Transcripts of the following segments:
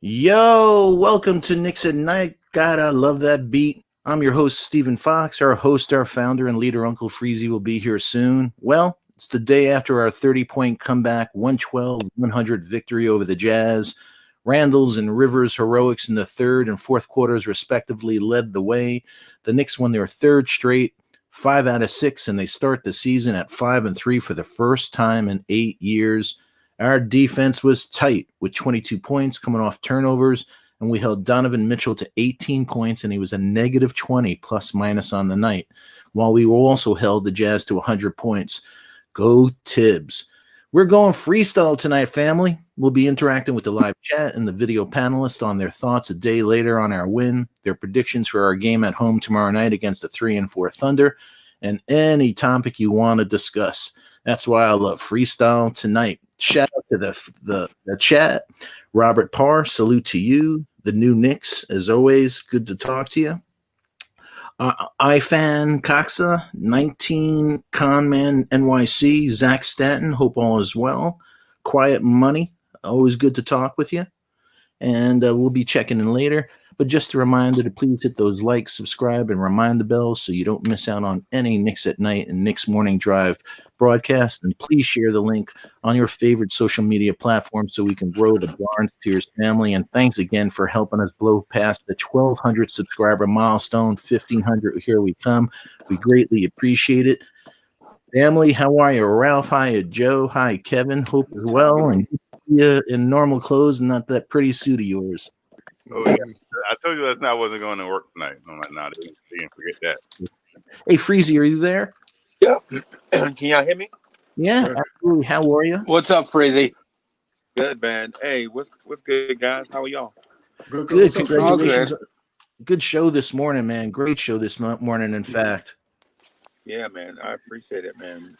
Yo, welcome to Knicks at Night. God, I love that beat. I'm your host, Stephen Fox. Our host, our founder, and leader, Uncle Freezy, will be here soon. Well, it's the day after our 30-point comeback, 112-100 victory over the Jazz. Randall's and Rivers' heroics in the third and fourth quarters, respectively, led the way. The Knicks won their third straight, 5 out of 6, and they start the season at 5-3 for the first time in 8 years. Our defense was tight with 22 points coming off turnovers, and we held Donovan Mitchell to 18 points, and he was a negative 20 plus minus on the night, while we also held the Jazz to 100 points. Go Tibbs. We're going freestyle tonight, family. We'll be interacting with the live chat and the video panelists on their thoughts a day later on our win, their predictions for our game at home tomorrow night against the 3 and 4 Thunder, and any topic you want to discuss. That's why I love freestyle tonight. Shout out to the chat. Robert Parr, salute to you. The new Knicks, as always, good to talk to you. iFan Coxa, 19 Conman NYC, Zach Stanton, hope all is well. Quiet Money, always good to talk with you. And we'll be checking in later. But just a reminder to please hit those likes, subscribe, and remind the bell so you don't miss out on any Knicks at Night and Knicks Morning Drive broadcast. And please share the link on your favorite social media platform so we can grow the Barnes Tears family. And thanks again for helping us blow past the 1,200 subscriber milestone. 1,500, here we come. We greatly appreciate it. Family, how are you? Ralph, hi, Joe, hi, Kevin. Hope as well. And you in normal clothes and not that pretty suit of yours. Oh, yeah. I told you last night I wasn't going to work tonight. I'm like, nah, they didn't forget that. Hey, Freezy, are you there? Yeah. Can y'all hear me? Yeah, absolutely. How are you? What's up, Freezy? Good, man. Hey, what's good, guys? How are y'all? Good. Congratulations. Good show this morning, man. Great show this morning, in fact. Yeah, man. I appreciate it, man.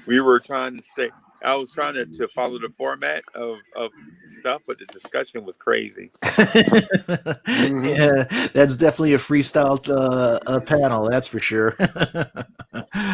We were trying to stay. I was trying to follow the format of stuff, but the discussion was crazy. Yeah, that's definitely a freestyle panel, that's for sure.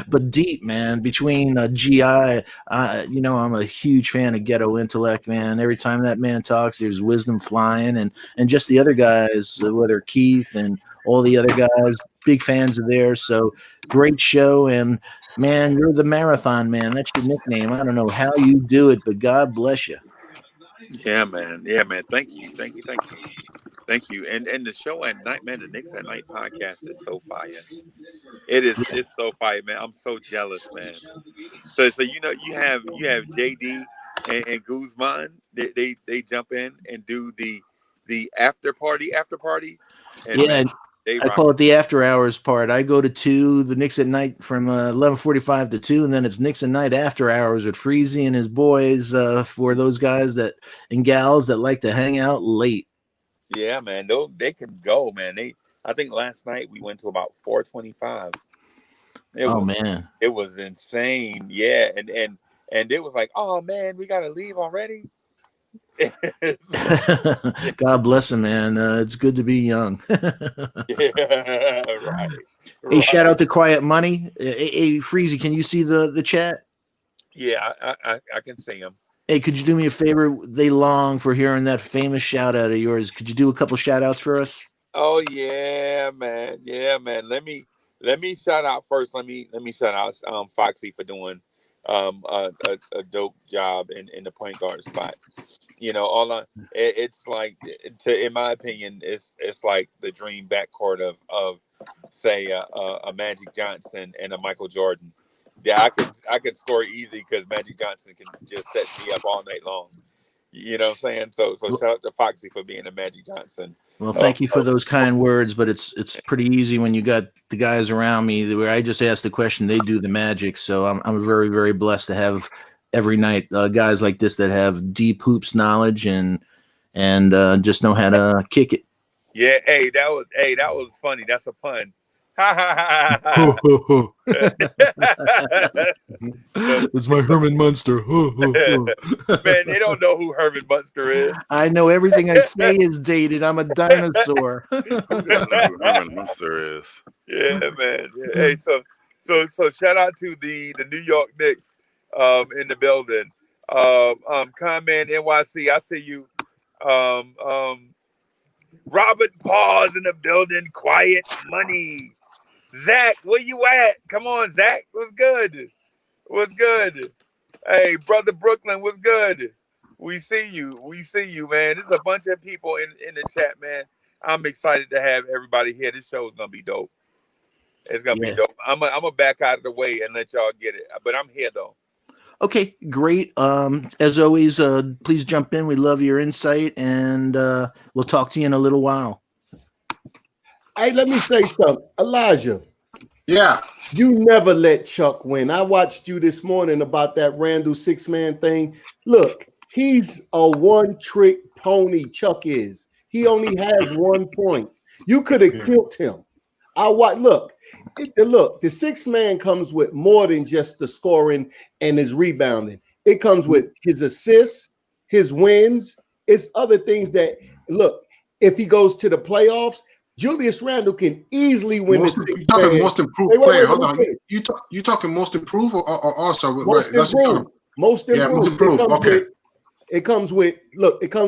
But deep, man. Between GI, I'm a huge fan of Ghetto Intellect, man. Every time that man talks, there's wisdom flying, and just the other guys, whether Keith and all the other guys, big fans of theirs. So great show, and man, you're the marathon man. That's your nickname. I don't know how you do it, but God bless you. Yeah, man. Thank you. And the show at night, man. The Knicks at Night podcast is so fire. It's so fire, man. I'm so jealous, man. So you have JD and Guzman. They jump in and do the after party. And yeah. Man, I call it the after hours part. I go to 2, the Knicks at Night from 11:45 to 2, and then it's Knicks at Night after hours with Freezy and his boys for those guys and gals that like to hang out late. Yeah, man. They can go, man. I think last night we went to about 4:25. Man, it was insane. Yeah, and it was like, oh man, we gotta leave already. God bless him, man. It's good to be young. Yeah, right. Hey, shout out to Quiet Money. Hey, Freezy, can you see the chat? Yeah, I can see him. Hey, could you do me a favor? They long for hearing that famous shout out of yours. Could you do a couple shout outs for us? Oh yeah, man. Let me shout out first. Let me shout out Foxy for doing a dope job in the point guard spot. It's like, in my opinion, it's like the dream backcourt of say a Magic Johnson and a Michael Jordan. Yeah, I could score easy because Magic Johnson can just set me up all night long. You know what I'm saying? So shout out to Foxy for being a Magic Johnson. Well, thank you for those kind words, but it's pretty easy when you got the guys around me where I just ask the question, they do the magic. So I'm very, very blessed to have every night guys like this that have deep hoops knowledge and just know how to kick it. Yeah, that was funny. That's a pun. It's my Herman Munster. Man, they don't know who Herman Munster is. I know everything I say is dated. I'm a dinosaur. Herman Munster is. Yeah, man. Yeah. Hey, so shout out to the New York Knicks in the building. Conman NYC, I see you. Robert Paul's in the building. Quiet money. Zach, where you at? Come on, Zach. What's good? What's good? Hey, brother Brooklyn, what's good? We see you. We see you, man. There's a bunch of people in the chat, man. I'm excited to have everybody here. This show is gonna be dope. It's gonna be dope. I'm gonna back out of the way and let y'all get it. But I'm here though. Okay, great. As always, please jump in. We love your insight, and we'll talk to you in a little while. Hey, let me say something. Elijah. Yeah. You never let Chuck win. I watched you this morning about that Randall 6-man thing. Look, he's a one-trick pony, Chuck is. He only has 1 point. You could have killed him. Look, the 6-man comes with more than just the scoring and his rebounding. It comes with his assists, his wins. It's other things that, look, if he goes to the playoffs, Julius Randle can easily win the 6-man. Talking most improved player. Hold on. You talking most improved or all-star? Most improved. Most improved. Yeah, most improved. It comes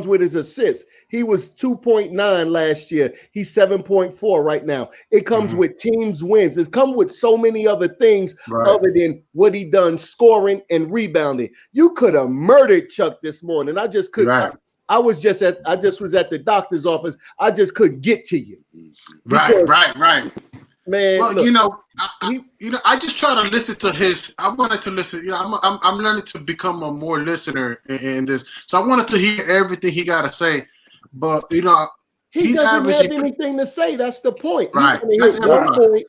with his assists. He was 2.9 last year. He's 7.4 right now. It comes with teams wins. It's come with so many other things other than what he done scoring and rebounding. You could have murdered Chuck this morning. I just couldn't. I was just at the doctor's office. I just couldn't get to you. Right. Man, well, look, I just try to listen to his. I wanted to listen. I'm learning to become a more listener in this. So I wanted to hear everything he got to say. But he doesn't have anything to say. That's the point. Right. He's going to hit 1 point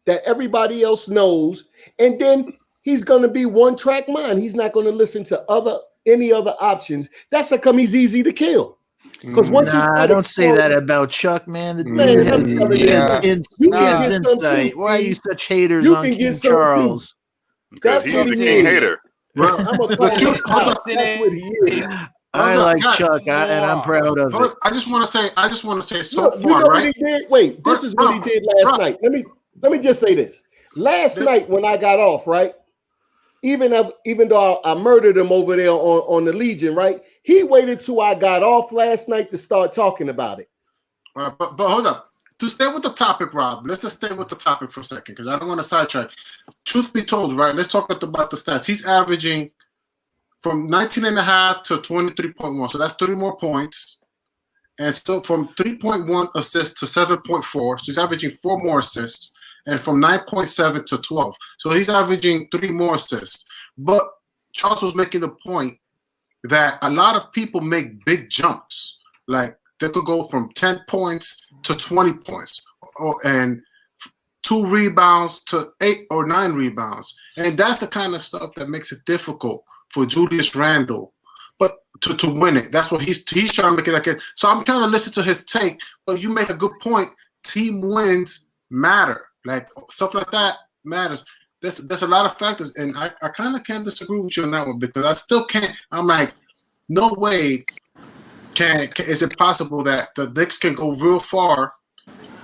that everybody else knows, and then he's going to be one-track mind. He's not going to listen to any other options. That's how come he's easy to kill. Because I don't say that about Chuck, man. He has insight. Why are you such haters on King Charles? Because he's the king hater. I'm a that's what he is. I like Chuck, and I'm proud of it. I just want to say so far, you know right? What he did? Wait, this is what he did last night. Let me just say this. Last night when I got off, right? Even though I murdered him over there on the Legion, right? He waited till I got off last night to start talking about it. But hold up. To stay with the topic, Rob, let's just stay with the topic for a second because I don't want to sidetrack. Truth be told, right? Let's talk about the stats. He's averaging from 19.5 to 23.1. So that's 30 more points. And so from 3.1 assists to 7.4. So he's averaging 4 more assists. And from 9.7 to 12. So he's averaging 3 more assists. But Charles was making the point that a lot of people make big jumps. Like they could go from 10 points to 20 points and 2 rebounds to 8 or 9 rebounds. And that's the kind of stuff that makes it difficult for Julius Randle but to win it. That's what he's trying to make it like it. So I'm trying to listen to his take, but you make a good point. Team wins matter. Like stuff like that matters. There's a lot of factors, and I kind of can't disagree with you on that one because I still can't. I'm like, no way is it possible that the Knicks can go real far,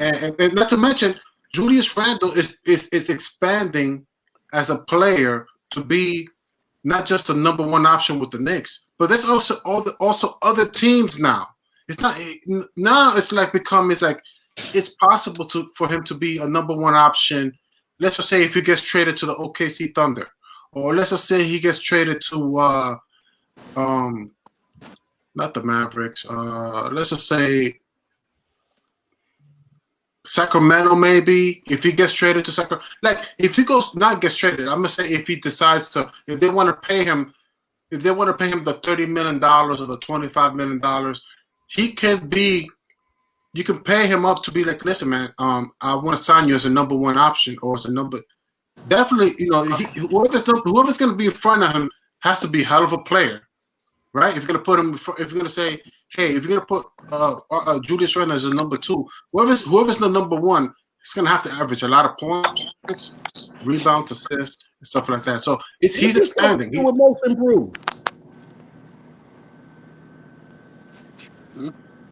and not to mention Julius Randle is expanding as a player to be not just the number 1 option with the Knicks, but there's also other teams now. It's not now. It's like it's possible for him to be a number 1 option. Let's just say if he gets traded to the OKC Thunder, or let's just say he gets traded to not the Mavericks. Let's just say Sacramento, maybe. If he gets traded to Sacramento, like if he gets traded, I'm gonna say if he decides to, if they want to pay him the $30 million or the $25 million, he can be. You can pay him up to be like, listen, man, I want to sign you as a number 1 option or as a number. Definitely, whoever's going to be in front of him has to be a hell of a player, right? If you're going to put him, if you're going to say, hey, if you're going to put Julius Randle as a number 2, whoever's the number 1, it's going to have to average a lot of points, rebounds, assists, and stuff like that. So he's expanding. He would most improve.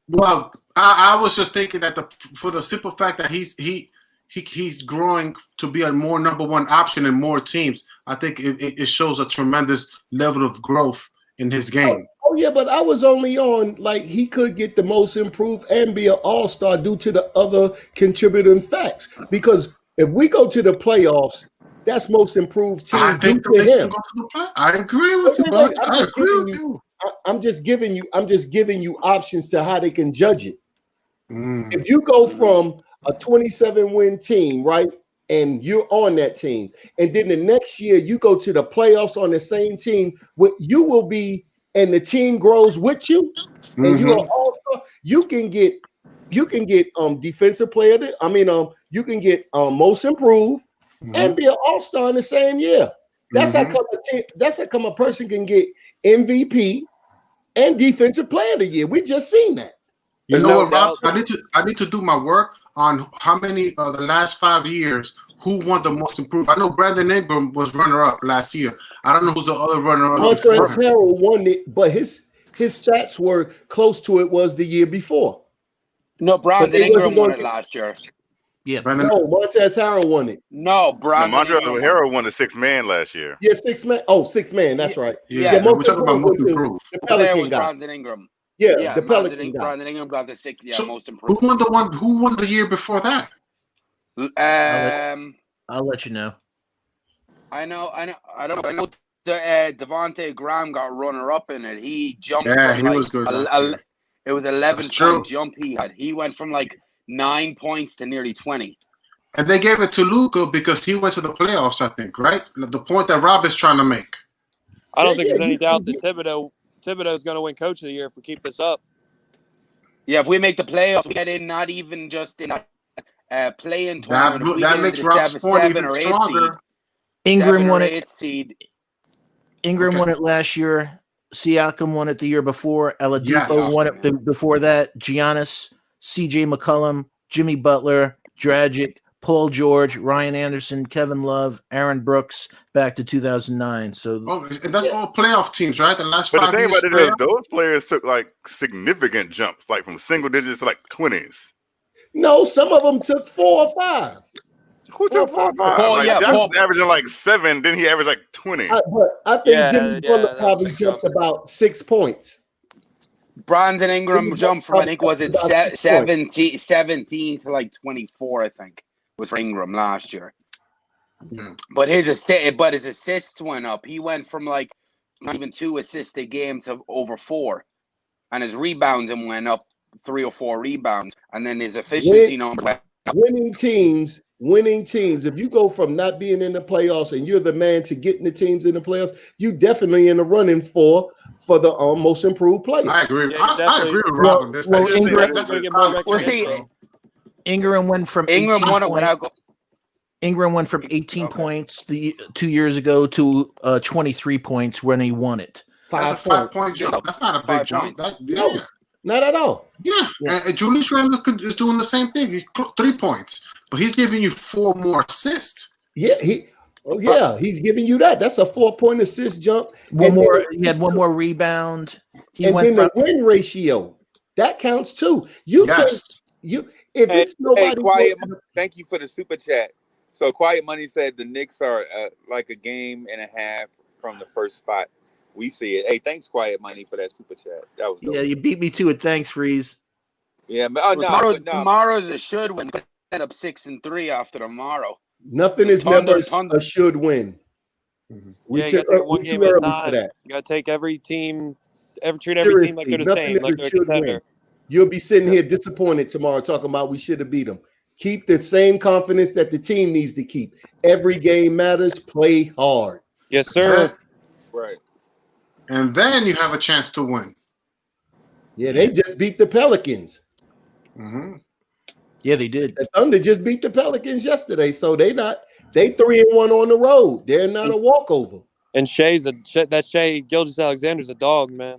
Well, I was just thinking that for the simple fact that he's growing to be a more number 1 option in more teams, I think it shows a tremendous level of growth in his game. Oh yeah, but I was only on like he could get the most improved and be an all-star due to the other contributing facts. Because if we go to the playoffs, that's most improved I team due think the to Knicks can him. go to the play. I agree Wait, with you, wait, bro. wait. I'm I just agree giving with you. you. I'm just giving you options to how they can judge it. Mm. If you go from a 27 win team, right, and you're on that team, and then the next year you go to the playoffs on the same team, you will be, and the team grows with you, and you are Mm-hmm. all-star, you can get defensive player. You can get most improved and Mm-hmm. be an all-star in the same year. Mm-hmm. That's how come a person can get MVP and defensive player of the year. We just seen that. You There's know no what, Rob? doubt. I need to do my work on how many the last 5 years who won the most improved. I know Brandon Ingram was runner up last year. I don't know who's the other runner up before Montrezl him. Harrell won it, but his stats were close to it was the year before. No, But Brandon they wasn't Ingram won going it to. last year. Yeah. Brandon, No, Montrezl Harrell won it. No, No, Brandon Montrezl Ingram won Harrell won the 6-man last year. Yeah, 6 man. Oh, 6 man. That's it. right. yeah, Yeah, Yeah, and we're most talking about improved most went to improved. the the player Pelican was guy. Brandon Ingram. Yeah, Yeah, the Pelican guy. Brandon Ingram got the sixth. Yeah, So most who improved. won the one? Who won the year before that? I'll let you know. I know. I don't know. I know. Devontae Graham got runner up in it. He jumped Yeah, from he like was good last year. it was That's 11 true. point jump he had. He went from like 9 points to nearly 20. And they gave it to Luka because he went to the playoffs, I think, right? The point that Rob is trying to make. I don't think Yeah, there's any doubt that Thibodeau's going to win Coach of the Year if we keep this up. Yeah, if we make the playoffs, we get in not even just in that play-in tournament. If we That get makes into the Rob's point seven even or 8 stronger. seed, Ingram 7 won or it. 8 seed. Ingram Okay. won it last year. Siakam won it the year before. Oladipo Yes. won it before that. Giannis, C.J. McCollum, Jimmy Butler, Dragic, Paul George, Ryan Anderson, Kevin Love, Aaron Brooks, back to 2009. So Oh, and that's all playoff teams, right? The last But the 5 thing years about it playoff. is, those players took like significant jumps, like from single digits to like 20s. No, some of them took 4 or 5. Who took 4 or 5? Paul, Like yeah, Shaq Paul. was averaging like 7, then he averaged like 20. But I think Yeah, Jimmy yeah, Butler that was probably a big jumped jump. about 6 points. Brandon Ingram Jimmy jumped from, I think, was it about 6 points. 17 to like 24, I think, was for Ingram last year. Yeah. But his assists went up. He went from like not even 2 assists a game to over 4. And his rebounding went up 3 or 4 rebounds. And then his efficiency number went up. Winning teams. If you go from not being in the playoffs and you're the man to getting the teams in the playoffs, you definitely in the running for the most improved player. I agree. Yeah, I agree with Rob on this. well, I just think Ingram- that's Gonna a get more common Well, sense, see, bro. Ingram went from 18 Ingram won it points. without Ingram went from 18 Okay. points 2 years ago to 23 points when he won it. That's a 5 points. 5-point jump. That's not a big 5 jump. points. No. Not at all. Yeah. And Julius Randle is doing the same thing. He's 3 points, but he's giving you 4 more assists. Yeah, he's giving you that. That's a 4-point assist jump. He had then one more rebound. He and went then from the win ratio that counts too. You Yes. can if Hey, it's nobody. Quiet Money, thank you for the super chat. So Quiet Money said the Knicks are like a game and a half from the first spot. We see it. Hey, thanks Quiet Money for that super chat. That was dope. yeah, you beat me to it. Thanks, Freeze. Yeah, man. tomorrow's a should win. End up 6-3 after tomorrow. Nothing is Thunder- never a should win. We Yeah, you too, got to take it we one too game at a early for time. that. You got to take every team, treat every team like they're the Seriously, same, like nothing they're a is a should contender. win. You'll be sitting here disappointed tomorrow talking about we should have beat them. Keep the same confidence that the team needs to keep. Every game matters. Play hard. Yes, That's sir. it. Right. And then you have a chance to win. Yeah, they just beat the Pelicans. Mm-hmm. Yeah, they did. The Thunder just beat the Pelicans yesterday, so they 3-1 on the road. They're not a walkover. And Shea Gilgeous-Alexander's a dog, man.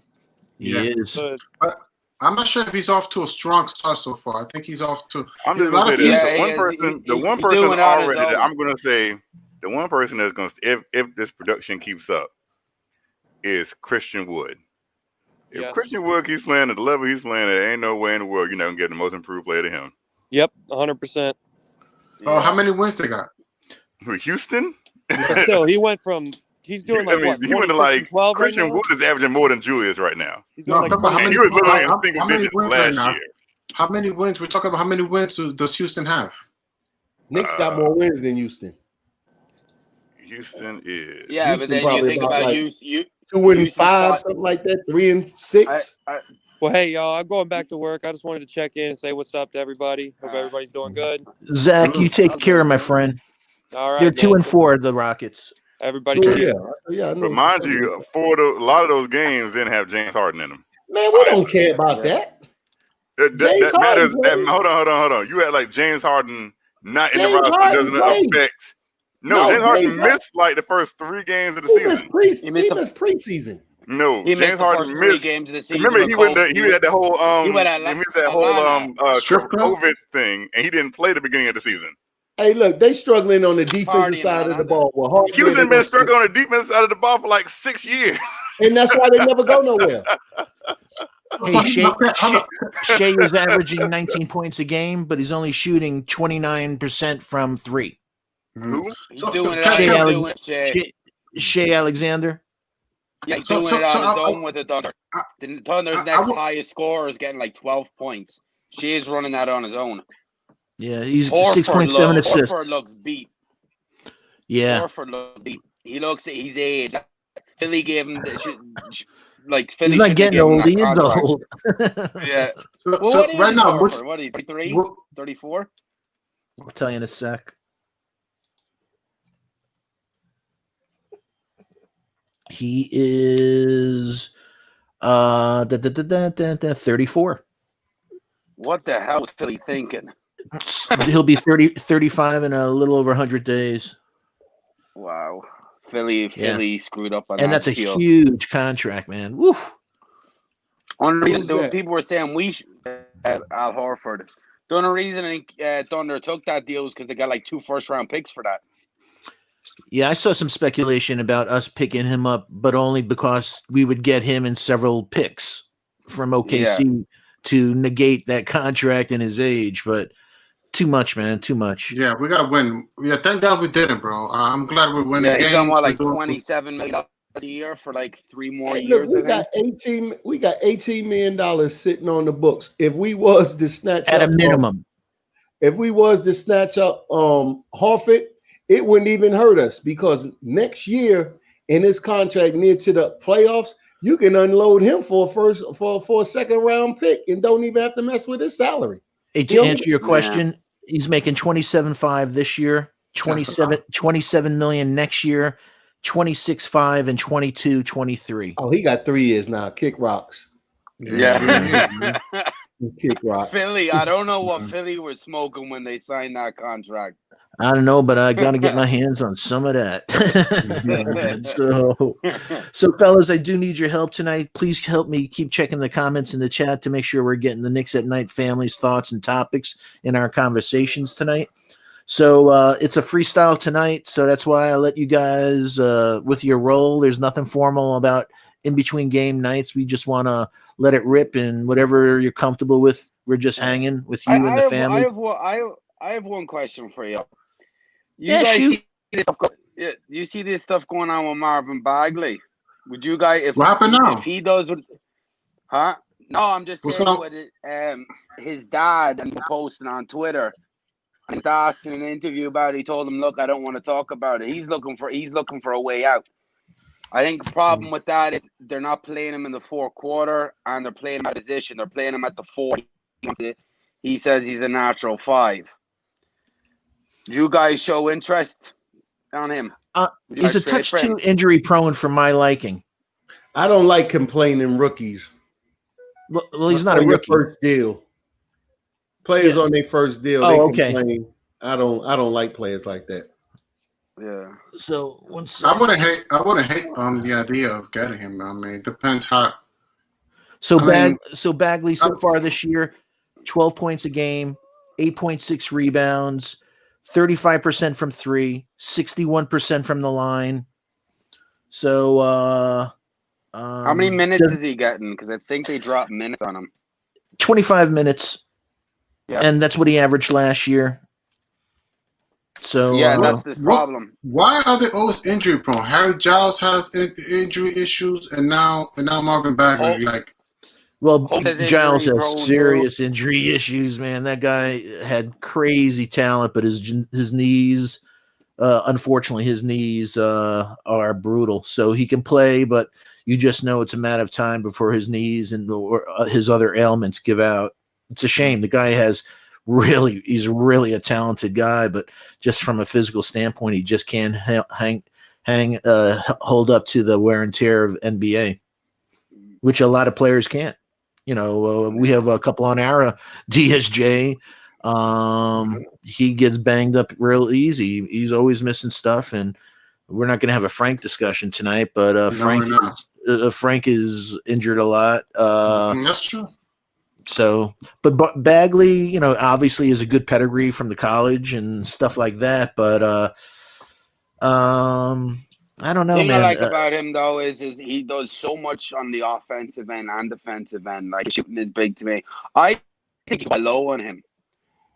He Yeah. is. But I'm not sure if he's off to a strong start so far. I think he's off to. I'm There's just a lot gonna of say teams. this. Yeah, The one he is. person, the He's one person doing it on his already that own. I'm gonna say, the one person that's gonna, if this production keeps up, is Christian Wood. If yes. Christian Wood keeps playing at the level he's playing, there ain't no way in the world you're not gonna get the most improved player to him. Yep, 100%. Oh, how many wins they got? Houston? But still, he went from He's doing like what? he went to 26 like and 12 right Christian now? Wood is averaging more than Julius right now. He's doing like talk about how And many, he was literally in how single many digits wins right last now? year. How many wins? We're talking about how many wins does Houston have? Knicks got more wins than Houston. Houston is. Yeah, Houston but then you probably think about about like you 2-5, something like that. 3-6. Well, hey, y'all, I'm going back to work. I just wanted to check in and say what's up to everybody. Hope everybody's doing good. Zach, you take care of my friend. All right, They're man. 2-4, the Rockets. Everybody, So, keep- yeah, I know. But mind you, a lot of those games didn't have James Harden in them. Man, we don't care about that. That James matters. Harden Hold on. You had like James Harden not in the James roster Harden doesn't played. affect. No, No, James Harden James Harden- missed like the first 3 games of the He season. missed preseason. No, He James missed the Harden first 3 missed. games of the season. Remember, with he had that whole he went at he missed that whole Atlanta. Strip club? COVID thing, and he didn't play the beginning of the season. Hey, look, they struggling on the defensive Party, side man, of the I ball. Well, Harden Houston ain't been gonna struggling on the defense side of the ball for like 6 years. and that's why they never go nowhere. Hey, Shea is averaging 19 points a game, but he's only shooting 29% from 3. Who? He's doing it. Shea Alexander. Yeah, he's doing it on his own with the Thunder. The Thunder's next highest scorer is getting like 12 points. She is running that on his own. Yeah, he's Horford 6.7 assists. Horford looks beat. Yeah. Horford looks beat. He looks he's aged. Philly gave him like Philly. He's not getting old. He is old. Yeah. So what is right now, Horford? What is he? 33? 34? I'll tell you in a sec. He is 34. What the hell was Philly thinking? He'll be 35 in a little over 100 days. Wow. Philly screwed up on that. And that's a deal. huge contract, man. Woo. Only reason people were saying we should Al Horford. The only reason I think Thunder took that deal was because they got like 2 first-round picks for that. Yeah, I saw some speculation about us picking him up, but only because we would get him in several picks from OKC to negate that contract and his age. But too much, man, too much. Yeah, we gotta win. Yeah, thank God we did it, bro. I'm glad we're winning games. He's on like $27 million a year for like 3 more years. Look, we got $18 million sitting on the books. If we was to snatch at up, a minimum, Horford, it wouldn't even hurt us because next year in his contract near to the playoffs, you can unload him for a second round pick and don't even have to mess with his salary. Hey, to answer your question, he's making 27.5 this year, 27 million next year, 26.5 and 22-23. Oh, he got 3 years now. Kick rocks. Yeah. Kick rocks. Philly, I don't know what Philly was smoking when they signed that contract. I don't know, but I got to get my hands on some of that. So fellas, I do need your help tonight. Please help me keep checking the comments in the chat to make sure we're getting the Knicks at Night family's thoughts and topics in our conversations tonight. So it's a freestyle tonight, so that's why I let you guys with your role. There's nothing formal about in between game nights. We just want to let it rip, and whatever you're comfortable with, we're just hanging with you and the family. I have one question for you. Shoot. You see this stuff going on with Marvin Bagley? Would you guys, if he does, huh? No, I'm just saying what his dad and posting on Twitter. And asked in an interview about it. He told him, "Look, I don't want to talk about it." He's looking for a way out. I think the problem with that is they're not playing him in the fourth quarter, and they're playing him at position. They're playing him at the 4. He says he's a natural 5. You guys show interest on him? He's a touch too injury prone for my liking. I don't like complaining rookies. Well, he's not a rookie. First deal. Players on their first deal, they complain. I don't like players like that. Yeah. So I wouldn't hate the idea of getting him. I mean, it depends how. So Bagley so far this year, 12 points a game, 8.6 rebounds, 35% from 3, 61% from the line. So how many minutes is he getting? Because I think they dropped minutes on him. 25 minutes. Yeah. And that's what he averaged last year. So Yeah, that's this problem. Why are they always injury prone? Harry Giles has injury issues, and now Marvin Bagley. Well, Holmes is Giles injury has prone, serious injury issues, man. That guy had crazy talent, but his knees, unfortunately, his knees are brutal. So he can play, but you just know it's a matter of time before his knees or his other ailments give out. It's a shame. The guy he's really a talented guy, but just from a physical standpoint, he just can't hold up to the wear and tear of NBA, which a lot of players can't. We have a couple on our DSJ. He gets banged up real easy. He's always missing stuff, and we're not going to have a Frank discussion tonight. But Frank is injured a lot. That's true. So, but Bagley, obviously is a good pedigree from the college and stuff like that. But I don't know, thing man. I like about him though is he does so much on the offensive end and defensive end. Like shooting is big to me. I think you low on him,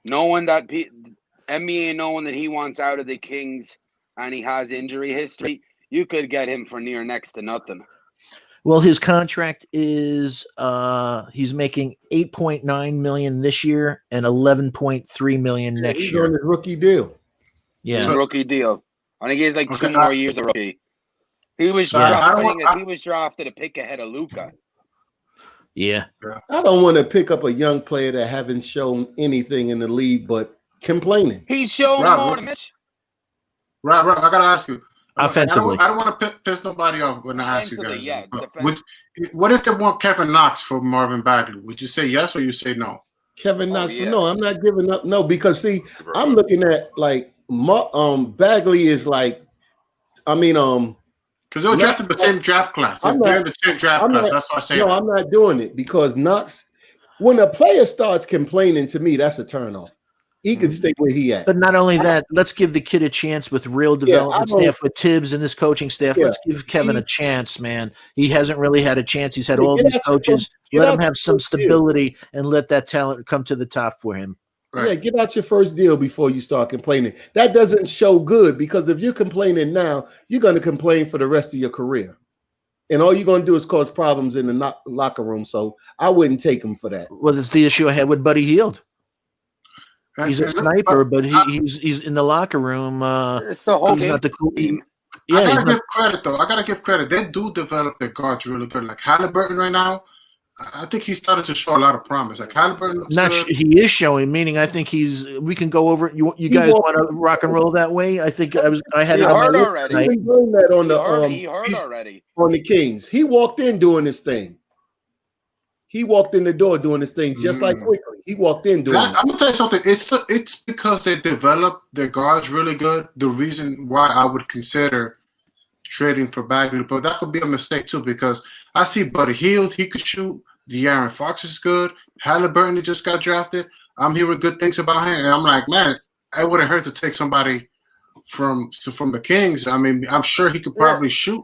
knowing that NBA knowing that he wants out of the Kings and he has injury history. You could get him for near next to nothing. Well, his contract is he's making $8.9 million this year and $11.3 million next he's year. on his rookie deal. Yeah, rookie deal. I think he has like 2 more years of rookie. He was he was drafted a pick ahead of Luka. Yeah. I don't want to pick up a young player that haven't shown anything in the league but complaining. He's shown more than Mitch. Rob, I gotta ask you. Offensively, I don't want to piss nobody off when I ask you guys. Yeah, what if they want Kevin Knox for Marvin Bagley? Would you say yes or you say no? Kevin Knox, no, I'm not giving up. No, because see, I'm looking at like Bagley is like, because they were drafted the same draft class. They're in the same draft class. That's why I say no, I'm not doing it because Knox, when a player starts complaining to me, that's a turnoff. He could stay where he at. But not only that, let's give the kid a chance with real development staff, with Tibbs and this coaching staff. Let's give Kevin a chance, man. He hasn't really had a chance. He's had all these coaches. Let him have some stability and let that talent come to the top for him. Right. Yeah, get out your first deal before you start complaining. That doesn't show good because if you're complaining now, you're going to complain for the rest of your career. And all you're going to do is cause problems in the locker room. So I wouldn't take him for that. Well, that's the issue I had with Buddy Hield. He's a sniper, but he's in the locker room. It's the whole he's not the cool team. I gotta give credit though. I gotta give credit. They do develop their guards really good. Like Halliburton right now, I think he's started to show a lot of promise. Like Halliburton, he is showing. Meaning, I think we can go over it. You guys want to rock and roll that way? I think I had it on my list already. tonight. He's doing that on he heard already on the Kings. He walked in doing his thing. He walked in the door doing his things just like quickly. He walked in doing I'm gonna tell you something. It's because they develop their guards really good. The reason why I would consider trading for Bagley, but that could be a mistake too because I see Buddy Hield, he could shoot. De'Aaron Fox is good. Halliburton, he just got drafted. I'm hearing good things about him, and I'm like, man, it wouldn't hurt to take somebody from the Kings. I mean, I'm sure he could probably shoot.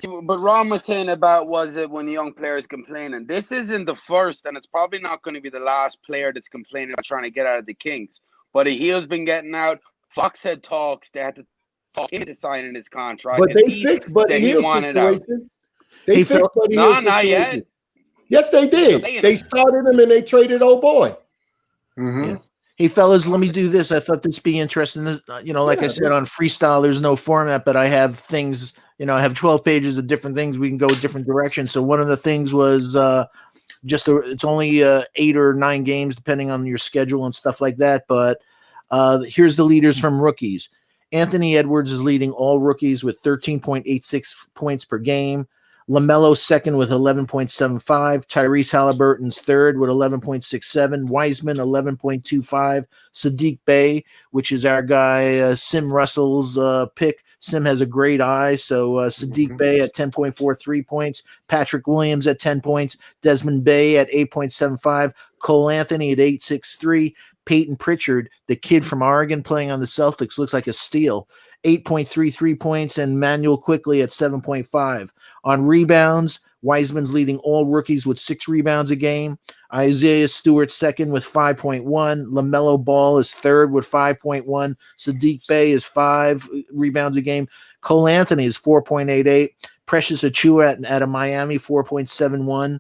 But Ron was saying about was it when young players complaining. This isn't the first, and it's probably not going to be the last player that's complaining about trying to get out of the Kings. But Hill's been getting out. Fox had talks. They had to talk into signing his contract. But they fixed Buddy Hill's situation. They fixed Buddy Hill's situation. Not yet. Yes, they did. They started him and they traded old boy. Yeah. Hey, fellas, let me do this. I thought this would be interesting. Like I said, on freestyle, there's no format, but I have things. I have 12 pages of different things. We can go different directions. So one of the things was it's only 8 or 9 games, depending on your schedule and stuff like that. But here's the leaders from rookies. Anthony Edwards is leading all rookies with 13.86 points per game. LaMelo second with 11.75. Tyrese Halliburton's third with 11.67. Wiseman 11.25. Sadiq Bey, which is our guy Sim Russell's pick. Sim has a great eye, so Sadiq Bey at 10.43 points. Patrick Williams at 10 points. Desmond Bey at 8.75. Cole Anthony at 8.63. Peyton Pritchard, the kid from Oregon playing on the Celtics, looks like a steal. 8.33 points, and Manuel Quickly at 7.5. On rebounds, Wiseman's leading all rookies with 6 rebounds a game. Isaiah Stewart second with 5.1. LaMelo Ball is third with 5.1. Sadiq Bey is 5 rebounds a game. Cole Anthony is 4.88. Precious Achiuwa out of Miami, 4.71.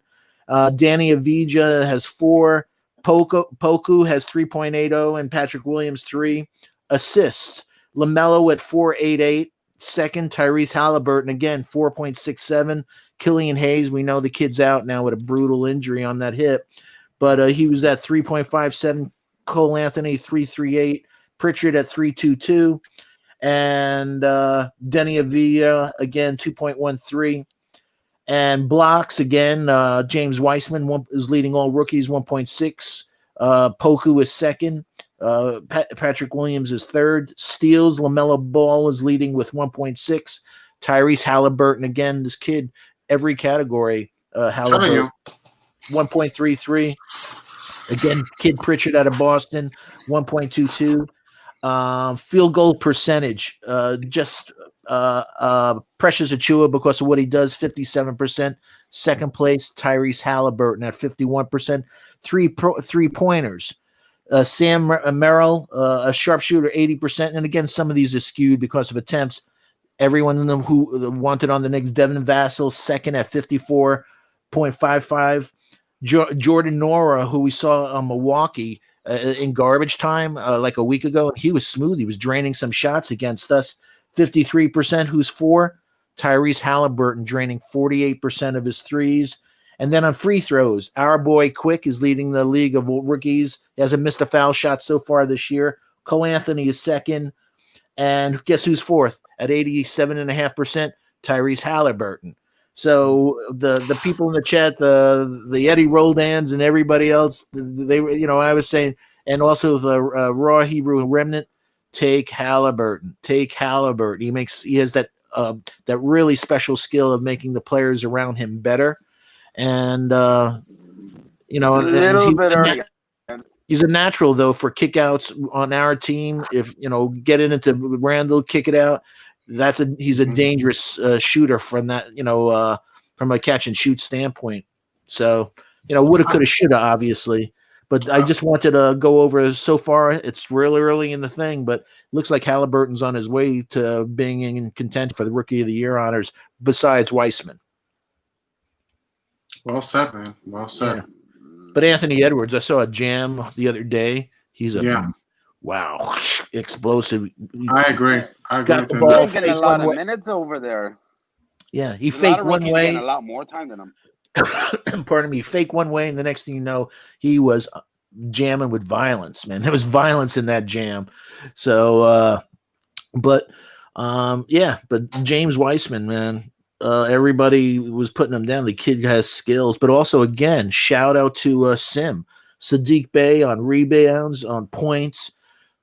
Danny Avdija has 4. Poku has 3.80, and Patrick Williams 3 assists. LaMelo at 4.88. Second, Tyrese Halliburton again 4.67. Killian Hayes, we know the kid's out now with a brutal injury on that hip, but he was at 3.57. Cole Anthony 3.38. Pritchard at 3.22, and Denny Avdija again 2.13. And blocks again, James Wiseman is leading all rookies 1.6. Poku is second. Patrick Williams is third. Steals, LaMelo Ball is leading with 1.6. Tyrese Halliburton, again, this kid, every category. Halliburton, 1.33. Again, Kid Pritchard out of Boston, 1.22. Field goal percentage, Precious Achiuwa, because of what he does, 57%. Second place, Tyrese Halliburton at 51%. Three-pointers. Sam Merrill, a sharpshooter, 80%. And again, some of these are skewed because of attempts. Everyone in them who wanted on the Knicks, Devin Vassell, second at 54.55. Jordan Nora, who we saw on Milwaukee in garbage time like a week ago, and he was smooth. He was draining some shots against us. 53%, who's 4. Tyrese Halliburton draining 48% of his threes. And then on free throws, our boy Quick is leading the league of rookies. He hasn't missed a foul shot so far this year. Cole Anthony is second. And guess who's fourth? At 87.5%, Tyrese Halliburton. So the people in the chat, the Eddie Roldans and everybody else, they were, I was saying, and also the Raw Hebrew Remnant, take Halliburton. Take Halliburton. He has that really special skill of making the players around him better. And he's a natural though for kickouts on our team. If getting into Randall, kick it out. He's a dangerous shooter from that, from a catch and shoot standpoint. So, woulda, coulda, shoulda, obviously. But I just wanted to go over so far. It's really early in the thing, but it looks like Halliburton's on his way to being in contention for the Rookie of the Year honors, besides Weissman. Well said, man. Well said. Yeah. But Anthony Edwards, I saw a jam the other day. He's wow, explosive. I agree. Got the ball. He's getting a lot of minutes over there. Yeah, he faked one way. A lot more time than him. Pardon me. Fake one way, and the next thing you know, he was jamming with violence. Man, there was violence in that jam. So, but James Weissman, man. Everybody was putting him down. The kid has skills, but also again, shout out to Sadiq Bey on rebounds, on points.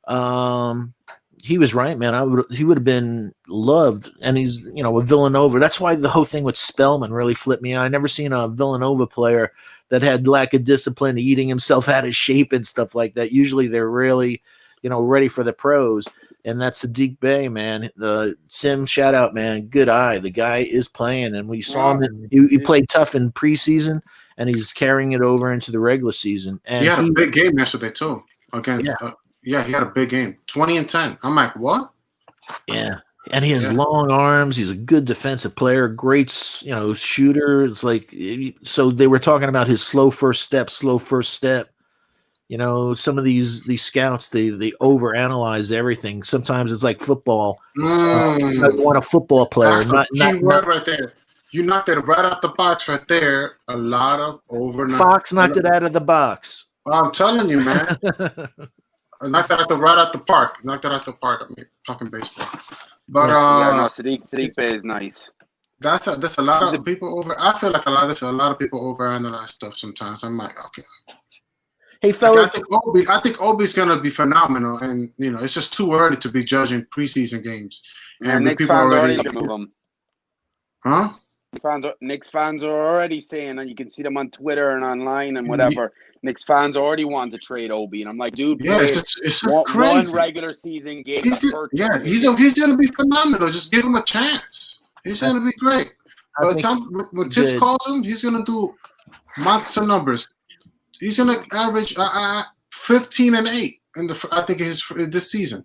He was right, man. He would have been loved, and he's with Villanova. That's why the whole thing with Spellman really flipped me out. I never seen a Villanova player that had lack of discipline, eating himself out of shape and stuff like that. Usually they're really, ready for the pros. And that's Sadiq Bey, man. The Sim, shout out, man. Good eye. The guy is playing, and we saw him. He played tough in preseason, and he's carrying it over into the regular season. And he had a big game yesterday too. Against, he had a big game. 20 and 10. I'm like, what? Yeah, and he has long arms. He's a good defensive player. Great, shooter. It's like, so they were talking about his slow first step. Some of these scouts, they overanalyze everything. Sometimes it's like football. I want a football player. That's a key word right there. You knocked it right out the box right there. A lot of overnight. Fox knocked it out of the box. I'm telling you, man. Knocked that right out the park. Knocked that out the park. I mean, talking baseball. But Sadiq Bey is nice. That's a lot of people over. I feel like there's a lot of people overanalyze stuff sometimes. I'm like, okay. Hey, fellas. I think Obi's gonna be phenomenal, and it's just too early to be judging preseason games. And Knicks people fans already move them. Huh? Knicks fans are already saying, and you can see them on Twitter and online and whatever. Knicks fans already want to trade Obi, and I'm like, dude, it's crazy. One regular season game. He's gonna be phenomenal. Just give him a chance. He's gonna be great. By the think time when Tibbs good. calls him, he's gonna do monster numbers. He's gonna average 15 and 8 in this season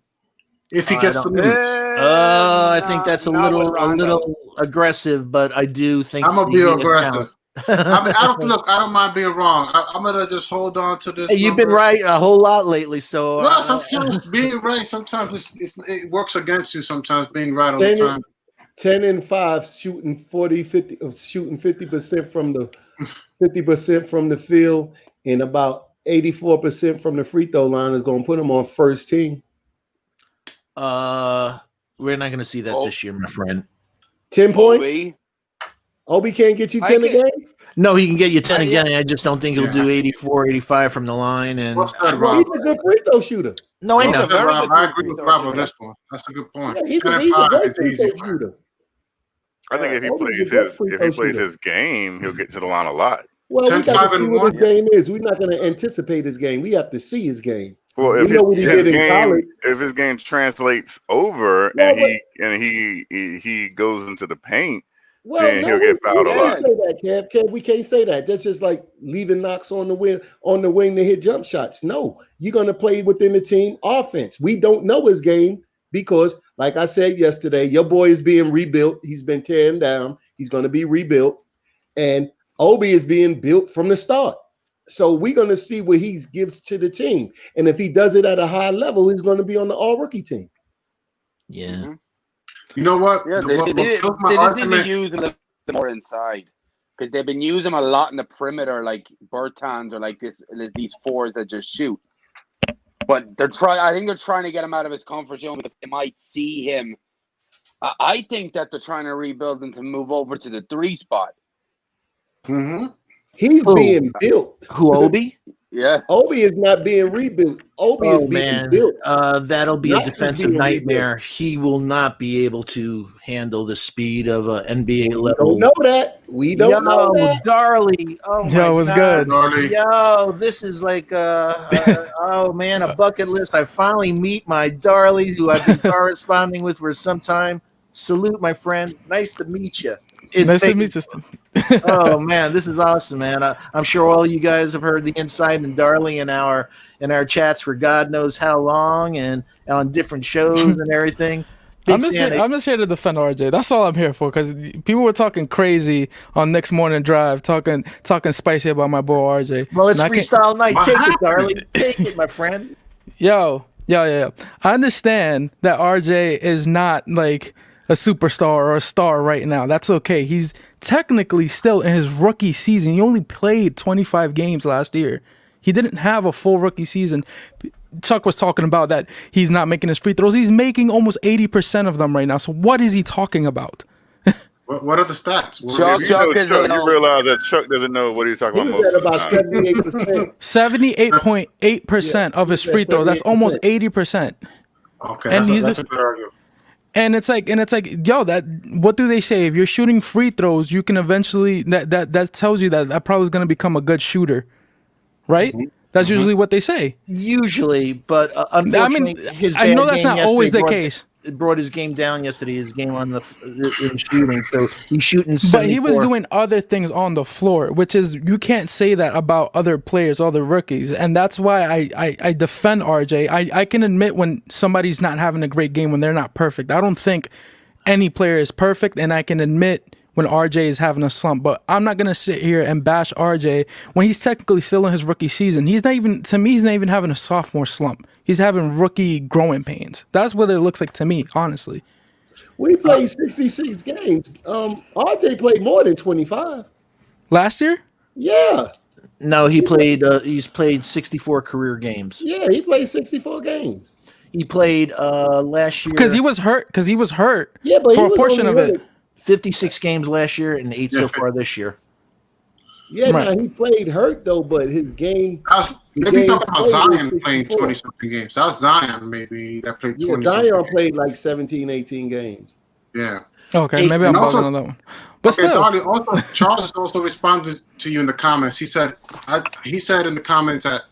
if he gets the minutes. I think that's a Not with little Rondo. aggressive, but I do think I'm gonna he be has aggressive. talent. I don't mind being wrong. I'm gonna just hold on to this. Hey, you've been number. right a whole lot lately, so Well, sometimes being right, sometimes it works against you. Sometimes being right all the 10 time. 10 and 5, shooting 50% from the 50% from the field, and about 84% from the free throw line is going to put him on first team. we're not going to see that Oh. this year, my friend. 10 points. Obi? Obi can't get you I 10 can- again. No, he can get you 10 Yeah. again. I just don't think he'll Yeah. do 84, 85 from the line. And What's that, Well, Rob? he's a good free throw shooter. no, I Well know. said, very Rob. good I free agree with throw Rob on shooter. this one. That's a good point. Yeah, he's 10 a and 5 great is free easy throw for him. shooter. I think if he Obi's a plays great his free if throw he plays shooter. his game, he'll get to the line a lot. Well, 10, we got 5, to see and what 1. his game is. We're not going to anticipate his game. We have to see his game. Well, We if know what he his did in game college. if his game translates over Well, and he goes into the paint, Well, then no, he'll we get fouled a can't lot. say that, Kev. We can't say that. That's just like leaving Knox on the wing to hit jump shots. No, you're going to play within the team offense. We don't know his game because, like I said yesterday, your boy is being rebuilt. He's been tearing down. He's going to be rebuilt, and Obi is being built from the start. So we're going to see what he gives to the team, and if he does it at a high level, he's going to be on the all-rookie team. Yeah. Mm-hmm. You know what? Yeah, What they kills my just need to argument? use him a little bit more inside because they've been using him a lot in the perimeter, like Bertans or like these fours that just shoot. But I think they're trying to get him out of his comfort zone. But they might see him. I think that they're trying to rebuild him to move over to the 3 spot. Mm-hmm. He's Who? being built. Who, Obi? Yeah. Obi is not being rebuilt. Obi is being built. That'll be a Knox is defensive being nightmare. He will not be able to handle the speed of an NBA We level. don't know that. We don't know that. Darley. Oh my Yo, what's God. good? Darley. Yo, this is like oh man, a bucket list. I finally meet my Darley, who I've been corresponding with for some time. Salute, my friend. Nice to meet you. Nice to meet you. Oh man, this is awesome, man. I'm sure all you guys have heard the inside and Darley in our chats for God knows how long and on different shows and everything. I'm just here to defend RJ. That's all I'm here for. Because people were talking crazy on Knicks Morning Drive, talking spicy about my boy RJ. Well, it's And freestyle night. What Take happened? it, Darley. Take it, my friend. Yo. I understand that RJ is not like a superstar or a star right now. That's okay. He's technically still in his rookie season. He only played 25 games last year. He didn't have a full rookie season. Chuck was talking about that he's not making his free throws. He's making almost 80% of them right now. So what is he talking about? What are the stats? You realize that Chuck doesn't know what he's talking He about. was at Most about of the time. 78%. 78.8% of his free throws. That's almost 80%. Okay, And that's a good argument. And it's like, yo, that what do they say? If you're shooting free throws, you can eventually that tells you that probably is going to become a good shooter, right? Mm-hmm. That's usually what they say. Usually, but unfortunately, his I know bad that's game not always the yesterday case. It brought his game down yesterday. His game on in shooting, so he's shooting. 74. But he was doing other things on the floor, which is you can't say that about other players, other rookies, and that's why I defend RJ. I can admit when somebody's not having a great game when they're not perfect. I don't think any player is perfect, and I can admit when RJ is having a slump. But I'm not gonna sit here and bash RJ when he's technically still in his rookie season. He's not even having a sophomore slump. He's having rookie growing pains. That's what it looks like to me, honestly. We played 66 games. RJ played more than 25. Last year? Yeah. No, he played. He's played 64 career games. Yeah, he played 64 games. He played last year Because he was hurt. Yeah, but for he a was portion of only it. 56 games last year and 8 so far this year. Yeah, Right. now he played hurt though, but his game. Maybe game talking about played Zion was playing 64. 20-something games. That was Zion maybe that played Yeah, 20-something Zion games. played like 17, 18 games. Yeah. Okay, maybe I'm And also- bugging on that one. But Okay, still, Darley, also Charles also responded to you in the comments. He said in the comments that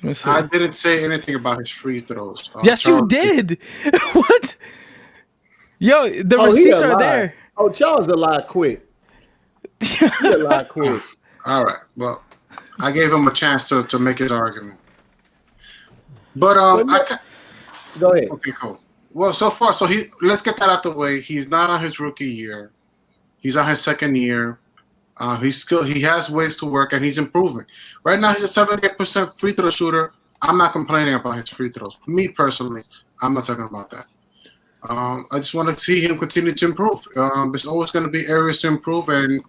let's see. I didn't say anything about his free throws. Yes, you Charles- did. What? Yo, the Oh, he receipts a are lie. there. Oh, Charles a lie quick. He a lot quick. All right. Well, I gave him a chance to make his argument. But Go ahead. okay, cool. Well, so far, let's get that out the way. He's not on his rookie year. He's on his second year. He has ways to work, and he's improving. Right now, he's a 78% free throw shooter. I'm not complaining about his free throws. Me personally, I'm not talking about that. I just want to see him continue to improve. There's always going to be areas to improve, and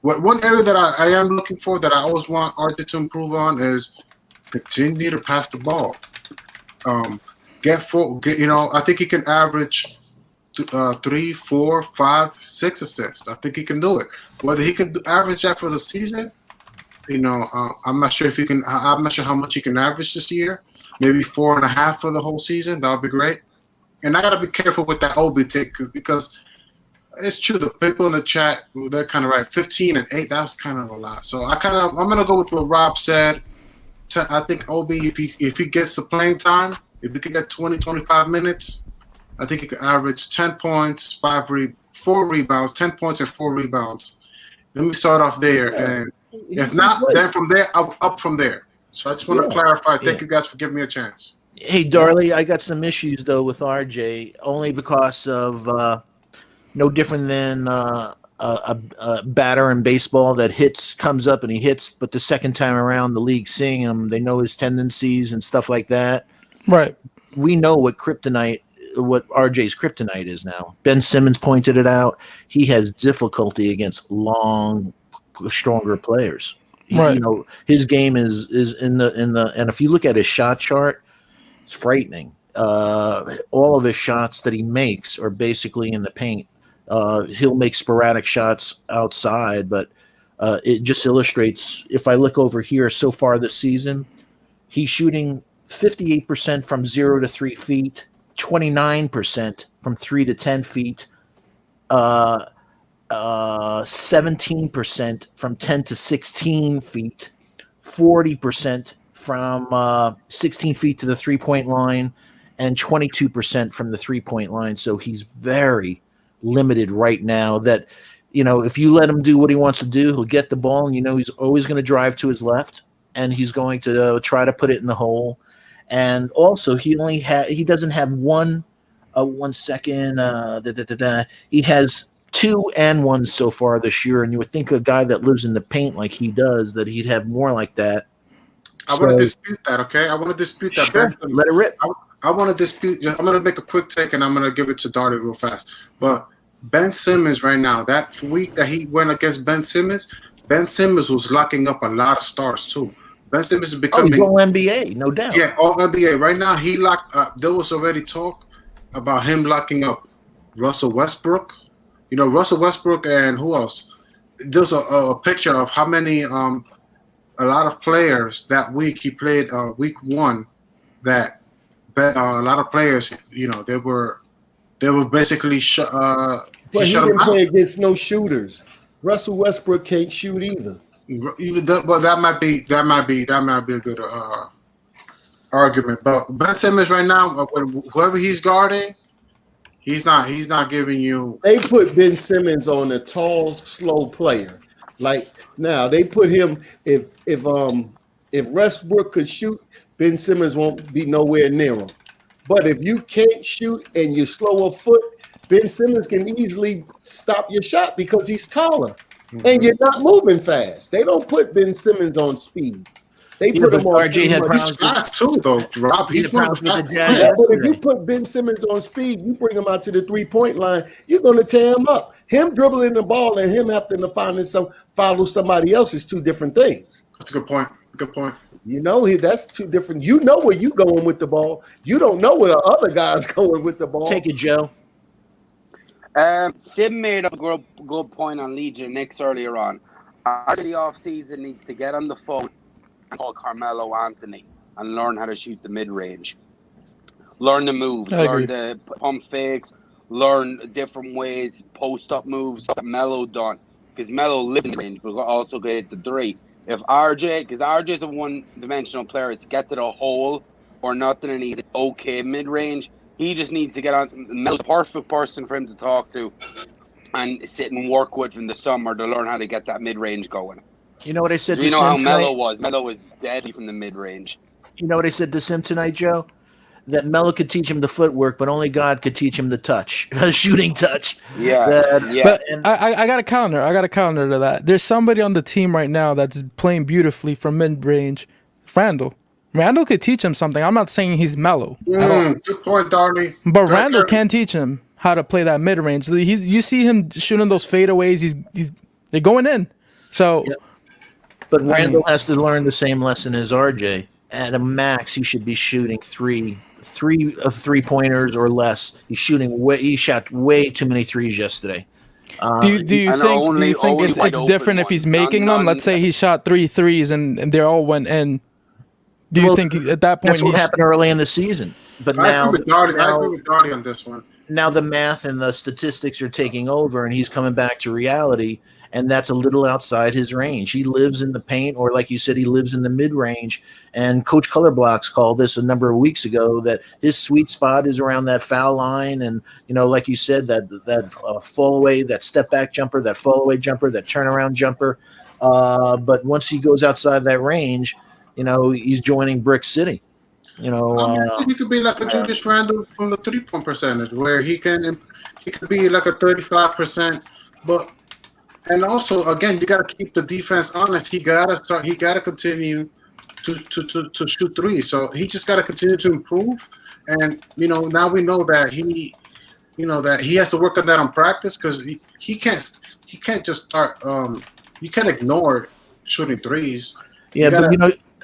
one area that I am looking for that I always want RJ to improve on is continue to pass the ball. I think he can average 3, 4, 5, 6 assists. I think he can do it. Whether he can average that for the season, I'm not sure if he can. I'm not sure how much he can average this year. Maybe 4.5 for the whole season. That would be great. And I gotta be careful with that Obi take because it's true. The people in the chat, they're kind of right. 15 and 8. That's kind of a lot. So I'm gonna go with what Rob said. I think Obi, if he gets the playing time, if he can get 20, 25 minutes, I think he could average 10 points, 4 rebounds, 10 points and 4 rebounds. Let me start off there, and if not, then from there, I'll up from there. So I just want to clarify. Thank you guys for giving me a chance. Hey, Darley, I got some issues though with RJ, only because of no different than a batter in baseball that comes up and he hits, but the second time around, the league seeing him, they know his tendencies and stuff like that. Right. We know what RJ's kryptonite is now. Ben Simmons pointed it out. He has difficulty against long, stronger players. Right. His game is in the and if you look at his shot chart, it's frightening. All of his shots that he makes are basically in the paint. He'll make sporadic shots outside, but it just illustrates. If I look over here so far this season, he's shooting 58% from 0 to 3 feet, 29% from 3 to 10 feet, 17% from 10 to 16 feet, 40% from 16 feet to the 3-point line, and 22% from the 3-point line. So he's very limited right now. That, if you let him do what he wants to do, he'll get the ball, and he's always going to drive to his left, and he's going to try to put it in the hole. And also, he doesn't have one second. He has 2 and 1 so far this year, and you would think a guy that lives in the paint like he does, that he'd have more like that. I want to dispute that, okay? I want to dispute that. Sure, let it rip. I want to dispute. I'm going to make a quick take, and I'm going to give it to Darty real fast. But Ben Simmons right now, that week that he went against Ben Simmons was locking up a lot of stars too. Ben Simmons is becoming he's all NBA, no doubt. Yeah, all NBA. Right now, he locked up. There was already talk about him locking up Russell Westbrook. Russell Westbrook and who else? There's a picture of how many a lot of players that week he played week 1 that a lot of players, they were basically but he didn't play against no shooters. Russell Westbrook can't shoot either. But that might be a good argument. But Ben Simmons right now, whoever he's guarding, he's not giving you. They put Ben Simmons on a tall, slow player. Like now, they put him if Westbrook could shoot, Ben Simmons won't be nowhere near him. But if you can't shoot and you're slow of foot, Ben Simmons can easily stop your shot because he's taller. Mm-hmm. And you're not moving fast. They don't put Ben Simmons on speed. They put him on RJ had he's fast too, though. Rob, he's one of the fastest. But if you put Ben Simmons on speed, you bring him out to the 3-point line, you're going to tear him up. Him dribbling the ball and him having to follow somebody else is 2 different things. That's a good point. Good point. That's 2 different. You know where you going with the ball. You don't know where the other guy's going with the ball. Take it, Joe. Sim made a good point on Legion Knicks earlier on. After the offseason needs to get on the phone and call Carmelo Anthony and learn how to shoot the mid-range. Learn the moves, learn the pump fakes, learn different ways, post-up moves that Melo done. Because Melo lives in the range, but also get it to 3. If because RJ's a one-dimensional player, it's get to the hole or nothing, and he's okay mid-range. He just needs to get on. Melo's the perfect person for him to talk to. and sit and work with in the summer to learn how to get that mid range going. You know what I said to We know Sim how Melo tonight? was. Melo was deadly from the mid range. You know what I said to Sim tonight, Joe? That Melo could teach him the footwork, but only God could teach him the touch, shooting touch. Yeah, That- yeah. But and- I got a counter. I got a counter to that. There's somebody on the team right now that's playing beautifully from mid range. Randall. Randall could teach him something. I'm not saying he's mellow at all. Good point, Darby. But Good Randall point. can teach him how to play that mid range. You see him shooting those fadeaways. They're going in. So, Yep. But Randall has to learn the same lesson as RJ. At a max, he should be shooting three of 3-pointers or less. He shot way too many threes yesterday. do you And think only it's wide open different if he's ones, making them? Let's say he shot 3 threes and they all went in. Do you Well, think at that point That's what happened early in the season. But I now, agree with Darby on this one. now the math and the statistics are taking over, and he's coming back to reality, and that's a little outside his range. He lives in the paint, or like you said, he lives in the mid-range. And Coach Colorblocks called this a number of weeks ago that his sweet spot is around that foul line, and like you said, that fall away, that step back jumper, that fall away jumper, that turnaround jumper. But once he goes outside that range, he's joining Brick City. I think he could be like a Julius Randle from the 3-point percentage, where he could be like a 35%. And also, again, you got to keep the defense honest. He got to continue to shoot threes. So he just got to continue to improve. And now we know that he has to work on that on practice, because he can't just start. You can't ignore shooting threes. Yeah,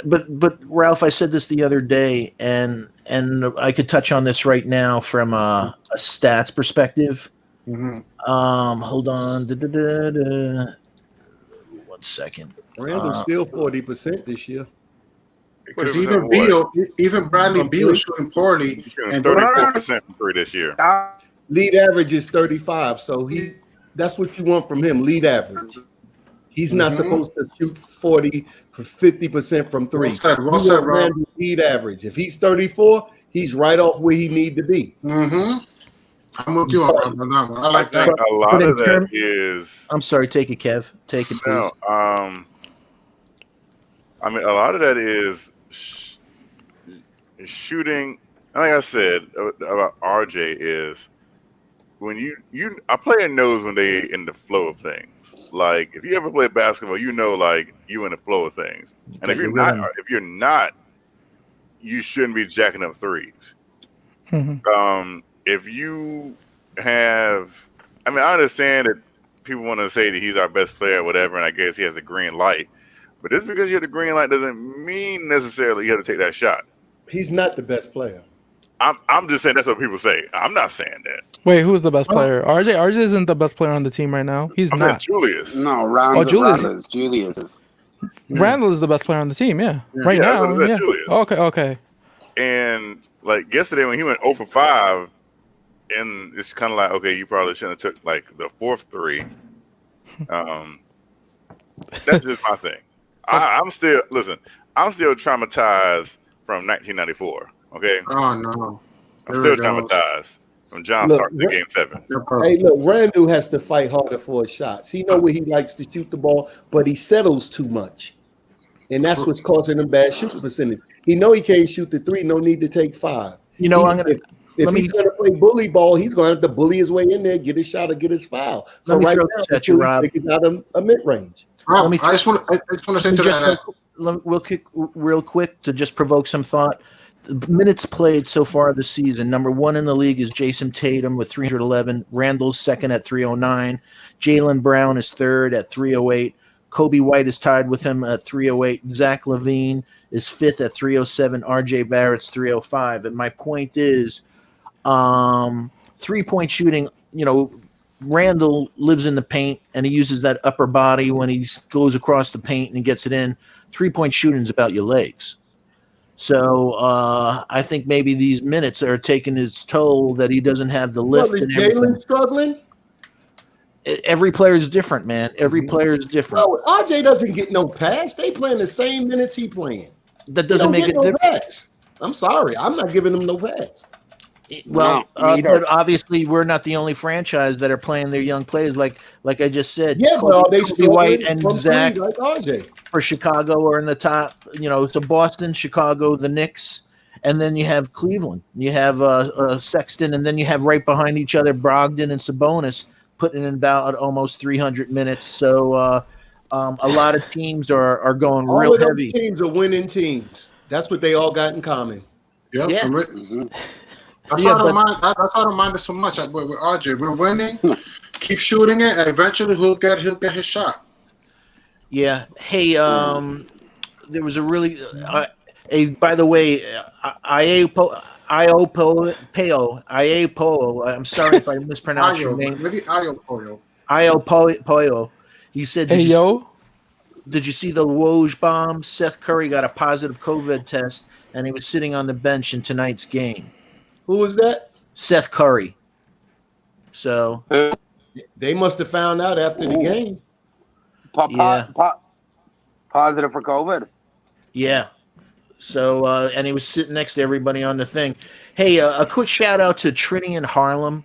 but Ralph, I said this the other day, and I could touch on this right now from a stats perspective. Mm-hmm. Hold on. 1 second. Randall's still 40% this year. Because even Bradley Beal is shooting poorly, and 34% from three this year. League average is 35, so that's what you want from him, league average. He's not supposed to shoot 50% from three. Well said, Rob. League average. If he's 34, he's right off where he need to be. Mm-hmm. I'm with you on that one. I like that. A lot of that is. I'm sorry. Take it, Kev. Take it, please. No, a lot of that is shooting. Like I said about RJ is when a player knows when they in the flow of things. Like if you ever play basketball, like you in the flow of things. And if you're not, you shouldn't be jacking up threes. Mm-hmm. If you have, I understand that people want to say that he's our best player or whatever, and I guess he has the green light. But just because you have the green light doesn't mean necessarily you have to take that shot. He's not the best player. I'm just saying that's what people say. I'm not saying that. Wait, who's the best player? RJ isn't the best player on the team right now. He's I'm not. saying Julius. No, Randall. Julius is. Randall is the best player on the team. Yeah, right now. Yeah. Julius. Okay. And like yesterday when he went 0 for 5, and it's kind of like, okay, you probably shouldn't have took like the fourth three. That's just my thing. I'm still traumatized from 1994. Okay. Oh no. I'm still traumatized from John Stark in Game 7. Hey, look, Randall has to fight harder for his shots. He know where he likes to shoot the ball, but he settles too much, and that's what's causing him bad shooting percentage. He know he can't shoot the three. No need to take 5. I'm gonna. If he's going to play bully ball, he's going to have to bully his way in there, get his shot, or get his foul. So Let me right throw now, this at you, Rob. he's out of a mid range. Rob, I just want to say to that. We'll kick real quick to just provoke some thought. The minutes played so far this season, number 1 in the league is Jason Tatum with 311. Randall's second at 309. Jaylen Brown is third at 308. Kobe White is tied with him at 308. Zach LaVine is fifth at 307. RJ Barrett's 305. And my point is, 3-point shooting, Randall lives in the paint and he uses that upper body when he goes across the paint and he gets it in. 3-point shooting is about your legs. So I think maybe these minutes are taking its toll that he doesn't have the lift. Is and everything. Jalen struggling? Every player is different, man. Every player is different. No, RJ doesn't get no pass. They playing the same minutes he playing. That doesn't make it different. Pass. I'm sorry. I'm not giving him no pass. Well, No, neither. but obviously we're not the only franchise that are playing their young players. Like I just said, Yeah, but are they Kobe White struggling and from Zach three like RJ? for Chicago are in the top. So Boston, Chicago, the Knicks, and then you have Cleveland. You have Sexton, and then you have right behind each other Brogdon and Sabonis putting in about almost 300 minutes. So a lot of teams are going All real of those heavy. teams are winning teams. That's what they all got in common. Yep. Yeah. That's Yeah, why I don't but- mind. That's why I don't mind it so much. With RJ, we're winning. Keep shooting it, and eventually he'll get his shot. Yeah. Hey, there was a really by the way, Iopo. I'm sorry if I mispronounced your Ayo, name. maybe Ayo Poyo. Iopo. He said, Hey yo, did you see the Woj bomb? Seth Curry got a positive COVID test, and he was sitting on the bench in tonight's game. Who was that? Seth Curry. So They must have found out after the game. Yeah. Positive for COVID. yeah. So and he was sitting next to everybody on the thing. Hey, a quick shout out to Trini in Harlem.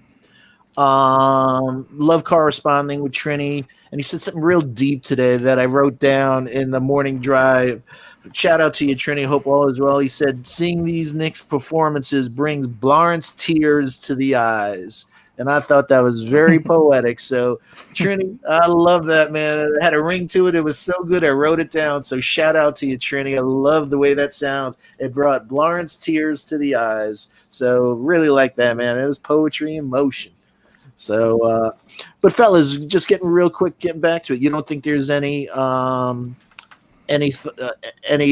Love corresponding with Trini, and he said something real deep today that I wrote down in the morning drive. Shout out to you, Trini. Hope all is well. He said, "Seeing these Knicks performances brings Lawrence tears to the eyes," and I thought that was very poetic. So, Trini, I love that, man. It had a ring to it. It was so good. I wrote it down. So, shout out to you, Trini. I love the way that sounds. It brought Lawrence tears to the eyes. So, really like that, man. It was poetry in motion. So, but fellas, just getting back to it. You don't think there's any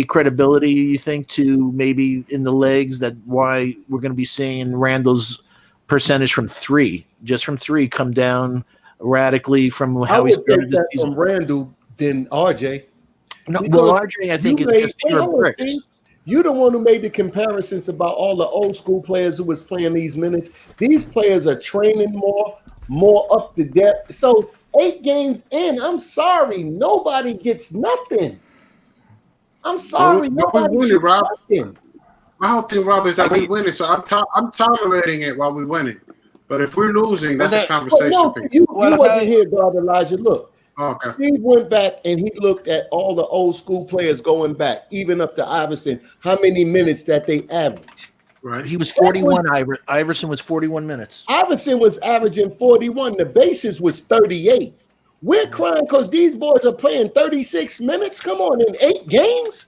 credibility you think to maybe in the legs that why we're going to be seeing Randall's percentage from three come down radically from I how he would started take this that season? from Randall than RJ. No, Because well, RJ, I think you it's made- just wait, pure hold on, bricks. Steve. You the one who made the comparisons about all the old school players who was playing these minutes. These players are training more up to depth. So 8 games in, I'm sorry, nobody gets nothing. I'm sorry, But we nobody win it, gets Rob. nothing. My whole thing, Rob, is that we win it. So I'm tolerating it while we win it. But if we're losing, that's a But conversation. no, you wasn't here, God Elijah. Look, Okay. Steve went back and he looked at all the old school players going back, even up to Iverson, how many minutes that they average. Right. He was 41. Iverson was 41 minutes. Iverson was averaging 41. The basis was 38. We're crying because these boys are playing 36 minutes. Come on, in 8 games?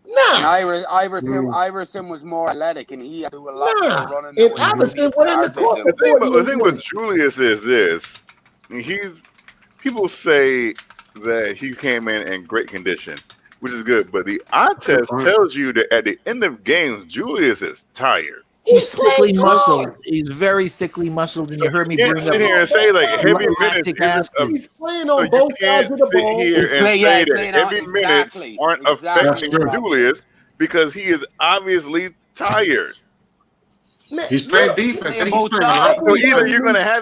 And Nah. Iverson was more athletic, and he had to do a lot Nah. more running. And than Iverson Julius went in the Randle court did. for The 48 thing with minutes. Julius is this: people say that he came in great condition, which is good, but the eye test tells you that at the end of games, Julius is tired. He's thickly playing muscled. hard. He's very thickly muscled, and you heard me You can't bring sit up here and say like heavy minutes lactic isn't acid. He's playing so on you both can't sides of the sit ball. here and say playing that on- heavy minutes exactly. aren't Exactly. affecting That's true. Julius because he is obviously tired. Man, He's playing look, defense. playing And he's both playing a sides. lot. So either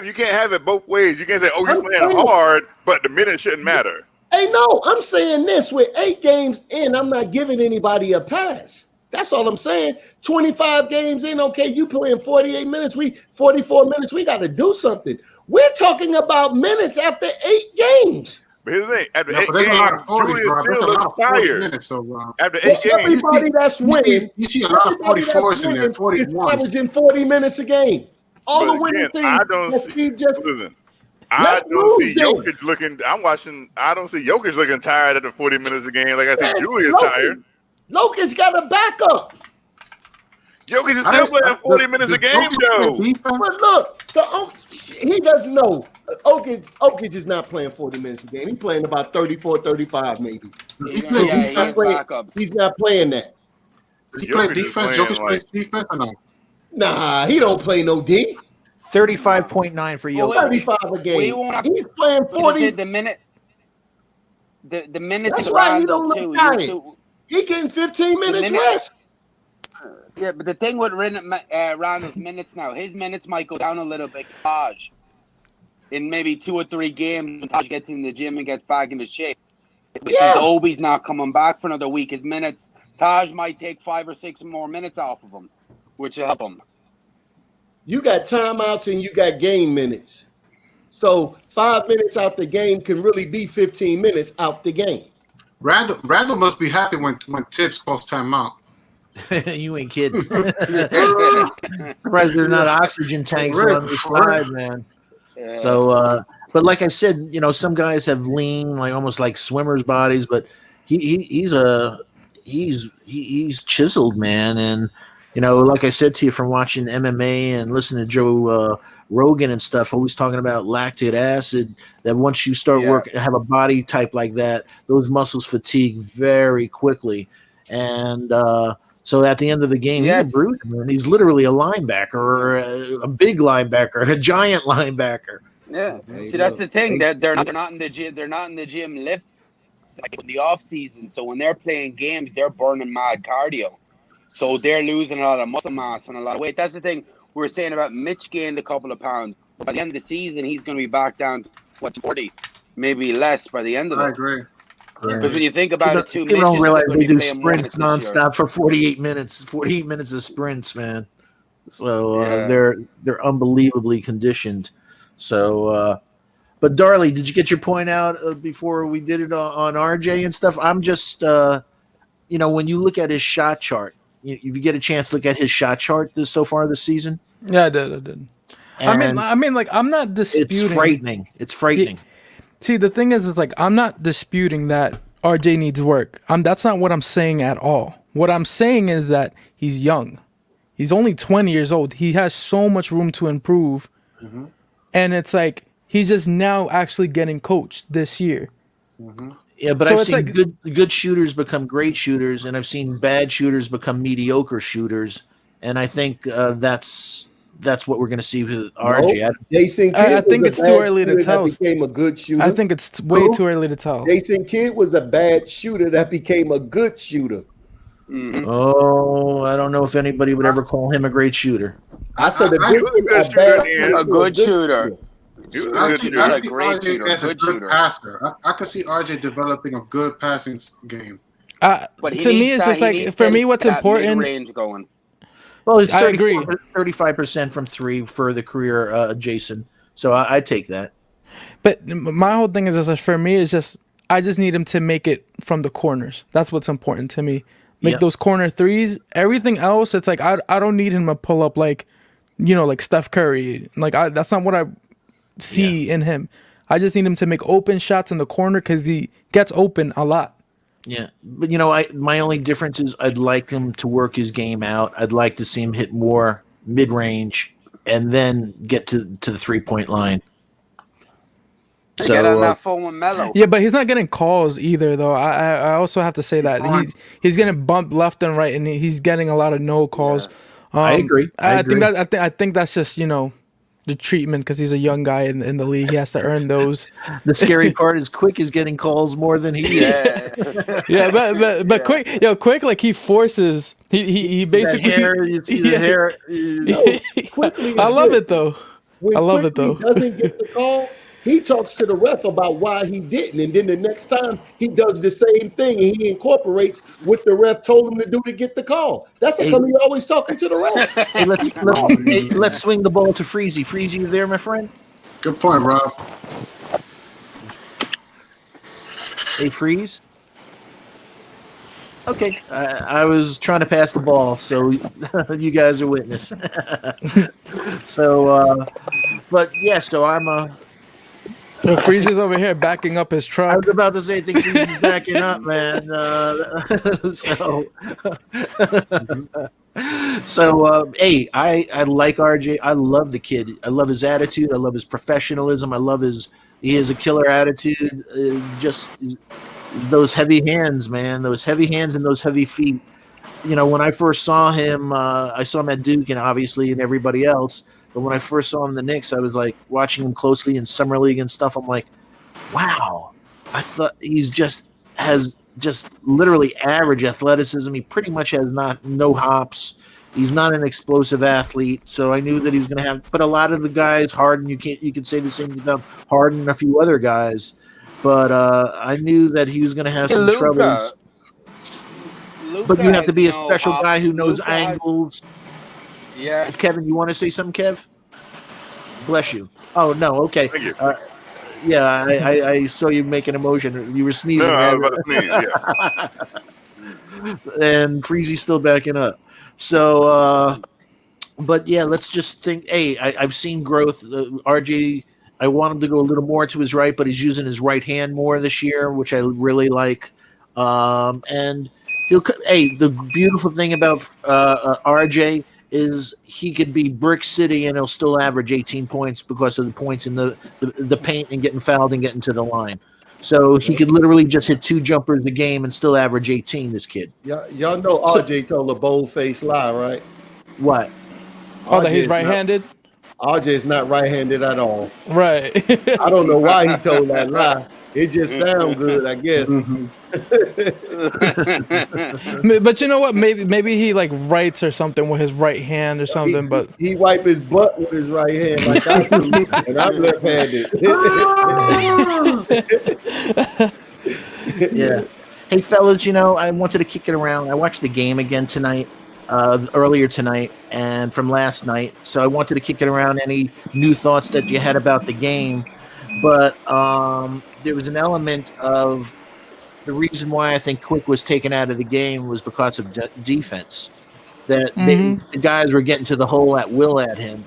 you can't have it both ways. You can't say, oh, he's I'm playing saying- hard, but the minutes shouldn't matter. Hey, no, I'm saying this with 8 games in, I'm not giving anybody a pass. That's all I'm saying. 25 games in, okay, you playing 48 minutes, 44 minutes, we got to do something. We're talking about minutes after 8 games. But here's the thing: after Yeah, 8 but there's a lot games, of 40s, Julius bro. There's still a lot looks of 40 tired. minutes. So After 8 Well, games, everybody that's winning, you see a lot of everybody that's 44s in there, winning is 41s. averaging 40 minutes a game. All but the winning again, teams I don't that see. Steve just Listen, I let's don't see lose then. Jokic looking. I'm watching. I don't see Jokic looking tired after 40 minutes a game. Like I see Man, Julius Lokic- tired. Lokic's got a backup. Jokic is still playing 40 minutes a game, though. But look, he doesn't know. Jokic is not playing 40 minutes a game. He's playing about 34, 35 maybe. He plays Yeah, he defense. has backups. He's not playing that. Does he play Jokic is defense? playing, Jokic plays defense or no? Nah, he don't play no D. 35.9 for Well, Jokic. 35 a We game. won't have- He's playing 40. The minutes. That's in why he Randle, don't look too. tired. He getting 15 minutes minute- rest. Yeah, but the thing with Randall's minutes now, his minutes might go down a little bit. Taj, in maybe 2 or 3 games, when Taj gets in the gym and gets back into shape. Yeah. Since Obi's not coming back for another week, his minutes, Taj might take 5 or 6 more minutes off of him, which will help him. You got timeouts and you got game minutes. So 5 minutes out the game can really be 15 minutes out the game. Randall must be happy when Tibbs calls timeout. You ain't kidding. Surprised there's not oxygen tanks on the slide, man. So, but like I said, some guys have lean, like almost like swimmers' bodies, but he's chiseled, man. And like I said to you, from watching MMA and listening to Joe Rogan and stuff, always talking about lactic acid. That once you start have a body type like that, those muscles fatigue very quickly, and so at the end of the game, he's a brute, man. He's literally a linebacker, a big linebacker, a giant linebacker. Yeah. See, that's the thing. They're not in the gym. They're not in the gym lifting like in the off season. So when they're playing games, they're burning mad cardio. So they're losing a lot of muscle mass and a lot of weight. That's the thing we were saying about Mitch gained a couple of pounds. By the end of the season, he's going to be back down to 40, maybe less by the end of it. I agree. Because when you think about it, too, people don't realize they do sprints nonstop for 48 minutes. 48 minutes of sprints, man. So they're unbelievably conditioned. So, but Darley, did you get your point out before we did it on RJ and stuff? I'm just, when you look at his shot chart, if you get a chance to look at his shot chart so far this season. Yeah, I did. I mean, like, I'm not disputing. It's frightening. See, the thing is like, I'm not disputing that RJ needs work. That's not what I'm saying at all. What I'm saying is that he's young. He's only 20 years old. He has so much room to improve. Mm-hmm. And it's like, he's just now actually getting coached this year. Mm-hmm. Yeah, but I've seen good shooters become great shooters, and I've seen bad shooters become mediocre shooters. And I think that's what we're going to see with RJ. Jason Kidd I think it's too early to tell. Became a good shooter. I think it's way too early to tell. Jason Kidd was a bad shooter that became a good shooter. Mm-hmm. Oh, I don't know if anybody would ever call him a great shooter. I said a good shooter. I see RJ as a good passer. I could see RJ developing a good passing game. To me, it's just like, for me, what's important. Range going. Well, it's 35% from three for the career, Jason. So I take that. But my whole thing is just, for me, is just, I just need him to make it from the corners. That's what's important to me. Make those corner threes. Everything else, it's like, I don't need him to pull up like Steph Curry. Like, that's not what I see in him. I just need him to make open shots in the corner because he gets open a lot. Yeah, but my only difference is I'd like him to work his game out. I'd like to see him hit more mid-range and then get to the 3-point line. So get on that phone with Melo. Yeah, but he's not getting calls either, though. I also have to say that he's getting bumped left and right, and he's getting a lot of no calls. Yeah. I agree. I think that's just the treatment because he's a young guy in the league. He has to earn those. The scary part is Quick is getting calls more than he is. Yeah, but Quick, like, he forces. He basically. You see the hair. I love it though. When he doesn't get the call, he talks to the ref about why he didn't, and then the next time he does the same thing and he incorporates what the ref told him to do to get the call. That's how come he's always talking to the ref. Hey, let's swing the ball to Freezy. Freezy, you there, my friend? Good point, Rob. Hey, Freeze. Okay, I was trying to pass the ball, so you guys are witness. So, but yeah, so I'm Freezy's over here backing up his truck. I was about to say, I think Freezy's backing up, man. Hey, I like RJ. I love the kid. I love his attitude. I love his professionalism. He has a killer attitude. Just those heavy hands, man. Those heavy hands and those heavy feet. When I first saw him, I saw him at Duke and obviously and everybody else. But when I first saw him in the Knicks, I was like watching him closely in summer league and stuff. I'm like, wow, I thought has literally average athleticism. He pretty much has no hops. He's not an explosive athlete. So I knew that he was going to have, but a lot of the guys, Harden, you could say the same about Harden and a few other guys, but I knew that he was going to have some troubles. But you have to be a special guy who knows angles. Yeah. Kevin, you want to say something, Kev? Bless you. Oh no, okay. Thank you. Yeah, I saw you make an emotion. You were No, sneezing, I man. was about to sneeze. Yeah. And Freezy's still backing up. So, but yeah, let's just think. Hey, I've seen growth. RJ, I want him to go a little more to his right, but he's using his right hand more this year, which I really like. And Hey, the beautiful thing about RJ is he could be brick city and he'll still average 18 points because of the points in the paint and getting fouled and getting to the line. So he could literally just hit 2 jumpers a game and still average 18. This kid. Y'all know RJ told a bold-faced lie, right? What? Oh, that he's is right-handed. RJ is not right-handed at all. Right. I don't know why he told that lie. It just sounds good, I guess. But you know what? Maybe he like writes or something with his right hand or something. But he wipe his butt with his right hand like I do, and I'm left-handed. Yeah. Hey, fellas, I wanted to kick it around. I watched the game again tonight, earlier tonight, and from last night. So I wanted to kick it around. Any new thoughts that you had about the game? But there was an element of the reason why I think Quick was taken out of the game was because of defense. That the guys were getting to the hole at will at him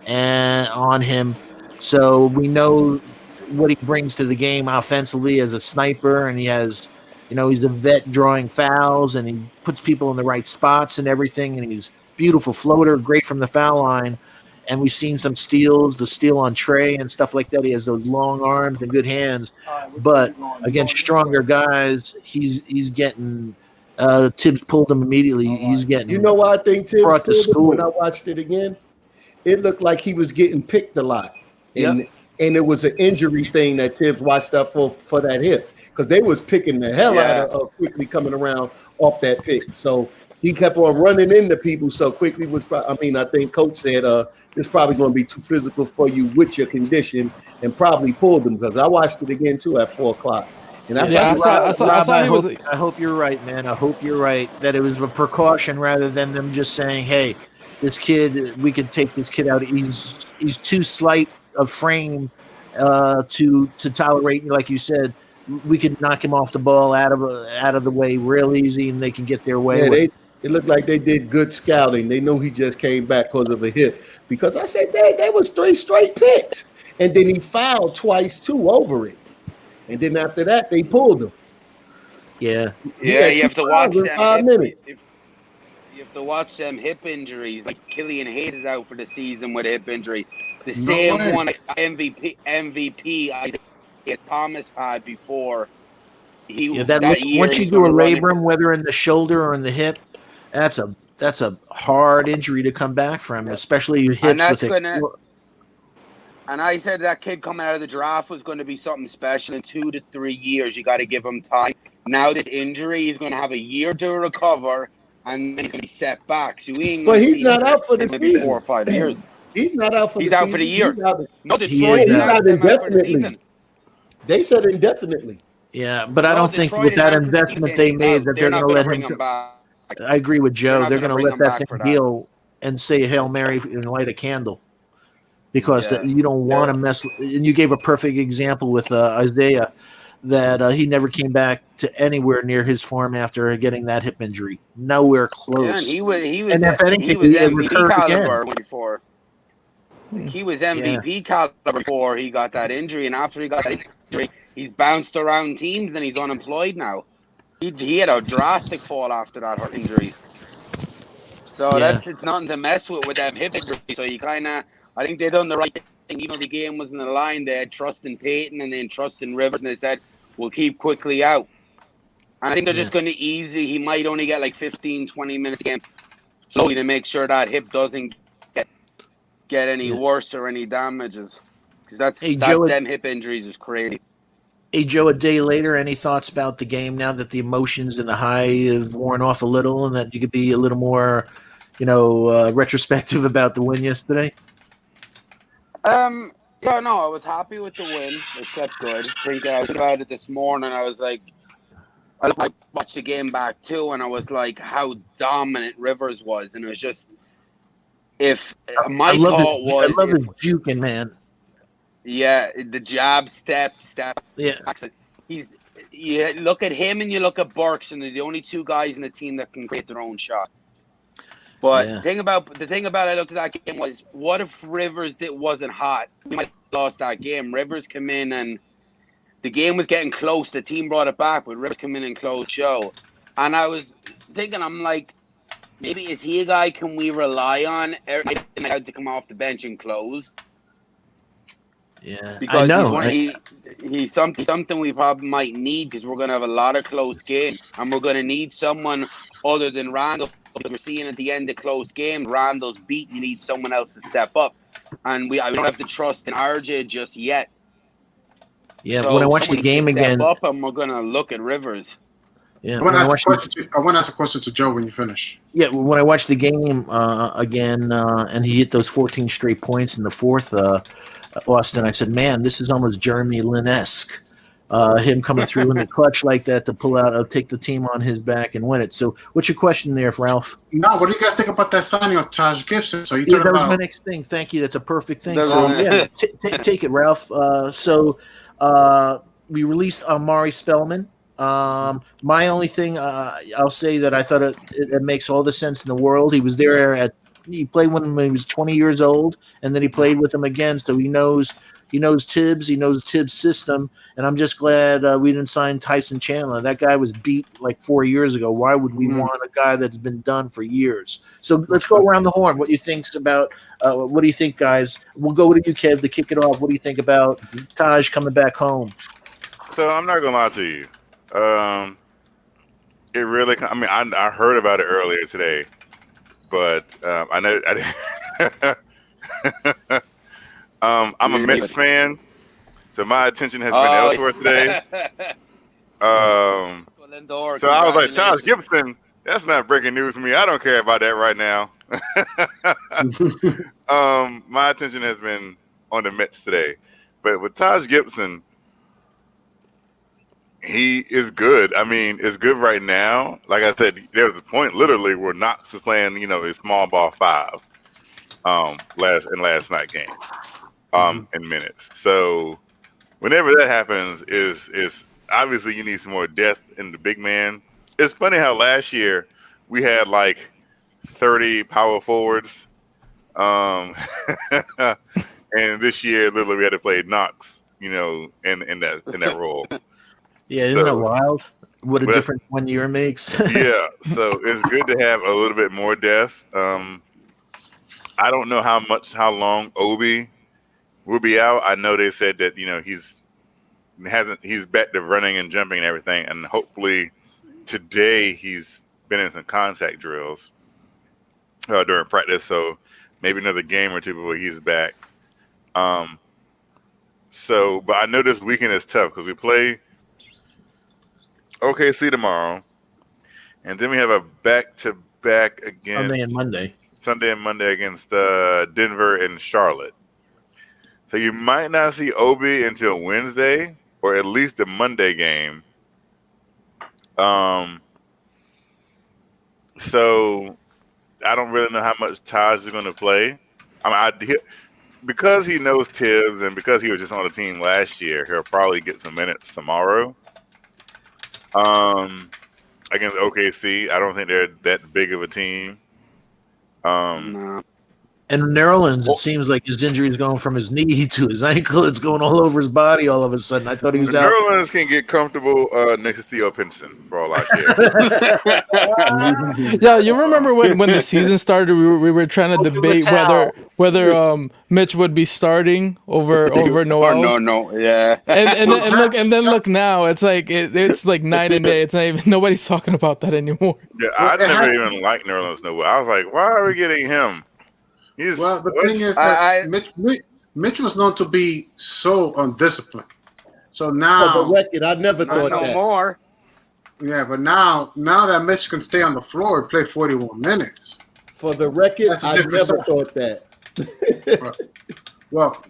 and on him. So we know what he brings to the game offensively as a sniper, and he has, he's a vet drawing fouls, and he puts people in the right spots and everything, and he's beautiful floater, great from the foul line. And we've seen some steals, the steal on Trey and stuff like that. He has those long arms and good hands, but against stronger guys, he's getting. Tibbs pulled him immediately. He's getting. You know why I think Tibbs brought to pulled him school. when I watched it again? It looked like he was getting picked a lot, and it was an injury thing that Tibbs watched out for that hip, because they was picking the hell out of Quickly coming around off that pick. So he kept on running into people. So Quickly was. I think Coach said, "It's probably going to be too physical for you with your condition," and probably pulled him, because I watched it again too at 4:00. And I hope you're right, man. I hope you're right that it was a precaution rather than them just saying, "Hey, this kid, we could take this kid out. He's too slight of frame to tolerate." Like you said, we could knock him off the ball out of the way real easy, and they can get their way. Yeah, it looked like they did good scouting. They knew he just came back because of a hit. Because I said they was 3 straight picks, and then he fouled twice too over it. And then after that, they pulled him. Yeah. Yeah, you have to watch them. 5 minutes. You have to watch them hip injuries. Like Killian Hayes is out for the season with a hip injury. The same one MVP Isaiah Thomas had before. Once you do a labrum, whether in the shoulder or in the hip, that's a hard injury to come back from, especially hips with it. And I said that kid coming out of the draft was going to be something special in 2 to 3 years. You got to give him time. Now this injury, he's going to have a year to recover, and then he's going to be set back. So he's not out for the season. 4 or 5 years. He's not out for the season. He's out for the year. No, Detroit is out indefinitely. They said indefinitely. Yeah, but I don't think with that investment they made that they're going to let him back. I agree with Joe. They're going to let that thing heal and say a Hail Mary and light a candle. Because you don't want to mess with, and you gave a perfect example with Isaiah that he never came back to anywhere near his form after getting that hip injury. Nowhere close. Yeah, and he was MVP caliber before. He was MVP caliber before he got that injury, and after he got that injury, he's bounced around teams and he's unemployed now. He had a drastic fall after that injury. So it's nothing to mess with that hip injury. So you I think they done the right thing. Even though the game was in the line, they had trust in Peyton and then trust in Rivers, and they said, we'll keep Quickly out. And I think they're just going to he might only get like 15, 20 minutes a game slowly to make sure that hip doesn't get any worse or any damages. Because them hip injuries is crazy. Hey, Joe, a day later, any thoughts about the game now that the emotions and the high have worn off a little and that you could be a little more, retrospective about the win yesterday? Yeah, no, I was happy with the win. It slept good. I was about it this morning. I was like, I watched the game back too, and I was like, how dominant Rivers was, and it was just if I my love thought it. was I love if his juking, man. yeah, the jab step Yeah. look at him and you look at Burks, and they're the only two guys in the team that can create their own shot. But Yeah. the thing about I looked at that game was, what if Rivers wasn't hot? We might have lost that game. Rivers come in and the game was getting close. The team brought it back, but Rivers come in and closed show. And I was thinking, I'm like, maybe is he a guy can we rely on every night to come off the bench and close? Yeah. Because I know. he's something we probably might need, because we're gonna have a lot of close games, and we're gonna need someone other than Randall. Because we're seeing at the end of close games, Randall's beat. You need someone else to step up, and I don't have to trust in RJ just yet. Yeah. So When I watched the someone needs game to step again. up, and we're gonna look at Rivers. Yeah. I want to ask a question to Joe when you finish. Yeah, when I watched the game again, and he hit those 14 straight points in the fourth, Austin, I said, "Man, this is almost Jeremy Lin-esque." Him coming through in the clutch like that to pull out, take the team on his back and win it. So, what's your question there, Ralph? Now, what do you guys think about that signing of Taj Gibson? So you Yeah, talking that was my about next thing. Thank you. That's a perfect thing. That's So, right. yeah, take it, Ralph. We released Amari Spellman. My only thing, I'll say that I thought it makes all the sense in the world. He was there he played with him when he was 20 years old, and then he played with him again. So he knows Tibbs, he knows Tibbs' system, and I'm just glad we didn't sign Tyson Chandler. That guy was beat like 4 years ago. Why would we want a guy that's been done for years? So let's go around the horn. What do you think about? What do you think, guys? We'll go to you, Kev, to kick it off. What do you think about Taj coming back home? So I'm not gonna lie to you. It really. I mean, I heard about it earlier today, but I know I'm a Mets fan, so my attention has been elsewhere today. So I was like, Taj Gibson, that's not breaking news to me. I don't care about that right now. My attention has been on the Mets today, but with Taj Gibson, he is good. I mean, it's good right now. Like I said, there was a point literally where Knox was playing, a small ball 5, last night game, in minutes. So whenever that happens, is obviously you need some more depth in the big man. It's funny how last year we had like 30 power forwards, and this year literally we had to play Knox, in that role. Yeah, isn't that wild? What a difference 1 year makes. Yeah, so it's good to have a little bit more depth. I don't know how long Obi will be out. I know they said that he's back to running and jumping and everything, and hopefully today he's been in some contact drills during practice. So maybe another game or two before he's back. But I know this weekend is tough because we play OKC tomorrow, and then we have a back-to-back against Sunday and Monday against Denver and Charlotte. So you might not see Obi until Wednesday, or at least the Monday game. So I don't really know how much Taj is going to play. Because he knows Tibbs and because he was just on the team last year, he'll probably get some minutes tomorrow. Against OKC, I don't think they're that big of a team. No. And Nerlens, it seems like his injury is going from his knee to his ankle. It's going all over his body all of a sudden. I thought he was out. Nerlens can get comfortable next to Theo Pinson for all I care. Yeah, you remember when the season started, we were trying to debate whether Mitch would be starting over Noel. Oh, no, yeah. And then look now, it's like it's like night and day. It's not even, nobody's talking about that anymore. Yeah, I never even liked Nerlens Noel. I was like, why are we getting him? The thing is that Mitch was known to be so undisciplined. So now, for the record, I never thought no that. more. Yeah, but now that Mitch can stay on the floor and play 41 minutes. For the record, That's a I different never side. thought that. Well,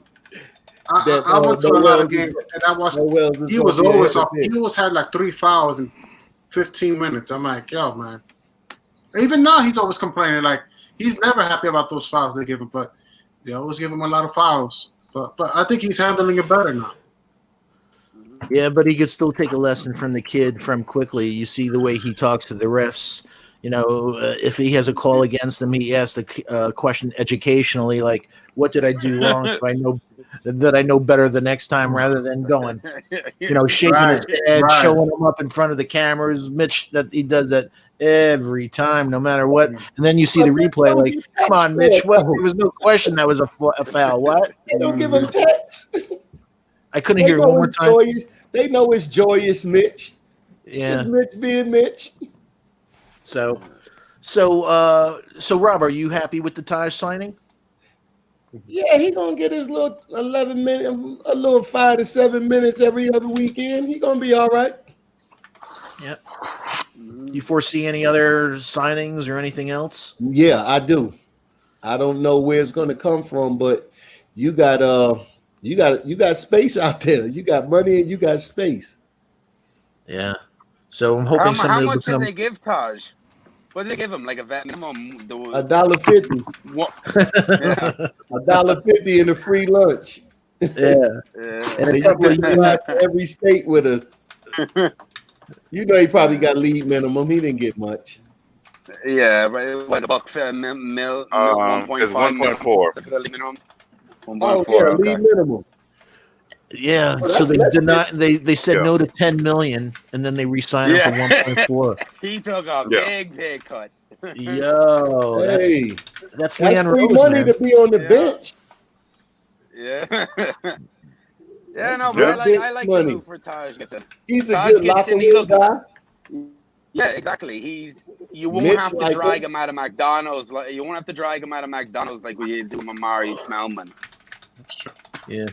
I went to a lot of games and I watched. He was always off. He always had like 3 fouls in 15 minutes. I'm like, yo, man. Even now, he's always complaining. Like he's never happy about those fouls they give him, but they always give him a lot of fouls. But I think he's handling it better now. Yeah, but he could still take a lesson from the kid from quickly. You see the way he talks to the refs. You know, if he has a call against him, he asks the question educationally, like, "What did I do wrong? That I know better the next time," rather than going, shaking his head, showing him up in front of the cameras. Mitch, that he does that every time, no matter what. And then you see the replay, like, "Come on, Mitch, what? There was no question that was a foul. What?" They don't give him text. I couldn't hear it one more time. Joyous. They know it's joyous, Mitch. Yeah, it's Mitch being Mitch. So, Rob, are you happy with the Taj signing? Yeah, he gonna get his little 11 minutes, a little 5 to 7 minutes every other weekend. He gonna be all right. Yep. You foresee any other signings or anything else? Yeah, I do. I don't know where it's gonna come from, but you got space out there. You got money and you got space. Yeah. So I'm hoping how much did they give Taj? What did they give him? Like a vet minimum? $1.50. $1.50 and a free lunch. Yeah. And you can go out to every state with us. You know he probably got league minimum. He didn't get much. Yeah, right. What, $1.5 mil? 1.4. Minimum. Oh yeah, league minimum. Yeah, so they did not. They said no to 10 million, and then they re-signed him for 1.4. He took a big pay cut. Yo, hey, that's free Rose, money man. to be on the bench. Yeah. Yeah, no, but I like the move for Taj Gibson. He's a good locker room guy. Yeah, exactly. You won't have to drag him out of McDonald's. You won't have to drag him out of McDonald's like we do with Amari Smellman. That's true. Yeah.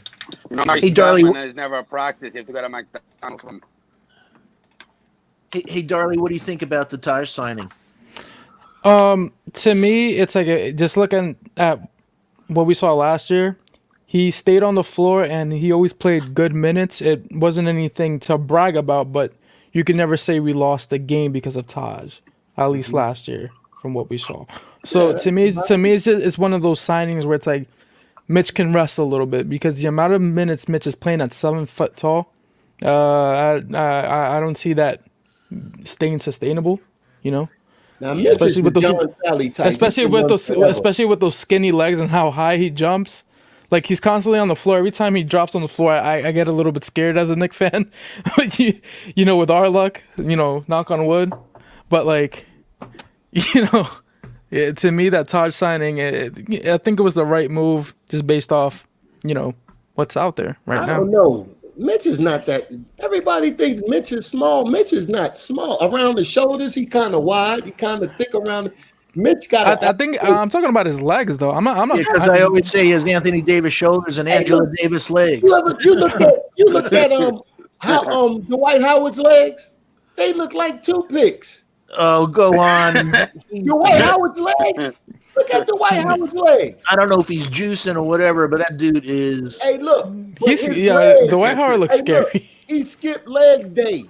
Amari Smellman has never practiced. You have to go to McDonald's. Hey, Darley, what do you think about the Taj signing? To me, it's like just looking at what we saw last year. He stayed on the floor and he always played good minutes. It wasn't anything to brag about, but you can never say we lost the game because of Taj. At least last year, from what we saw. So to me, it's one of those signings where it's like Mitch can rest a little bit because the amount of minutes Mitch is playing at 7 foot tall, I don't see that staying sustainable. Now, especially with those, especially with those skinny legs and how high he jumps. Like he's constantly on the floor. Every time he drops on the floor, I get a little bit scared as a Knicks fan. With our luck, knock on wood. But to me, that Taj signing, I think it was the right move, just based off, what's out there right now. I don't know. Mitch is not that. Everybody thinks Mitch is small. Mitch is not small. Around the shoulders, he kind of wide. He kind of thick around. Mitch got. I think I'm talking about his legs, though. I'm not. Because I always say he has Anthony Davis shoulders and Angela Davis legs. You look at Dwight Howard's legs. They look like toothpicks. Oh, go on. Dwight Howard's legs. Look at Dwight Howard's legs. I don't know if he's juicing or whatever, but that dude is. Hey, look. Dwight Howard looks scary. Look, he skipped leg day.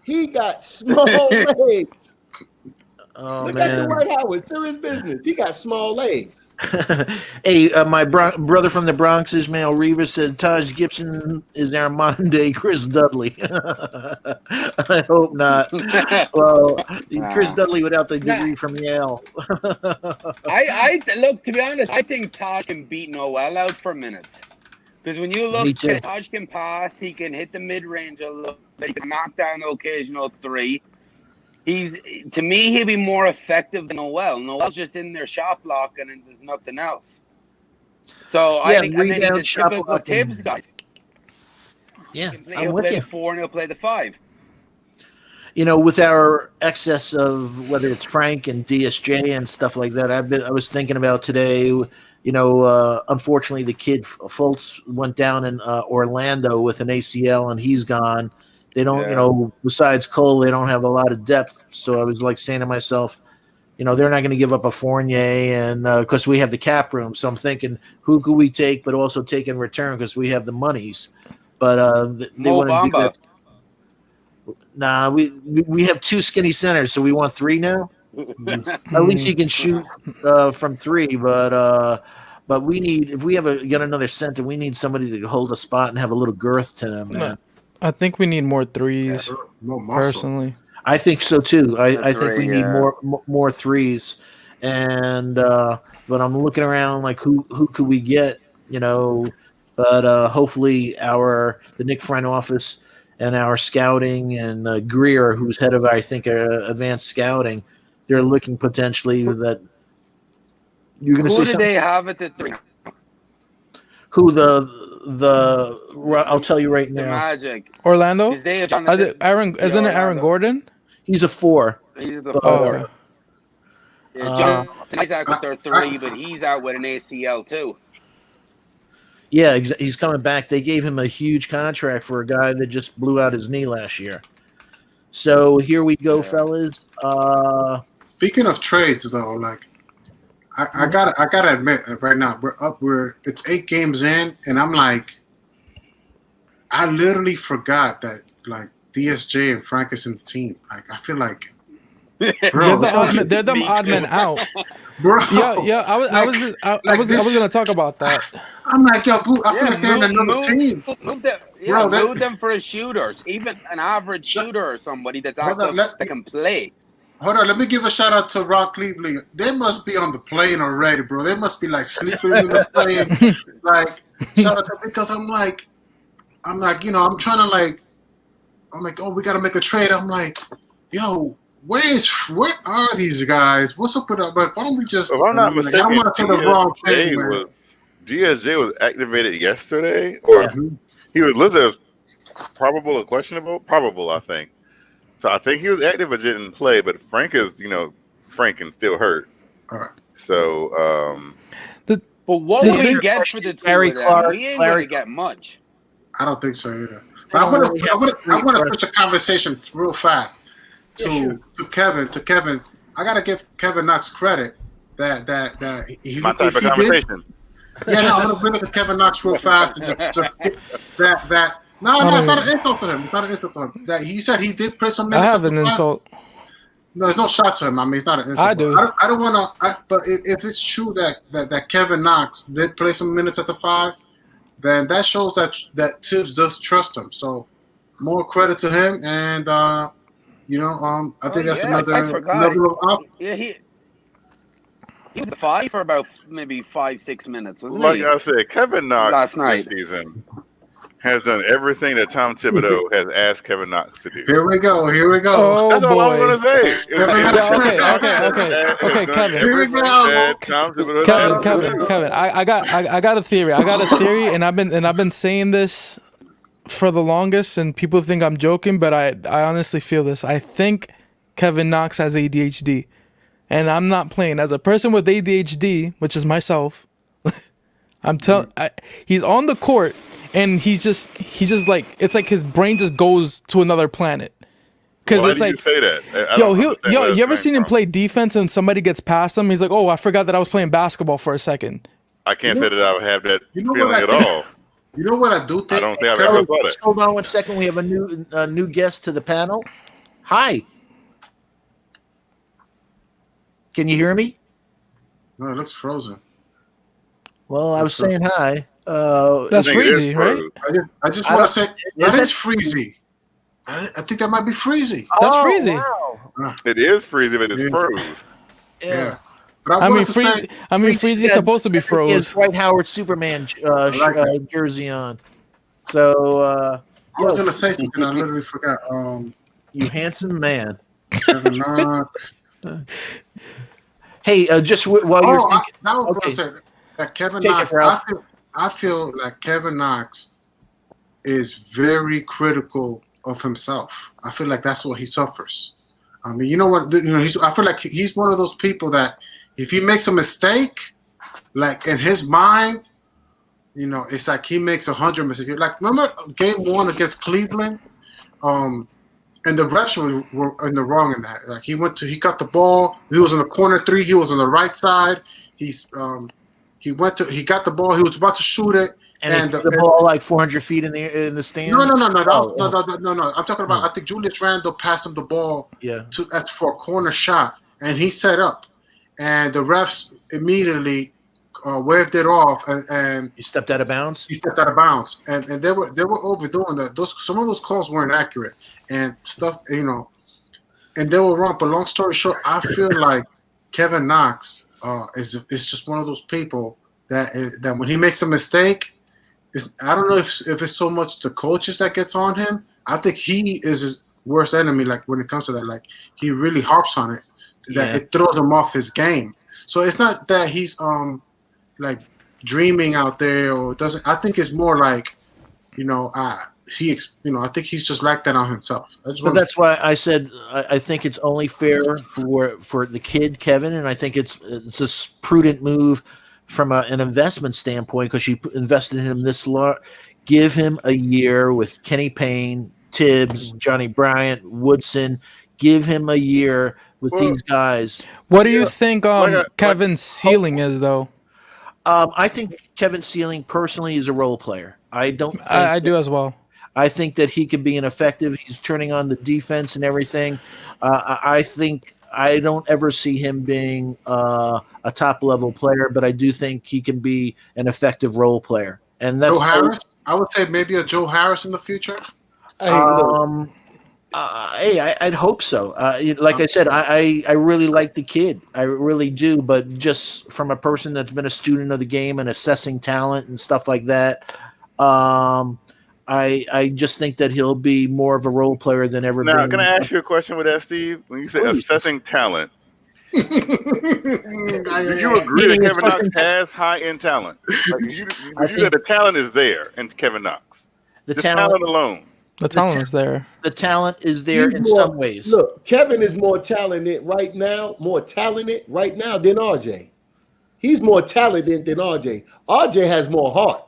He got small legs. Oh, look man. at Dwight Howard. Serious business. He got small legs. Hey, my brother from the Bronx, Ismail Rivas, said Taj Gibson is our modern day Chris Dudley. I hope not. Well, Chris Dudley without the degree from Yale. I look, to be honest, I think Taj can beat Noel out for minutes. Because when you look, Taj can pass, he can hit the mid range a little bit, he can knock down the occasional three. To me, he'd be more effective than Noel. Noel's just in there shot blocking and there's nothing else. So I think he's a typical Tibbs guy. Yeah, he'll play the 4 and he'll play the 5. With our excess of whether it's Frank and DSJ and stuff like that, I was thinking about today. Unfortunately, the kid Fultz went down in Orlando with an ACL and he's gone. They don't, besides Cole, they don't have a lot of depth. So I was saying to myself, they're not going to give up a Fournier, and because we have the cap room. So I'm thinking, who could we take, but also take in return because we have the monies. But they wouldn't do that. Nah, we have 2 skinny centers, so we want 3 now. At least he can shoot from three, but we need, if we get another center, we need somebody to hold a spot and have a little girth to them, man. I think we need more threes. More muscle. Personally, I think so too. I think we three, need more threes, and but I'm looking around like who could we get, but hopefully the Nick front office and our scouting and Greer, who's head of, I think, advanced scouting, they're looking potentially that you're going to see Who did they have at the 3? who I'll tell you right The now. Magic. Orlando. 'Cause they have Jonathan- Aaron, isn't it Aaron Orlando. Gordon? He's a 4. He's the Oh, 4. okay. Yeah, Jonathan Isaac was their 3, but he's out with an ACL too. Yeah, he's coming back. They gave him a huge contract for a guy that just blew out his knee last year. So here we go, fellas. Speaking of trades, though, like I gotta admit, right now it's 8 games in, and I'm like, I literally forgot that like DSJ and Frank is in the team. Like I feel like, bro, They're the odd men out. bro. Yeah. I was gonna talk about that. I'm like, yo, boo, I feel like they're in another team. Move them, Bro, move them for shooters, even an average shooter or somebody that's active that can play. Hold on, let me give a shout out to Ron Cleveland. They must be on the plane already, bro. They must be like sleeping in the plane. Like, shout out to, because I'm like, I'm trying to like, I'm like, oh, we gotta make a trade. I'm like, yo, where are these guys? What's up with that? But why don't we just? If I'm not mistaken, I don't want to say the wrong thing, man. DSJ was activated yesterday, or he was listed as probable or questionable. Probable, I think. So I think he was active but didn't play. But Frank is, Frank can still hurt. All right. So, but what would we get for the two Larry of them? Clark, We ain't going to get much. I don't think so either. But I want to switch the conversation real fast to Kevin. To Kevin, I gotta give Kevin Knox credit that he. My type of conversation. Yeah, no, I'm gonna bring it to Kevin Knox real fast. No, it's not an insult to him. It's not an insult to him. That he said he did play some minutes. I have an insult. No, there's no shot to him. I mean, it's not an insult. I do. I don't want to. But if it's true that Kevin Knox did play some minutes at the 5, then that shows that Tibbs does trust him. So more credit to him, and I think that's another level of. Yeah, he was 5 for about maybe 5-6 minutes, wasn't like he? I said, Kevin Knox Last night. this season has done everything that Tom Thibodeau has asked Kevin Knox to do. Here we go. Oh, That's all I'm boy. going to say. Okay, Kevin. Here we go. Kevin. I got a theory. And I've been saying this for the longest, and people think I'm joking, but I honestly feel this. I think Kevin Knox has ADHD, and I'm not playing. As a person with ADHD, which is myself, he's on the court, and he's just like, it's like his brain just goes to another planet. Because Why it's do like, you say that? you ever seen him play defense and somebody gets past him? He's like, oh, I forgot that I was playing basketball for a second. I can't say that I would have that feeling at think? all. You know what I do think? I don't think I've ever thought it. Hold on 1 second. We have a new guest to the panel. Hi. Can you hear me? No, it looks frozen. Well, I was saying hi. That's Freezy, right? I just want to say that is Freezy. I think that might be Freezy. That's Freezy. Wow. It is freezing, but it's froze. Yeah. But I mean, Freezy's supposed to be froze. He has Dwight Howard Superman jersey on. So I was gonna say something. I literally forgot. You handsome man. Kevin Knox. Hey, just while you're thinking, that was what I said. That Kevin Take Knox. it, Ralph. I feel like Kevin Knox is very critical of himself. I feel like that's what he suffers. I mean, you know what? I feel like he's one of those people that if he makes a mistake, like in his mind, it's like he makes 100 mistakes. Like remember Game 1 against Cleveland, and the refs were in the wrong in that. Like he got the ball. He was in the corner 3. He was on the right side. He got the ball. He was about to shoot it. and the ball like 400 feet in the stand. No. No. I'm talking about. I think Julius Randle passed him the ball. Yeah. That's for a corner shot, and he set up, and the refs immediately waved it off, and He stepped out of bounds. he stepped out of bounds, and they were overdoing that. Some of those calls weren't accurate and stuff, and they were wrong. But long story short, I feel like Kevin Knox is just one of those people that when he makes a mistake, I don't know if it's so much the coaches that gets on him. I think he is his worst enemy. Like when it comes to that, like he really harps on it. That it throws him off his game. So it's not that he's like dreaming out there or doesn't. I think it's more like, I think he's just like that on himself. But that's why I said I think it's only fair for the kid Kevin, and I think it's a prudent move from an investment standpoint because you invested in him this lot. Give him a year with Kenny Payne, Tibbs, Johnny Bryant, Woodson. Give him a year with these guys. What do you think Kevin's ceiling is, though? I think Kevin's ceiling personally is a role player. I don't. I do as well. I think that he could be an effective. He's turning on the defense and everything. I think I don't ever see him being a top level player, but I do think he can be an effective role player. And that's Joe Harris. I would say maybe a Joe Harris in the future. I'd hope so. Like I said, I really like the kid. I really do. But just from a person that's been a student of the game and assessing talent and stuff like that, I just think that he'll be more of a role player than ever. Now, can I ask you a question with that, Steve? When you say assessing talent, do you agree that Kevin Knox has high-end talent? Like, you said the talent is there in Kevin Knox. The talent alone. The talent is there. The talent is there in some ways. Look, Kevin is more talented right now than RJ. He's more talented than RJ. RJ has more heart,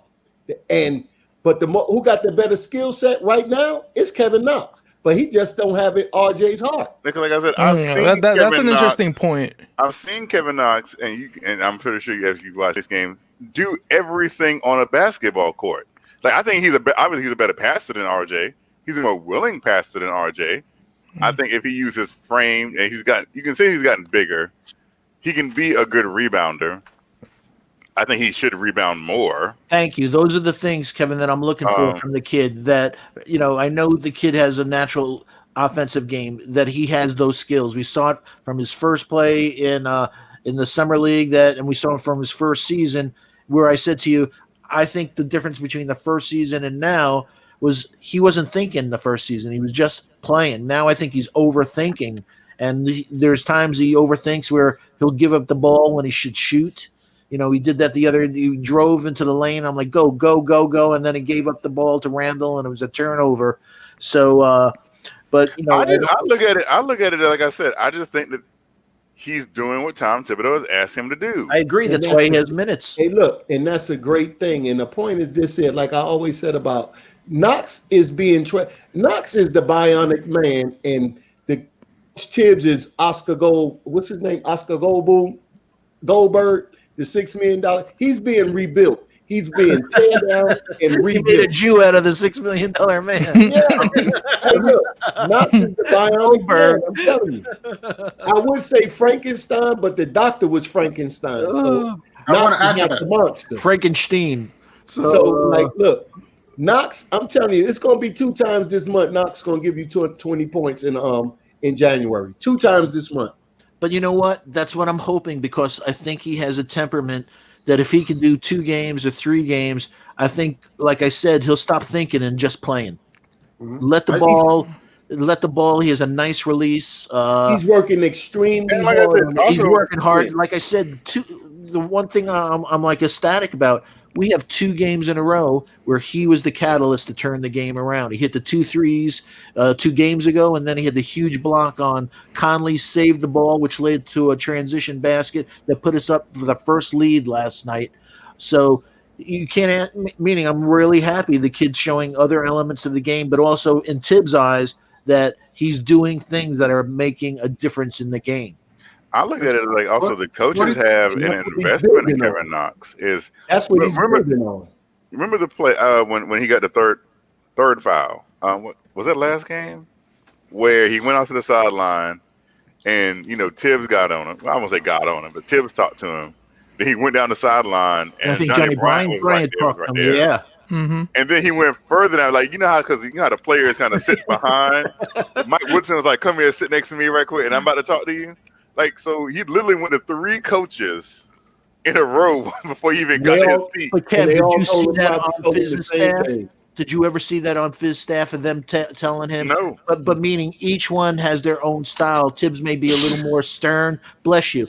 but who got the better skill set right now is Kevin Knox. But he just don't have RJ's heart. Like I said, that's an interesting point. I've seen Kevin Knox, and I'm pretty sure as you watch this game, do everything on a basketball court. Like I think obviously he's a better passer than RJ. He's a more willing passer than RJ. I think if he uses frame and you can say he's gotten bigger. He can be a good rebounder. I think he should rebound more. Thank you. Those are the things, Kevin, that I'm looking for from the kid. That I know the kid has a natural offensive game. That he has those skills. We saw it from his first play in the summer league. And we saw it from his first season, where I said to you, I think the difference between the first season and now was he wasn't thinking the first season. He was just playing. Now I think he's overthinking. And there's times he overthinks where he'll give up the ball when he should shoot. He did that he drove into the lane. I'm like, go, go, go, go. And then he gave up the ball to Randall and it was a turnover. So, but I look at it like I said, I just think that he's doing what Tom Thibodeau has asked him to do. I agree. That's why he has minutes. Hey, look, and that's a great thing. And the point is this here, like I always said about Knox is Knox is the bionic man, and the Tibbs is Oscar Gold. What's his name? Oscar Goldberg, the $6 million. He's being rebuilt. He's being torn down and rebuilt. He made a Jew out of the $6 million man. Yeah. Hey, look, Knox is the bionic man. I'm telling you. I would say Frankenstein, but the doctor was Frankenstein. So I want to add to that. The monster. Frankenstein. So, look, Knox, I'm telling you, it's going to be 2 times this month. Knox is going to give you 20 points in January. 2 times this month. But you know what? That's what I'm hoping, because I think he has a temperament that if he can do 2 games or 3 games, I think, like I said, he'll stop thinking and just playing. Mm-hmm. Let the ball. He has a nice release. He's working extremely hard. He's working hard. Like I said, the one thing I'm like ecstatic about, we have 2 games in a row where he was the catalyst to turn the game around. He hit the 2 threes 2 games ago, and then he had the huge block on Conley, saved the ball, which led to a transition basket that put us up for the first lead last night. So you can't, meaning I'm really happy the kid's showing other elements of the game, but also in Tibbs' eyes that he's doing things that are making a difference in the game. I look at it like also the coaches have an investment in Kevin Knox. That's what he's building on. Remember the play when he got the third foul? What was that last game? Where he went out to the sideline And Tibbs got on him. Well, I won't say got on him, but Tibbs talked to him. Then he went down the sideline, And I and think Johnny Johnny Bryant was right there. talked to him. Yeah. Mm-hmm. And then he went further down, like because how the players kind of sit behind. Mike Woodson was like, "Come here, sit next to me right quick, and I'm about to talk to you." Like, so he literally went to 3 coaches in a row before he even got to his feet. But Kev, did you see that on Fizz's staff? Did you ever see that on Fizz staff of them telling him? No. But meaning each one has their own style. Tibbs may be a little more stern. Bless you.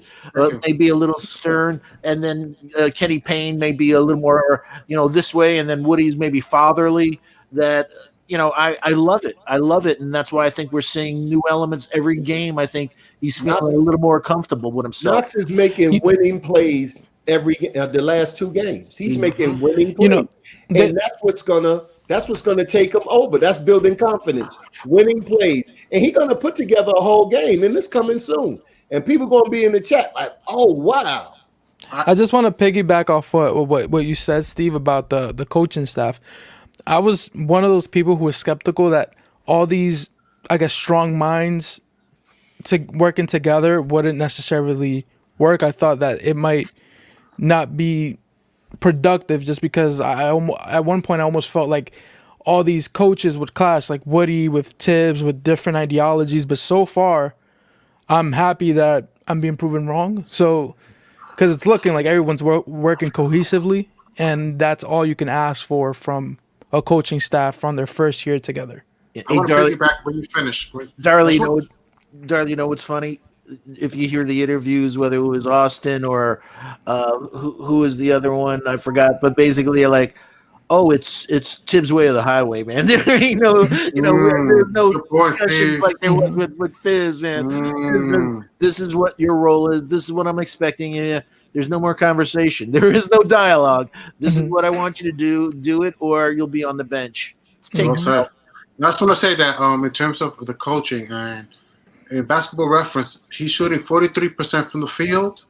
Maybe a little stern. And then Kenny Payne may be a little more, this way. And then Woody's maybe fatherly. That, I love it. I love it. And that's why I think we're seeing new elements every game. I think he's feeling a little more comfortable with himself. Knox is making winning plays the last 2 games. He's making winning plays. And that's what's gonna take him over. That's building confidence, winning plays, and he's gonna put together a whole game, and it's coming soon. And people gonna be in the chat like, "Oh wow!" I just want to piggyback off what you said, Steve, about the coaching staff. I was one of those people who was skeptical that all these, I guess, strong minds working together wouldn't necessarily work. I thought that it might not be productive just because at one point I almost felt like all these coaches would clash, like Woody with Tibbs with different ideologies. But so far, I'm happy that I'm being proven wrong. So, because it's looking like everyone's working cohesively, and that's all you can ask for from a coaching staff from their first year together. I want to piggyback when you finish. Darley, you know what's funny? If you hear the interviews, whether it was Austin or who was the other one, I forgot. But basically, like, oh, it's Tibbs' way or the highway, man. There ain't no, there's no discussion like there was with Fizz, man. This is what your role is. This is what I'm expecting you. There's no more conversation. There is no dialogue. This is what I want you to do. Do it, or you'll be on the bench. Well said. I just want to say that in terms of the coaching and in Basketball Reference, he's shooting 43% from the field,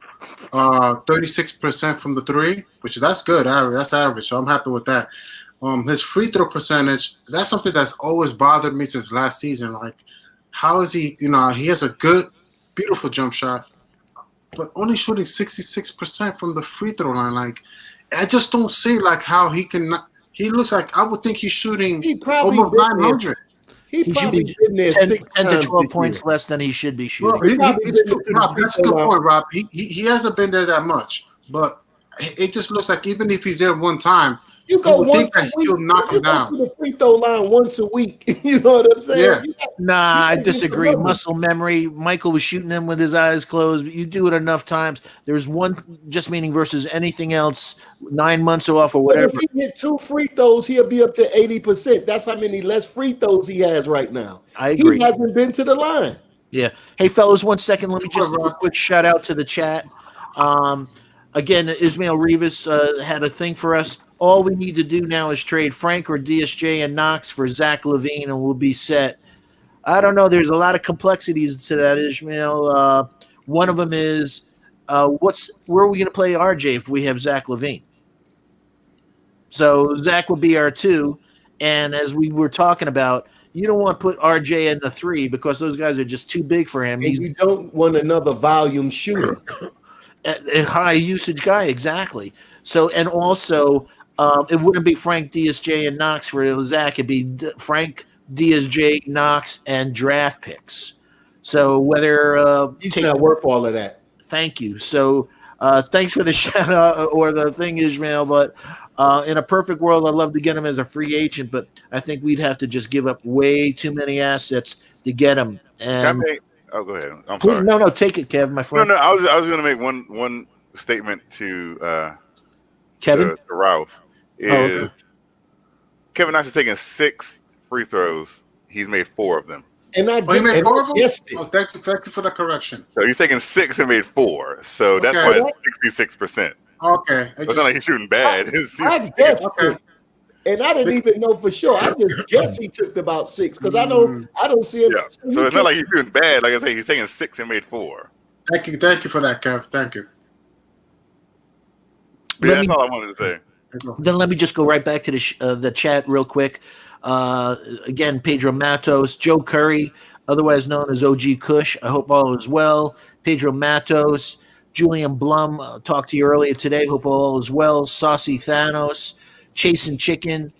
36% from the 3, which that's good. That's average. So I'm happy with that. His free throw percentage, that's something that's always bothered me since last season. Like, how is he? He has a good, beautiful jump shot, but only shooting 66% from the free throw line. Like, I just don't see like how he can. He looks like I would think he's shooting almost 900. He should be 10 to 12 points less than he should be shooting. Rob, that's a good point, Rob. He hasn't been there that much, but it just looks like even if he's there one time, you go would think that he'll knock him down. To the free throw line once a week. You know what I'm saying? Yeah. Nah, I disagree. Muscle memory. Michael was shooting him with his eyes closed. But you do it enough times. There's one just meaning versus anything else. 9 months off or whatever. But if he hit 2 free throws, he'll be up to 80%. That's how many less free throws he has right now. I agree. He hasn't been to the line. Yeah. Hey, fellas, 1 second. Let me just do a quick shout out to the chat. Again, Ismail Rivas had a thing for us. All we need to do now is trade Frank or DSJ and Knox for Zach LaVine, and we'll be set. I don't know. There's a lot of complexities to that, Ishmael. One of them is where are we going to play RJ if we have Zach LaVine? So Zach will be our 2, and as we were talking about, you don't want to put RJ in the 3 because those guys are just too big for him. You don't want another volume shooter. A high usage guy, exactly. So, and also, it wouldn't be Frank, DSJ, and Knox for Zach. It'd be Frank, DSJ, Knox, and draft picks. So whether he's not worth all of that. Thank you. So thanks for the shout out or the thing, Ishmael. But in a perfect world, I'd love to get him as a free agent, but I think we'd have to just give up way too many assets to get him. And go ahead. I'm sorry. No, take it, Kev, my friend. No, I was going to make one statement to Kevin, to Ralph. Okay. Kevin Knox is taking 6 free throws. He's made 4 of them. And he made 4 of them? Yes. Thank you for the correction. So he's taking 6 and made 4. So that's why it's 66%. Okay. It's not like he's shooting bad. I guessed it. And I didn't even know for sure. I just guess he took about 6 because I don't see him. Yeah. So it's not like he's shooting bad. Like I say, he's taking 6 and made 4. Thank you for that, Kev. Thank you. That's all I wanted to say. Then let me just go right back to the chat real quick. Again, Pedro Matos, Joe Curry. otherwise known as OG Kush. I hope all is well. Pedro Matos, Julian Blum, talked to you earlier today. Hope all is well. Saucy Thanos, Chasing Chicken.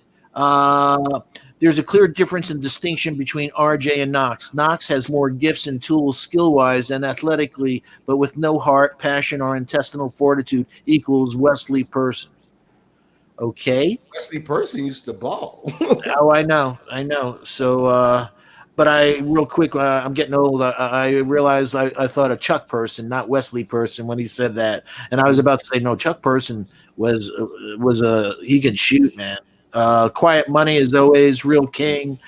There's a clear difference and distinction between RJ and Knox. Knox has more gifts and tools skill-wise and athletically, but with no heart, passion, or intestinal fortitude equals Wesley Person. Okay. Wesley Person used to ball. Oh, I know. So, but real quick, I'm getting old. I realized I thought of Chuck Person, not Wesley Person, when he said that, and I was about to say no. Chuck Person was he can shoot, man. Quiet Money is always real king.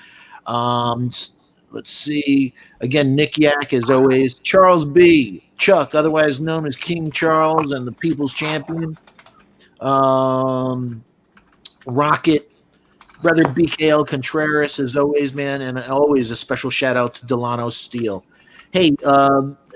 Let's see again. Nick Yak is always Charles B. Chuck, otherwise known as King Charles and the People's Champion. Rocket. Brother BKL Contreras, as always, man, and always a special shout out to Delano Steele. Hey,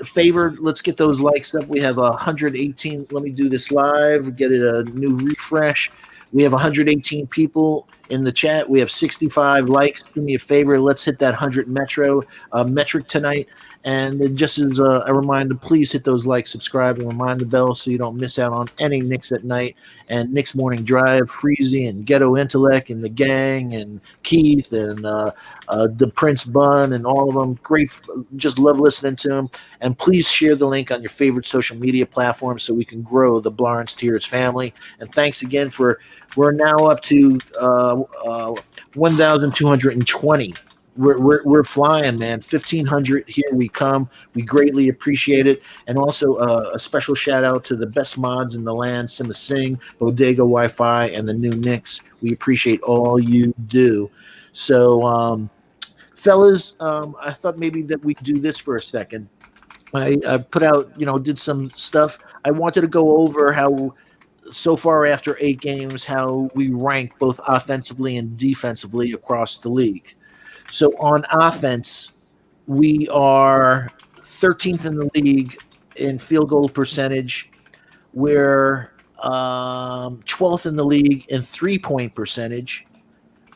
favor, let's get those likes up. We have 118. Let me do this live, get it a new refresh. We have 118 people in the chat. We have 65 likes. Do me a favor, let's hit that 100 metric tonight. And just as a reminder, please hit those likes, subscribe, and remind the bell so you don't miss out on any Knicks at Night and Knicks Morning Drive, Freezy and Ghetto Intellect and the gang and Keith and the Prince Bun and all of them. Great, just love listening to them. And please share the link on your favorite social media platform so we can grow the Blarence Tears family. And thanks again we're now up to 1,220. We're flying, man. 1,500, here we come. We greatly appreciate it. And also a special shout out to the best mods in the land, Sima Singh, Bodega Wi-Fi, and the new Knicks. We appreciate all you do. So, fellas, I thought maybe that we'd do this for a second. I put out, did some stuff. I wanted to go over how so far after 8 games, how we rank both offensively and defensively across the league. So on offense, we are 13th in the league in field goal percentage. We're 12th in the league in three-point percentage.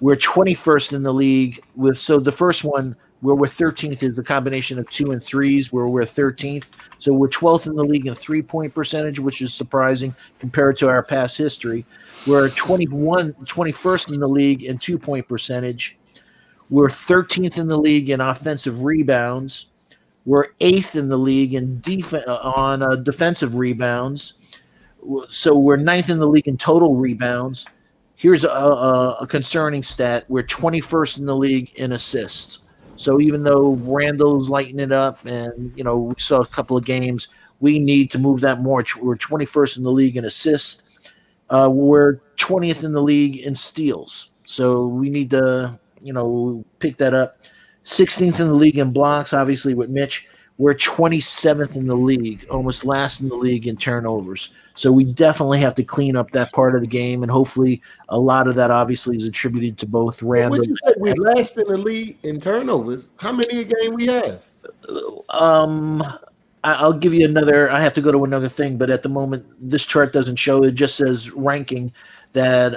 We're 21st in the league so the first one where we're 13th is the combination of 2 and 3s where we're 13th. So we're 12th in the league in three-point percentage, which is surprising compared to our past history. We're 21st in the league in two-point percentage. We're 13th in the league in offensive rebounds. We're 8th in the league in defensive rebounds. So we're 9th in the league in total rebounds. Here's a concerning stat. We're 21st in the league in assists. So even though Randall's lighting it up and, we saw a couple of games, we need to move that more. We're 21st in the league in assists. We're 20th in the league in steals. So we need to pick that up. 16th in the league in blocks, obviously with Mitch. We're 27th in the league, almost last in the league in turnovers. So we definitely have to clean up that part of the game, and hopefully a lot of that obviously is attributed to both Randall. What you said, we last in the league in turnovers. How many a game we have? I'll give you another. I have to go to another thing, but at the moment, this chart doesn't show. It just says ranking. That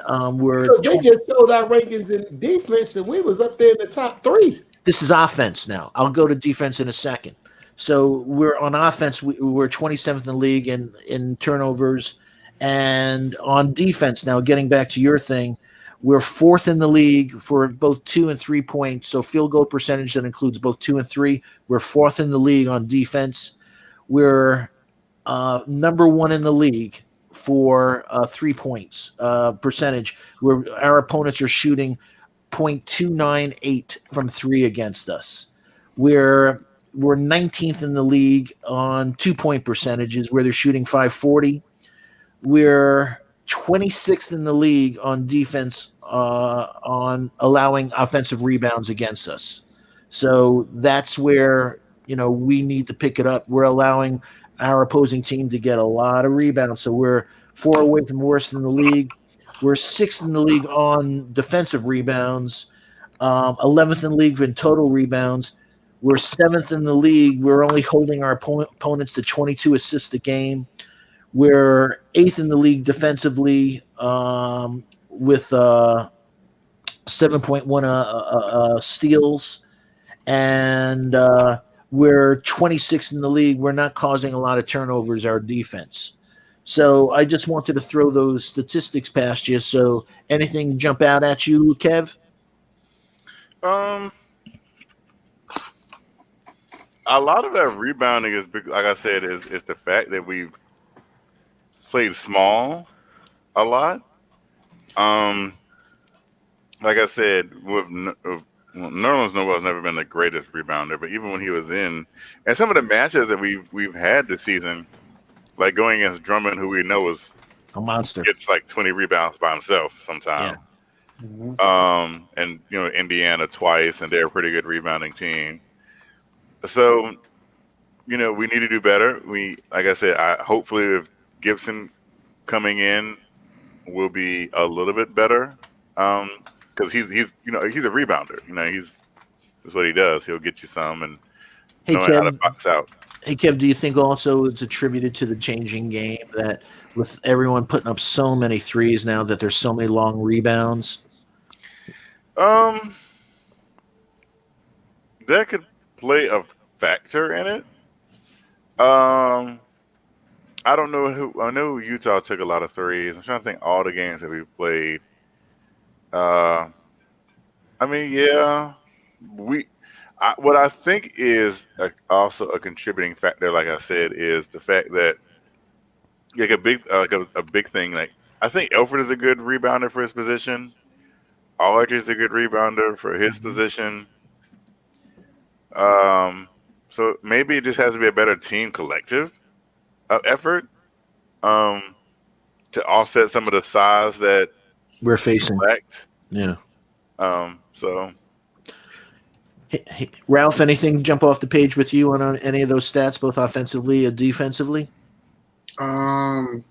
they just showed our rankings in defense, and we was up there in the top 3. This is offense now. I'll go to defense in a second. So we're on offense. We're 27th in the league in turnovers, and on defense now. Getting back to your thing, we're 4th in the league for both 2 and 3 points. So field goal percentage that includes both 2 and 3. We're 4th in the league on defense. We're number 1 in the league for 3 points percentage, where our opponents are shooting .298 from 3 against us. We're 19th in the league on 2-point percentages, where they're shooting .540. We're 26th in the league on defense on allowing offensive rebounds against us. So that's where we need to pick it up. We're allowing our opposing team to get a lot of rebounds. So we're 4 away from worst in the league. We're 6th in the league on defensive rebounds, 11th in the league in total rebounds. We're 7th in the league. We're only holding our opponents to 22 assists a game. We're 8th in the league defensively with 7.1 steals. and we're 26th in the league. We're not causing a lot of turnovers, our defense. So I just wanted to throw those statistics past you. So anything jump out at you, Kev? A lot of that rebounding is, like I said, is the fact that we've played small a lot. Um, like I said, Nerlens Noel's never been the greatest rebounder, but even when he was in, and some of the matches that we've had this season, like going against Drummond, who we know is A monster. gets like 20 rebounds by himself sometimes. And Indiana twice, and they're a pretty good rebounding team. So we need to do better. Like I said, hopefully if Gibson coming in will be a little bit better. Because he's a rebounder. That's what he does. He'll get you some and Hey, knowing how to Kev. box out. Hey, Kev, do you think also it's attributed to the changing game that with everyone putting up so many threes now that there's so many long rebounds? That could play a factor in it. I don't know who. I know Utah took a lot of threes. I'm trying to think all the games that we played. I mean, yeah, what I think is also a contributing factor, like I said, is the fact that like a big thing. Like I think Elford is a good rebounder for his position. Aldridge is a good rebounder for his position. So maybe it just has to be a better team collective effort to offset some of the size that We're facing. lacked. Yeah. So Hey, Ralph, anything jump off the page with you on any of those stats, both offensively or defensively? Field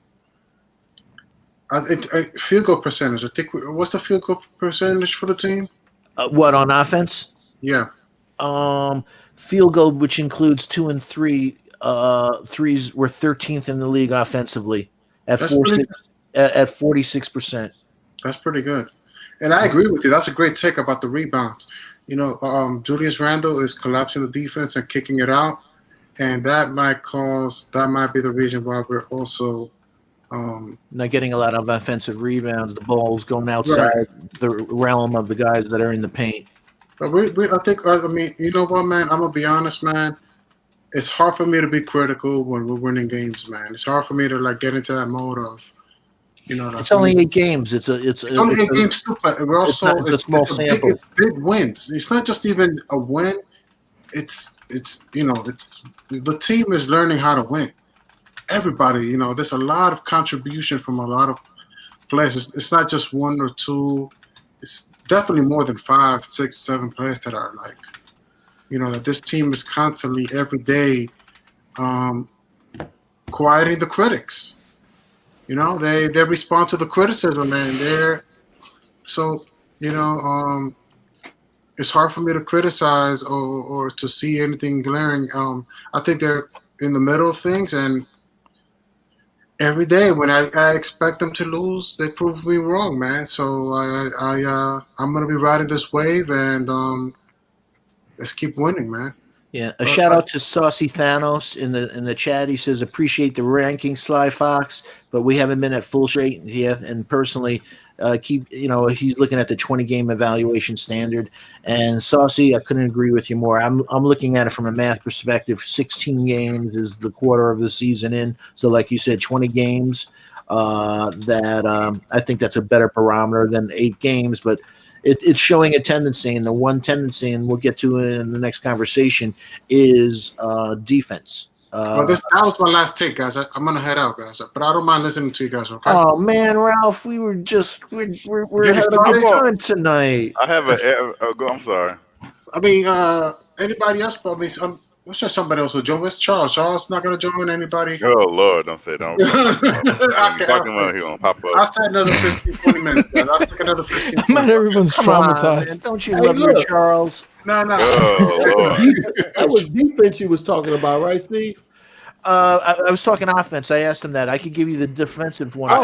goal percentage. I think what's the field goal percentage for the team? What on offense? Yeah. Field goal, which includes 2 and 3 threes, we're 13th in the league offensively at 46%. That's pretty good. And I agree with you. That's a great take about the rebounds. Julius Randle is collapsing the defense and kicking it out, and that might be the reason why we're also not getting a lot of offensive rebounds. The ball's going outside the realm of the guys that are in the paint. But I mean, you know what, man? I'm gonna be honest, man. It's hard for me to be critical when we're winning games, man. It's hard for me to get into that mode of, it's only 8 games. It's only 8 games too, but we're also it's a small sample. It's big wins. It's not just even a win. It's the team is learning how to win. Everybody, there's a lot of contribution from a lot of players. It's not just 1 or 2. It's definitely more than 5, 6, 7 players that are that this team is constantly every day quieting the critics. They respond to the criticism, and it's hard for me to criticize or to see anything glaring. I think they're in the middle of things, and every day when I expect them to lose, they prove me wrong, man. So I'm gonna be riding this wave, and let's keep winning, man. Yeah, a shout out to Saucy Thanos in the chat. He says, appreciate the ranking, Sly Fox, but we haven't been at full straight yet. And personally, he's looking at the 20-game evaluation standard. And Saucy, I couldn't agree with you more. I'm looking at it from a math perspective. 16 games is the quarter of the season in. So, like you said, 20 games. I think that's a better barometer than 8 games, but. It's showing a tendency, and the one tendency, and we'll get to it in the next conversation, is defense. That was my last take, guys. I'm gonna head out, guys, but I don't mind listening to you guys. Okay. Oh man, Ralph, we're having fun tonight. I have I'm sorry. I mean, anybody else? But I'm sure somebody else will join. Where's Charles? Charles not gonna join anybody? Oh Lord, don't say don't. Talking about he gonna pop up. I'll stay another 15, 20 minutes, guys. I'll take another 15. Not everyone's traumatized. Man. Don't you love your Charles? No. Oh, That was defense you was talking about, right, Steve? I was talking offense. I asked him that. I could give you the defensive one. I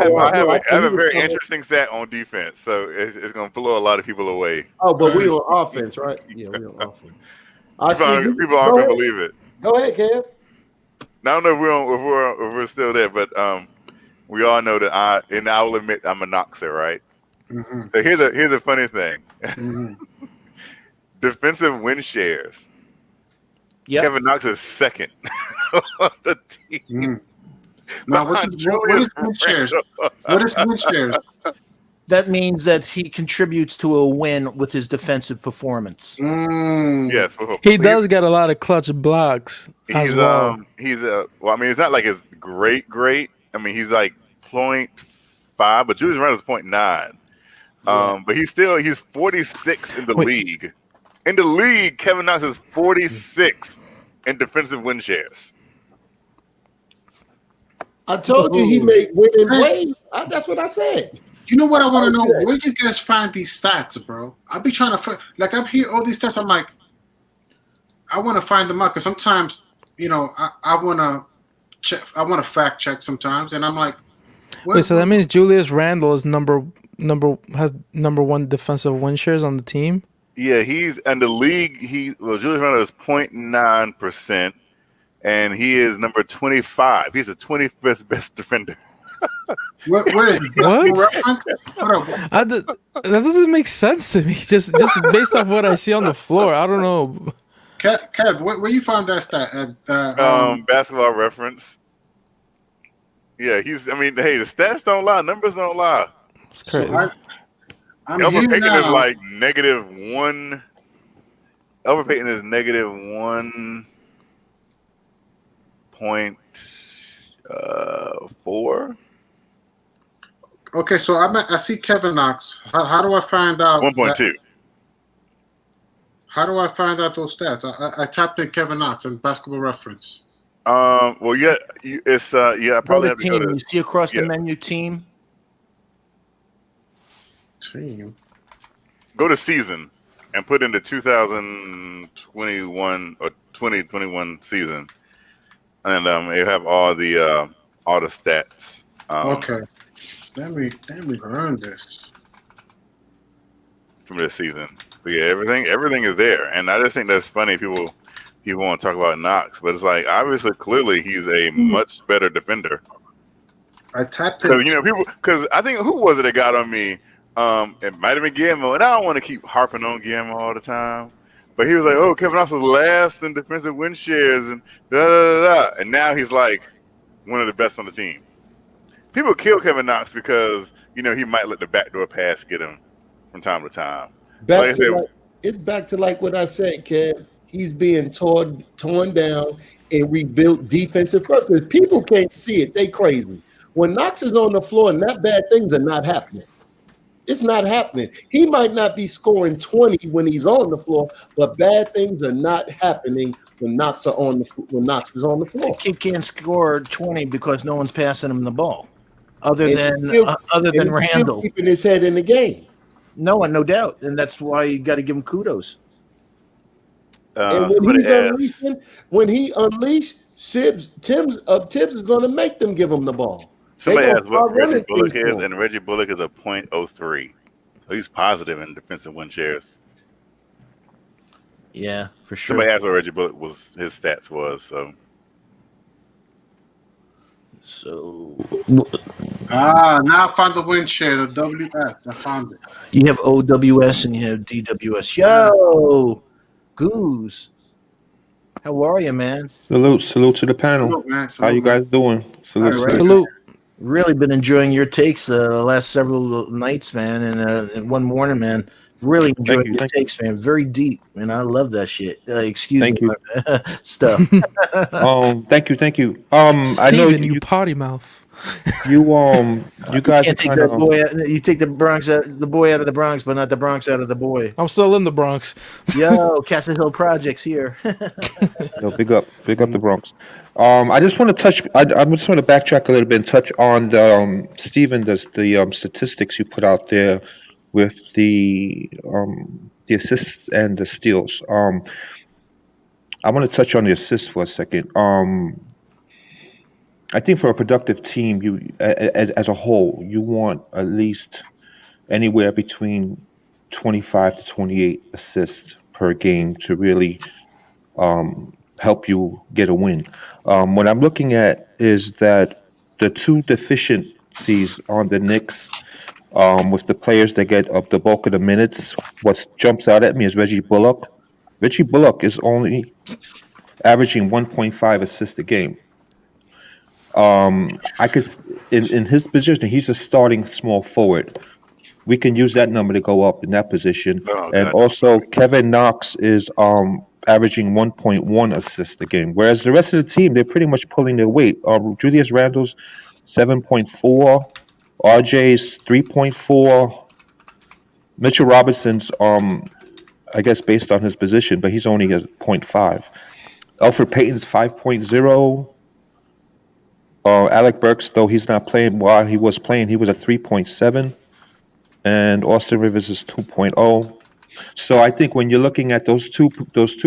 have a very interesting stat on defense, so it's going to blow a lot of people away. Oh, but we on offense, right? Yeah, we on offense. I see. People aren't gonna believe it. Go ahead, Kev. Now I don't know if we're still there, but we all know that and I will admit I'm a Knoxer, right? Mm-hmm. So here's a funny thing. Mm-hmm. Defensive win shares. Yep. Kevin Knox is second on the team. Mm-hmm. Now, what is win shares? What is win shares? That means that he contributes to a win with his defensive performance. Yes, he does get a lot of clutch blocks as well. Well, I mean, it's not like it's great. I mean, he's like 0.5, but Julius Randle's 0.9. But he's 46 in the league. In the league, Kevin Knox is 46 in defensive win shares. I told you he made winning plays. That's what I said. You know what I want to know? Where you guys find these stats, bro? I'll be trying to find, like, I'm hearing all these stats. I'm like, I want to find them out because sometimes, you know, I want to check. I want to fact check sometimes, and I'm like, wait. So that means Julius Randle is number one defensive win shares on the team. Yeah, he's in the league. Julius Randle is 0.9%, and he is number 25. He's the 25th best defender. Where is it? What? Reference? That doesn't make sense to me. Just based off what I see on the floor, I don't know. Kev, where you found that stat at? Basketball Reference. Yeah, I mean, hey, the stats don't lie, numbers don't lie. It's crazy. So Elfrid Payton is like -1. Elfrid Payton is -1.4. Okay, so I see Kevin Knox. How do I find out? 1.2. How do I find out those stats? I tapped in Kevin Knox in Basketball Reference. Well, yeah, it's I probably have to go to. You see across the menu, team. Go to season and put in the 2021 or 2021 season, and you have all the stats. Okay, let me learn this from this season. But yeah, everything is there, and I just think that's funny. People want to talk about Knox, but it's like obviously, clearly, he's a much better defender. I tapped in. So because I think who was it that got on me? It might have been Guillermo, and I don't want to keep harping on Guillermo all the time. But he was like, "Oh, Kevin Knox was last in defensive win shares, and and now he's like one of the best on the team." People kill Kevin Knox because he might let the backdoor pass get him from time to time. It's back to like what I said, Kev. He's being torn down and rebuilt defensive first. Because people can't see it, they crazy. When Knox is on the floor, and that bad things are not happening. It's not happening. He might not be scoring 20 when he's on the floor, but bad things are not happening when Knox is on the floor. He can't score 20 because no one's passing him the ball, other than Randle keeping his head in the game. No doubt, and that's why you got to give him kudos. And when he unleashed Tibbs is going to make them give him the ball. Somebody asked what Reggie Bullock is, and Reggie Bullock is a .03. So he's positive in defensive win shares. Yeah, for sure. Somebody asked what Reggie Bullock his stats was. So now I found the win share, the WS. I found it. You have OWS and you have DWS. Yo, Goose. How are you, man? Salute to the panel. Salute, man. How you guys doing? Salute. Really been enjoying your takes the last several nights, man, and one morning, man. Really enjoying your takes, man. Very deep, man. I love that shit. Excuse me, stuff. Thank you. Steven, I know you potty mouth. You guys can't take that boy. You take the boy out of the Bronx, but not the Bronx out of the boy. I'm still in the Bronx. Yo, Castle Hill Projects here. Yo, big up the Bronx. I just want to touch. I just want to backtrack a little bit and touch on Steven, the statistics you put out there with the assists and the steals. I want to touch on the assists for a second. I think for a productive team, you as a whole, you want at least anywhere between 25 to 28 assists per game to really help you get a win. What I'm looking at is that the two deficiencies on the Knicks, with the players that get up the bulk of the minutes, what jumps out at me is Reggie Bullock. Reggie Bullock is only averaging 1.5 assists a game. I could in his position, he's a starting small forward. We can use that number to go up in that position. Oh And God. also, Kevin Knox is averaging 1.1 assists a game, whereas the rest of the team they're pretty much pulling their weight. Julius Randle's 7.4, RJ's 3.4, Mitchell Robinson's I guess based on his position, but he's only at 0.5. Alfred Payton's 5.0. Alec Burks, though he's not playing while he was playing, he was at 3.7. And Austin Rivers is 2.0. So I think when you're looking at those two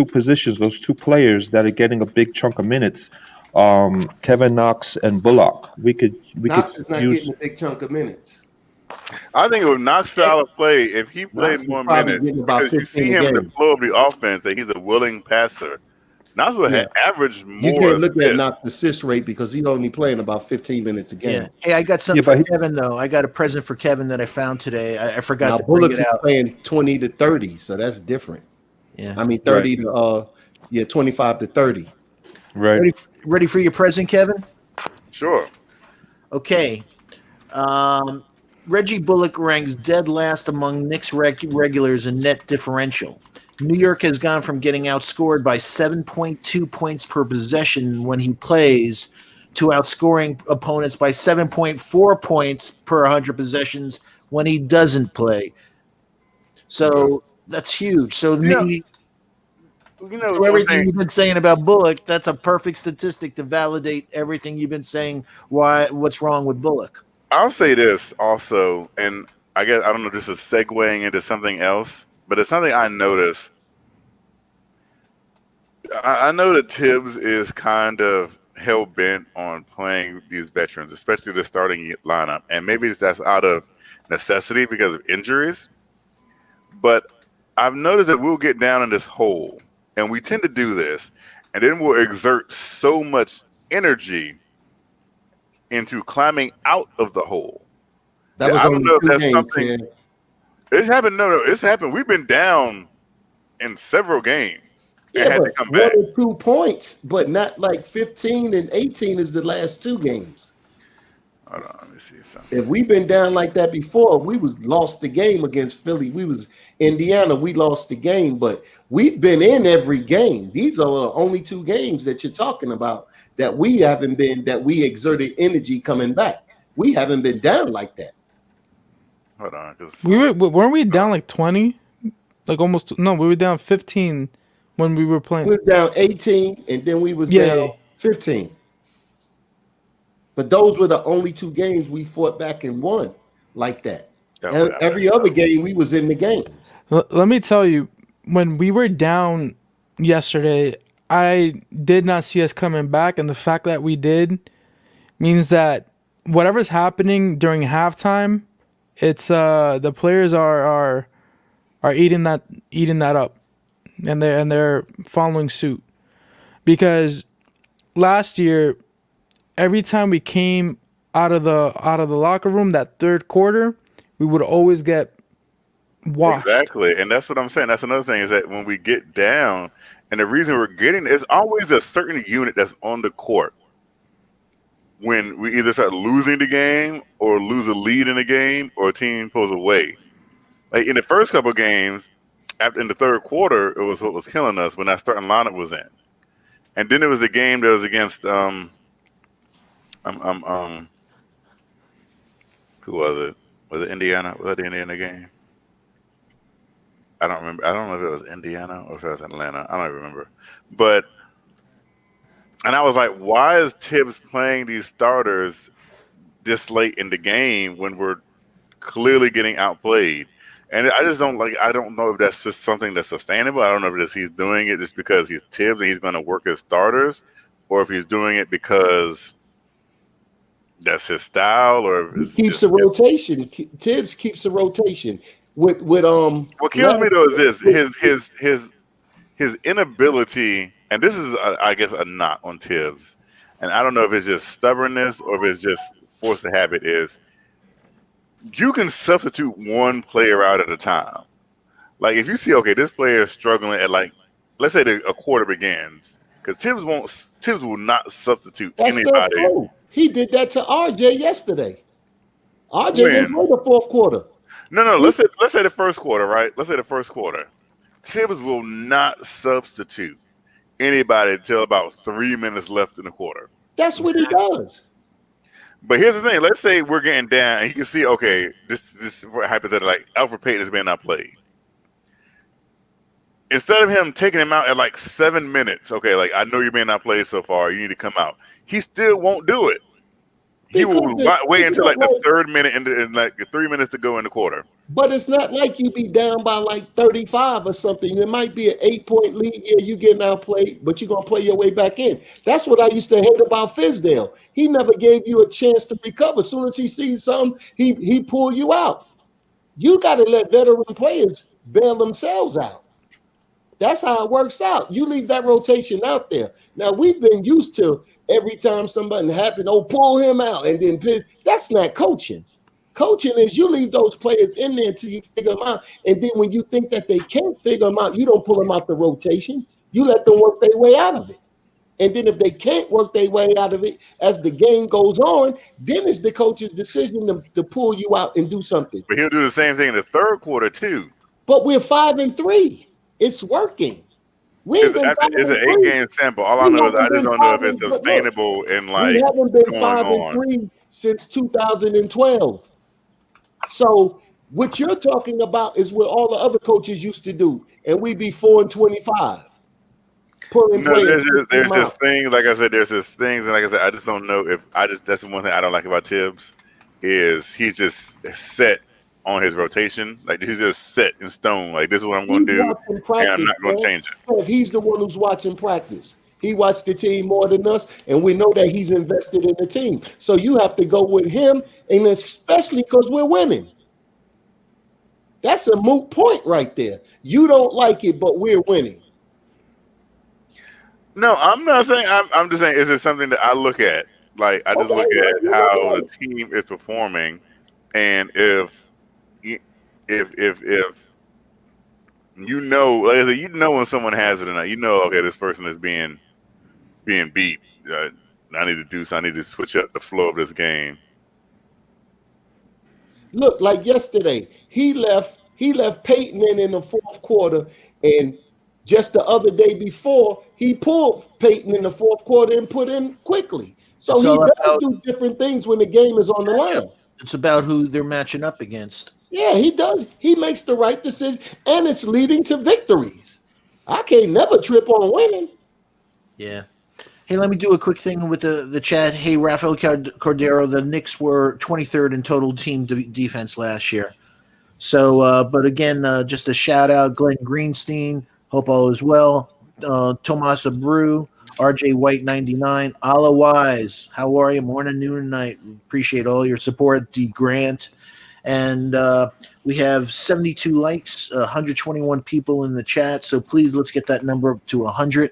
positions, those two players that are getting a big chunk of minutes, Kevin Knox and Bullock, we could Knox is not use. getting a big chunk of minutes. I think with Knox style of play, if he played Knox is more probably minutes, getting about because you 15 see a him in the game. flow of the offense, that he's a willing passer. Knox would have averaged You more can't look at assists. Knox's assist rate because he's only playing about 15 minutes a game. Yeah. Hey, I got something Yeah, but for Kevin though. I got a present for Kevin that I found today. I forgot Now to bring Bullocks it is out. playing 20 to 30, so that's different. Yeah. I mean 30 to 25 to 30. Right. Ready for your present, Kevin? Sure. Okay. Reggie Bullock ranks dead last among Knicks regulars in net differential. New York has gone from getting outscored by 7.2 points per possession when he plays to outscoring opponents by 7.4 points per 100 possessions when he doesn't play. So that's huge. So Yeah. me, You know, so one everything thing, you've been saying about Bullock, that's a perfect statistic to validate everything you've been saying. What's wrong with Bullock? I'll say this also, and I guess I don't know if this is segueing into something else, but it's something I noticed. I know that Tibbs is kind of hell bent on playing these veterans, especially the starting lineup, and maybe that's out of necessity because of injuries. But I've noticed that we'll get down in this hole, and we tend to do this, and then we'll exert so much energy into climbing out of the hole. That was I don't only know if 2 that's games, something. man. It's happened. No, it's happened. We've been down in several games and Yeah, had to but come 1 back. or 2 points, but not like 15 and 18 is the last 2 games. Hold on, let me see something. If we've been down like that before, we was lost the game against Philly. We was Indiana, we lost the game, but we've been in every game. These are the only 2 games that you're talking about that we haven't been, that we exerted energy coming back. We haven't been down like that. Hold on, because Weren't we down like 20? Like almost no, we were down 15 when we were playing. We were down 18 and then we was Yeah, down 15. But those were the only 2 games we fought back and won like that. And every other game we was in the game. Let me tell you, when we were down yesterday, I did not see us coming back, and the fact that we did means that whatever's happening during halftime, it's the players are eating that up, and they're following suit. Because last year, every time we came out of the locker room that third quarter, we would always get washed. exactly, and that's what I'm saying. That's another thing is that when we get down, and the reason we're getting it's always a certain unit that's on the court when we either start losing the game or lose a lead in the game or a team pulls away. Like in the first couple of games, after in the third quarter, it was what was killing us when that starting lineup was in, and then it was a game that was against who was it? Was it Indiana? Was that the Indiana game? I don't remember. I don't know if it was Indiana or if it was Atlanta. I don't remember. But and I was like, why is Tibbs playing these starters this late in the game when we're clearly getting outplayed? And I just don't like. I don't know if that's just something that's sustainable. I don't know if he's doing it just because he's Tibbs and he's going to work his starters, or if he's doing it because that's his style, or He keeps a rotation. Tibbs keeps a rotation. With What kills me though is this his inability and this is, I guess, a knock on Tibbs, and I don't know if it's just stubbornness or if it's just force of habit. Is you can substitute one player out at a time. Like if you see, okay, this player is struggling at like, let's say a quarter begins, because Tibbs will not substitute That's their anybody. flow. He did that to RJ yesterday. RJ didn't When play the fourth quarter. no, let's say the first quarter, right? Let's say the first quarter. Tibbs will not substitute anybody until about 3 minutes left in the quarter. That's what he does. But here's the thing: let's say we're getting down, and you can see, okay, this hypothetical, like Alfred Payton has been not played. Instead of him taking him out at like 7 minutes, okay, like I know you may not play so far, you need to come out. He still won't do it. He will wait until like the third minute and like 3 minutes to go in the quarter. But it's not like you be down by like 35 or something. It might be an 8-point lead. Yeah, you getting outplayed, but you're going to play your way back in. That's what I used to hate about Fizdale. He never gave you a chance to recover. As soon as he sees something, he pull you out. You got to let veteran players bail themselves out. That's how it works out. You leave that rotation out there. Now, we've been used to every time something happens, pull him out and then piss. That's not coaching. Coaching is you leave those players in there until you figure them out. And then when you think that they can't figure them out, you don't pull them out the rotation. You let them work their way out of it. And then if they can't work their way out of it as the game goes on, then it's the coach's decision to pull you out and do something. But he'll do the same thing in the third quarter, too. But we're 5-3. It's working. It's an 8-game sample. All I know is I just don't know if it's sustainable and like we haven't been 5-3 since 2012. So what you're talking about is what all the other coaches used to do, and we'd be 4-25. There's just things, like I said, there's just things, and like I said, I just don't know if that's the one thing I don't like about Tibbs is he's just set on his rotation. Like he's just set in stone. Like this is what I'm going to do, and I'm not going to change it. He's the one who's watching practice. He watched the team more than us, and we know that he's invested in the team. So you have to go with him, and especially because we're winning. That's a moot point right there. You don't like it, but we're winning. No, I'm not saying. I'm just saying. Is it something that I look at? Like I just look at how the team is performing, and if you know, like I said, you know when someone has it or not. You know, okay, this person is being beat. I need to do something. I need to switch up the flow of this game. Look, like yesterday, he left Peyton in the fourth quarter, and just the other day before, he pulled Peyton in the fourth quarter and put in quickly. So he does do different things when the game is on the line. It's about who they're matching up against. Yeah, he does. He makes the right decision, and it's leading to victories. I can't never trip on winning. Yeah. Hey, let me do a quick thing with the chat. Hey, Rafael Cordero, the Knicks were 23rd in total team defense last year. So, but again, just a shout out, Glenn Greenstein. Hope all is well. Tomas Abreu, RJ White 99, Allah Wise. How are you? Morning, noon, and night. Appreciate all your support. D Grant. And we have 72 likes, 121 people in the chat. So please let's get that number up to 100.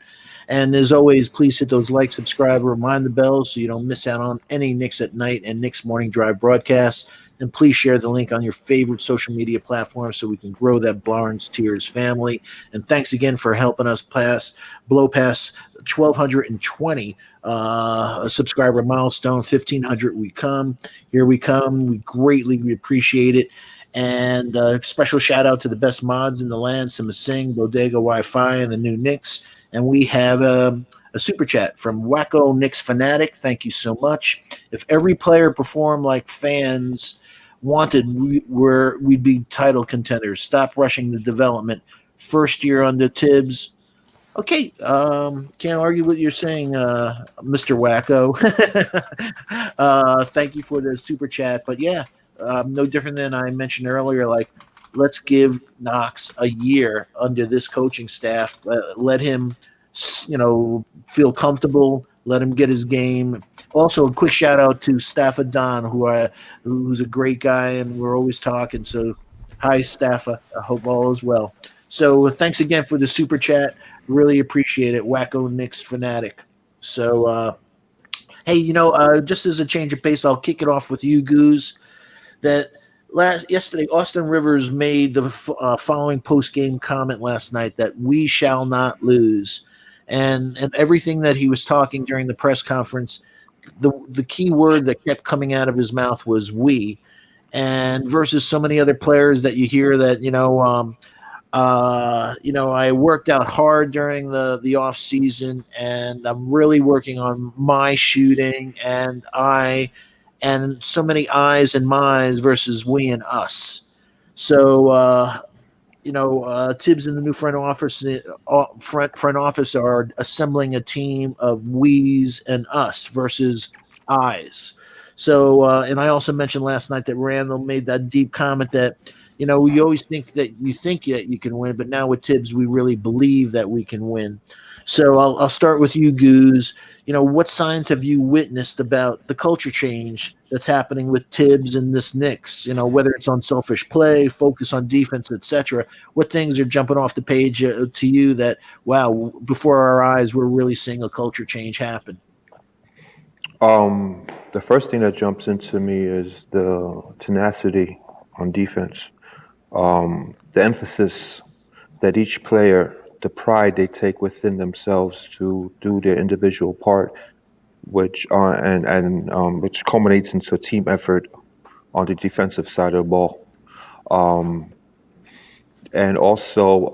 And as always, please hit those like, subscribe, remind the bell so you don't miss out on any Knicks at Night and Knicks Morning Drive broadcasts. And please share the link on your favorite social media platform so we can grow that Barnes Tears family. And thanks again for helping us blow past 1,220 subscriber milestone. 1,500 Here we come. We greatly appreciate it. And special shout out to the best mods in the land, Sima Singh, Bodega Wi-Fi, and the new Knicks. And we have a super chat from Wacko Knicks Fanatic. Thank you so much. If every player performed like fans wanted, we'd be title contenders. Stop rushing the development. First year under Tibbs. Okay, can't argue what you're saying, Mr. Wacko. Thank you for the super chat. But yeah, no different than I mentioned earlier. Like, let's give Knox a year under this coaching staff. Let him, feel comfortable. Let him get his game. Also, a quick shout out to Staffa Don, who's a great guy, and we're always talking. So, hi, Staffa. I hope all is well. So, thanks again for the super chat. Really appreciate it, Wacko Knicks fanatic. So, hey, just as a change of pace, I'll kick it off with you, Goose. That yesterday, Austin Rivers made the following post game comment last night that we shall not lose, and everything that he was talking during the press conference, the key word that kept coming out of his mouth was we, and versus so many other players that you hear that I worked out hard during the off season, and I'm really working on my shooting, and so many I's and my's versus we and us. So Tibbs and the new front office are assembling a team of we's and us versus I's. So, and I also mentioned last night that Randall made that deep comment that, you always think that you can win, but now with Tibbs, we really believe that we can win. So I'll start with you, Goose. What signs have you witnessed about the culture change that's happening with Tibbs and this Knicks? Whether it's on selfish play, focus on defense, etc. What things are jumping off the page to you that, wow, before our eyes, we're really seeing a culture change happen? The first thing that jumps into me is the tenacity on defense. The emphasis that each player, the pride they take within themselves to do their individual part, which which culminates into a team effort on the defensive side of the ball. And also,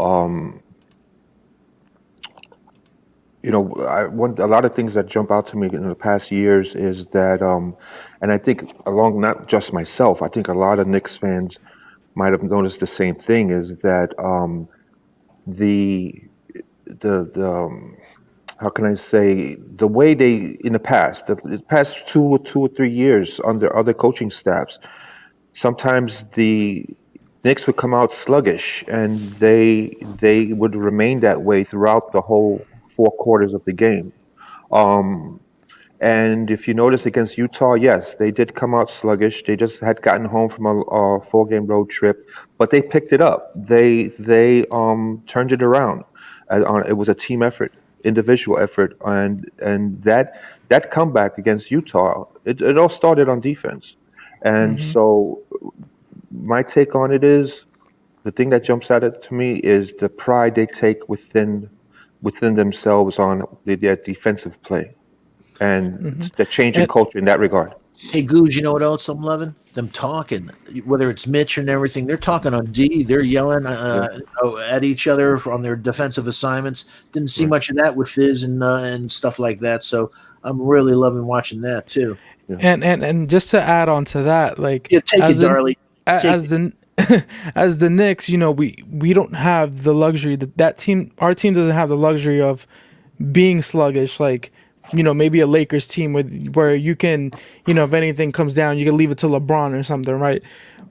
a lot of things that jump out to me in the past years is that, and I think along not just myself, I think a lot of Knicks fans might have noticed the same thing, is that the how can I say, the way they in the past 2 or 3 years under other coaching staffs, sometimes the Knicks would come out sluggish, and they would remain that way throughout the whole 4 quarters of the game. And if you notice against Utah, yes, they did come out sluggish. They just had gotten home from a 4-game road trip, but they picked it up. They turned it around. It was a team effort, individual effort, and that comeback against Utah, it all started on defense. And so my take on it is, the thing that jumps out at to me is the pride they take within themselves on their defensive play, and the change in culture in that regard. Hey, Goose, you know what else I'm loving? Them talking, whether it's Mitch and everything. They're talking on D. They're yelling at each other on their defensive assignments. Didn't see much of that with Fizz and stuff like that. So I'm really loving watching that too. Yeah. And just to add on to that, like, take it, Darley. As the Knicks, we don't have the luxury our team doesn't have the luxury of being sluggish, like, maybe a Lakers team where you can, if anything comes down, you can leave it to LeBron or something, right?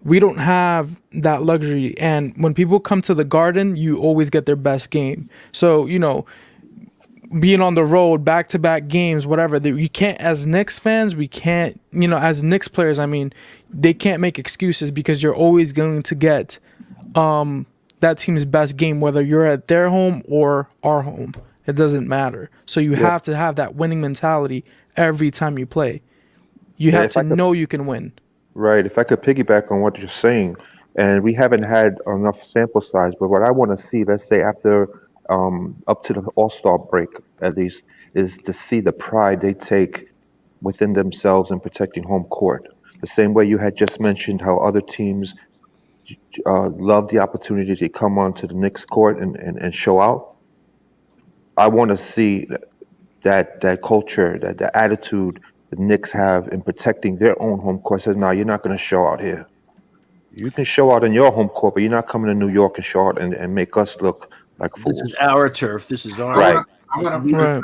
We don't have that luxury. And when people come to the Garden, you always get their best game. So, being on the road, back-to-back games, whatever, you can't, as Knicks fans, we can't, as Knicks players, I mean, they can't make excuses, because you're always going to get that team's best game, whether you're at their home or our home. It doesn't matter. So you have to have that winning mentality every time you play. You have to know you can win. Right. If I could piggyback on what you're saying, and we haven't had enough sample size, but what I want to see, let's say after up to the All-Star break at least, is to see the pride they take within themselves in protecting home court. The same way you had just mentioned how other teams love the opportunity to come onto the Knicks court and show out. I want to see that culture, that the attitude the Knicks have in protecting their own home court. Says, no, you're not going to show out here. You can show out in your home court, but you're not coming to New York and show out and make us look like fools. This is our turf. This is our right. I want to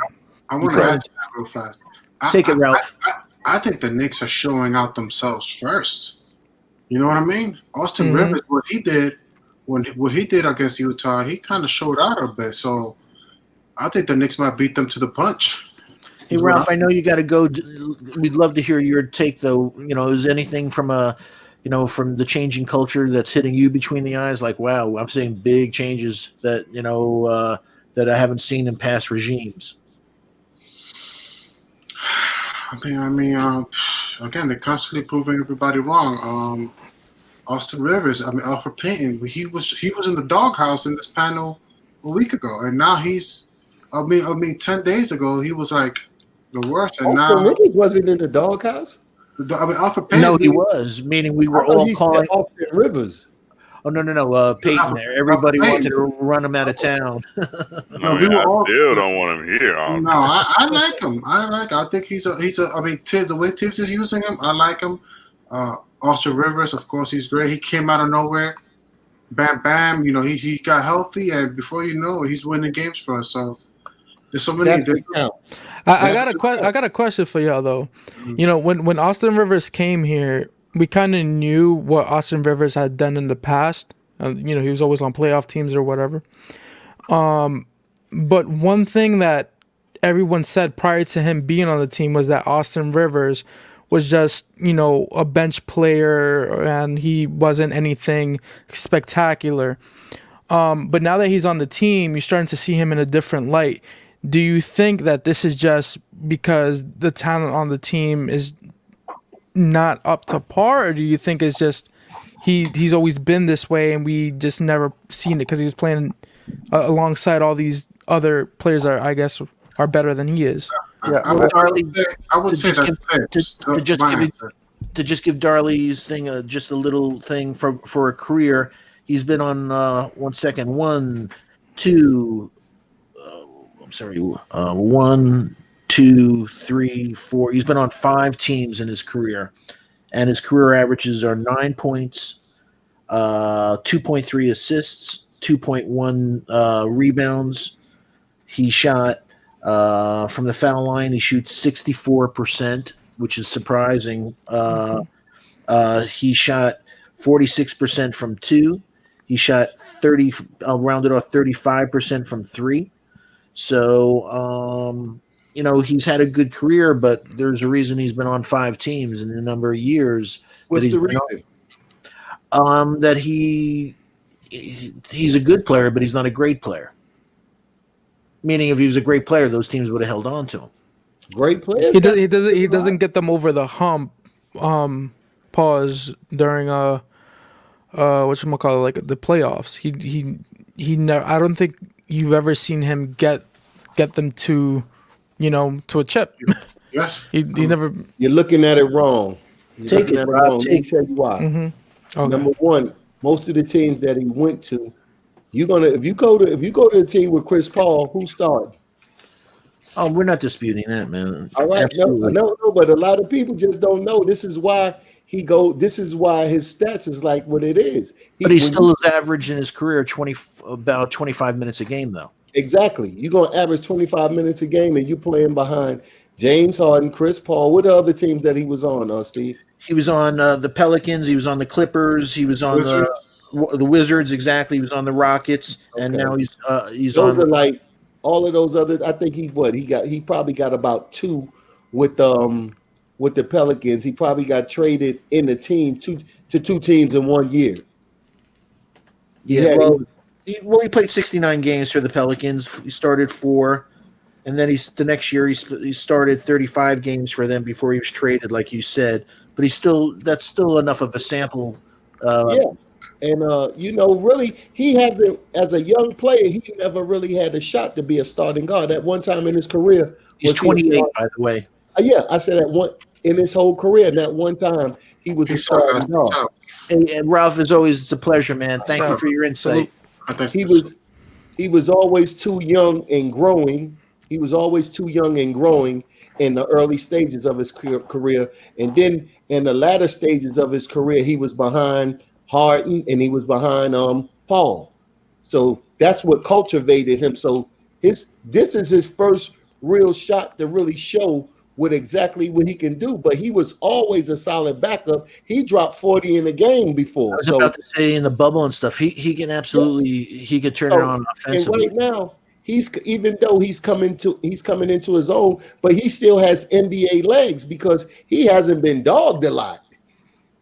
add that real fast. Take it, Ralph. I think the Knicks are showing out themselves first. You know what I mean? Austin Rivers, what he did against Utah, he kind of showed out a bit. So I think the Knicks might beat them to the punch. Hey, Ralph, I know you got to go. We'd love to hear your take, though. Is anything from from the changing culture that's hitting you between the eyes? Like, wow, I'm seeing big changes that, that I haven't seen in past regimes. Again, they're constantly proving everybody wrong. Austin Rivers, Alfred Payton, he was in the doghouse in this panel a week ago, and now 10 days ago he was like the worst, and Austin now Rivers wasn't in the doghouse. Alfred Payton. No, he was. Meaning we I were thought all he said calling. Austin Rivers. Oh no, Peyton there. Everybody wanted to run him out of town. I mean, I still don't want him here. No, I like him. I think he's a. The way Tibbs is using him, I like him. Austin Rivers, of course, he's great. He came out of nowhere, bam, bam. He got healthy, and before you know it, he's winning games for us. So there's so many. I got a question for y'all though. When Austin Rivers came here, we kind of knew what Austin Rivers had done in the past. He was always on playoff teams or whatever. But one thing that everyone said prior to him being on the team was that Austin Rivers was just, a bench player and he wasn't anything spectacular. But now that he's on the team, you're starting to see him in a different light. Do you think that this is just because the talent on the team is not up to par, or do you think it's just he's always been this way and we just never seen it because he was playing alongside all these other players that I guess are better than he is? Yeah, I would say that to just give Darley's thing just a little thing for a career. He's been on 1 2, 3, 4. He's been on 5 teams in his career, and his career averages are 9 points, 2.3 assists, 2.1 rebounds. He shot from the foul line. He shoots 64%, which is surprising. He shot 46% from 2. He shot 30. I'll round it off 35% from 3. So, he's had a good career, but there's a reason he's been on 5 teams in a number of years. What's the reason? That he's a good player, but he's not a great player. Meaning, if he was a great player, those teams would have held on to him. Great player. He doesn't get them over the hump. Pause during whatchamacallit, like the playoffs. He never. I don't think you've ever seen him get them to a chip. Yes. he never. You're looking at it wrong. Take it, Rob. Let me tell you why. Mm-hmm. Okay. Number one, most of the teams that he went to, if you go to the team with Chris Paul, who started? Oh, we're not disputing that, man. All right, no, but a lot of people just don't know. This is why This is why his stats is like what it is. But he still is average in his career about 25 minutes a game, though. Exactly. You're gonna average 25 minutes a game, and you playing behind James Harden, Chris Paul. What are other teams that he was on, Steve? He was on the Pelicans. He was on the Clippers. He was on the Wizards. Exactly. He was on the Rockets, and now he's those on. Are like all of those other. I think he probably got about 2 with the Pelicans. He probably got traded in the team to 2 teams in 1 year. Yeah. He played 69 games for the Pelicans. He started 4. And then the next year he started 35 games for them before he was traded, like you said. But that's still enough of a sample. And really, he hasn't, as a young player, he never really had a shot to be a starting guard. At one time in his career, he's 28, by the way. I said at one in his whole career. And at one time, he was a starting guard. And Ralph, as always, it's a pleasure, man. Thank you for your insight. He was always too young and growing. He was always too young and growing in the early stages of his career. And then in the latter stages of his career, he was behind Harden and he was behind Paul. So that's what cultivated him. So this is his first real shot to really show what he can do. But he was always a solid backup. He dropped 40 in the game before. I was about to say in the bubble and stuff, he can absolutely he could turn it on offensively. And right now, even though he's coming into his own, but he still has NBA legs because he hasn't been dogged a lot.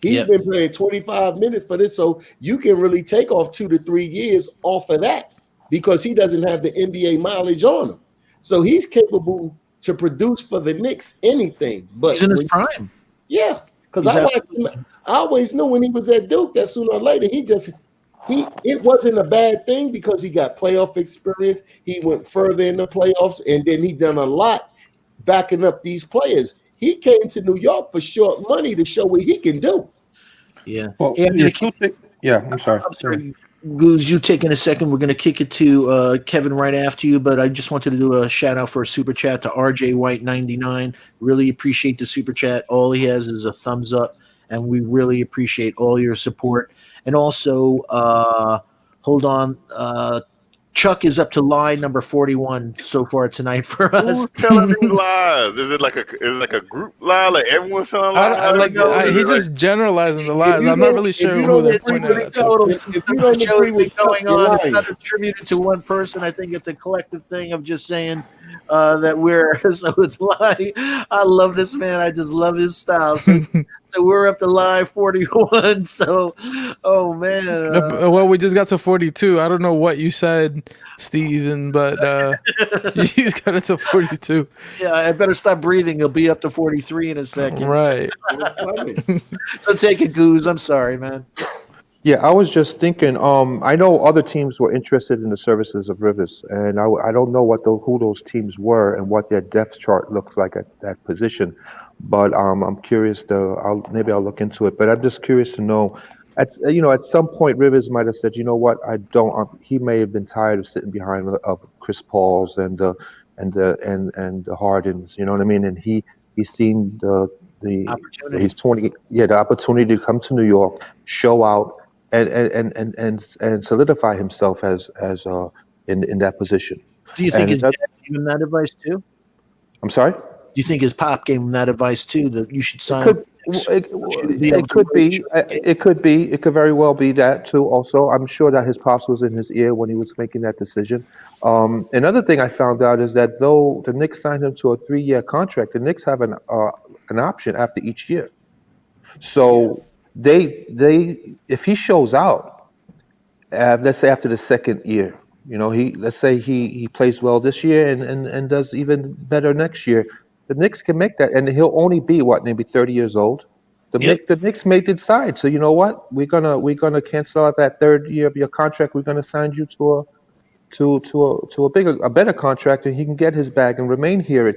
He's been playing 25 minutes for this, so you can really take off 2 to 3 years off of that. because he doesn't have the NBA mileage on him. So he's capable to produce for the Knicks anything. But He's in his prime. yeah, because He's I watched him. I always knew when he was at Duke that sooner or later it wasn't a bad thing because he got playoff experience. He went further in the playoffs, and then he done a lot backing up these players. He came to New York for short money to show what he can do. Yeah. Well, Hey, I'm sorry. I'm sorry, Goose, you taking a second. We're going to kick it to Kevin right after you, but I just wanted to do a shout out for a super chat to RJ White 99. Really appreciate the super chat. All he has is a thumbs up, and we really appreciate all your support. And also, hold on, Chuck is up to lie number 41 so far tonight for us. Who's telling these lies? Is it like a group lie? Like everyone's telling lies? He's just generalizing the lies. I'm not really sure who they're pointing at. If you don't agree with Chuck, going on, it's not attributed to one person. I think it's a collective thing of just saying that we're so it's lie. I love this man. I just love his style. So so we're up to live 41. So, oh man. Well, we just got to 42. I don't know what you said, Steven, but you got it to 42. Yeah, I better stop breathing. He'll be up to 43 in a second. Right. So take it, Goose. I'm sorry, man. Yeah, I was just thinking. I know other teams were interested in the services of Rivers, and I don't know who those teams were and what their depth chart looks like at that position. But I'm curious maybe I'll look into it. But I'm just curious to know. At some point Rivers might have said, you know what, I don't. He may have been tired of sitting behind of Chris Paul's and the Hardens. You know what I mean? And he's seen the opportunity. He's the opportunity to come to New York, show out, and solidify himself as in that position. Do you think his dad gave him that advice too? I'm sorry? Do you think his pop gave him that advice too, that you should sign? It could be. It could very well be that too. Also, I'm sure that his pops was in his ear when he was making that decision. Another thing I found out is that though the Knicks signed him to a 3-year contract, the Knicks have an option after each year. So they if he shows out, let's say after the second year, let's say he plays well this year and does even better next year. The Knicks can make that, and he'll only be maybe 30 years old. The Knicks may decide. So you know what? We're gonna cancel out that third year of your contract. We're gonna sign you to a better contract, and he can get his bag and remain here.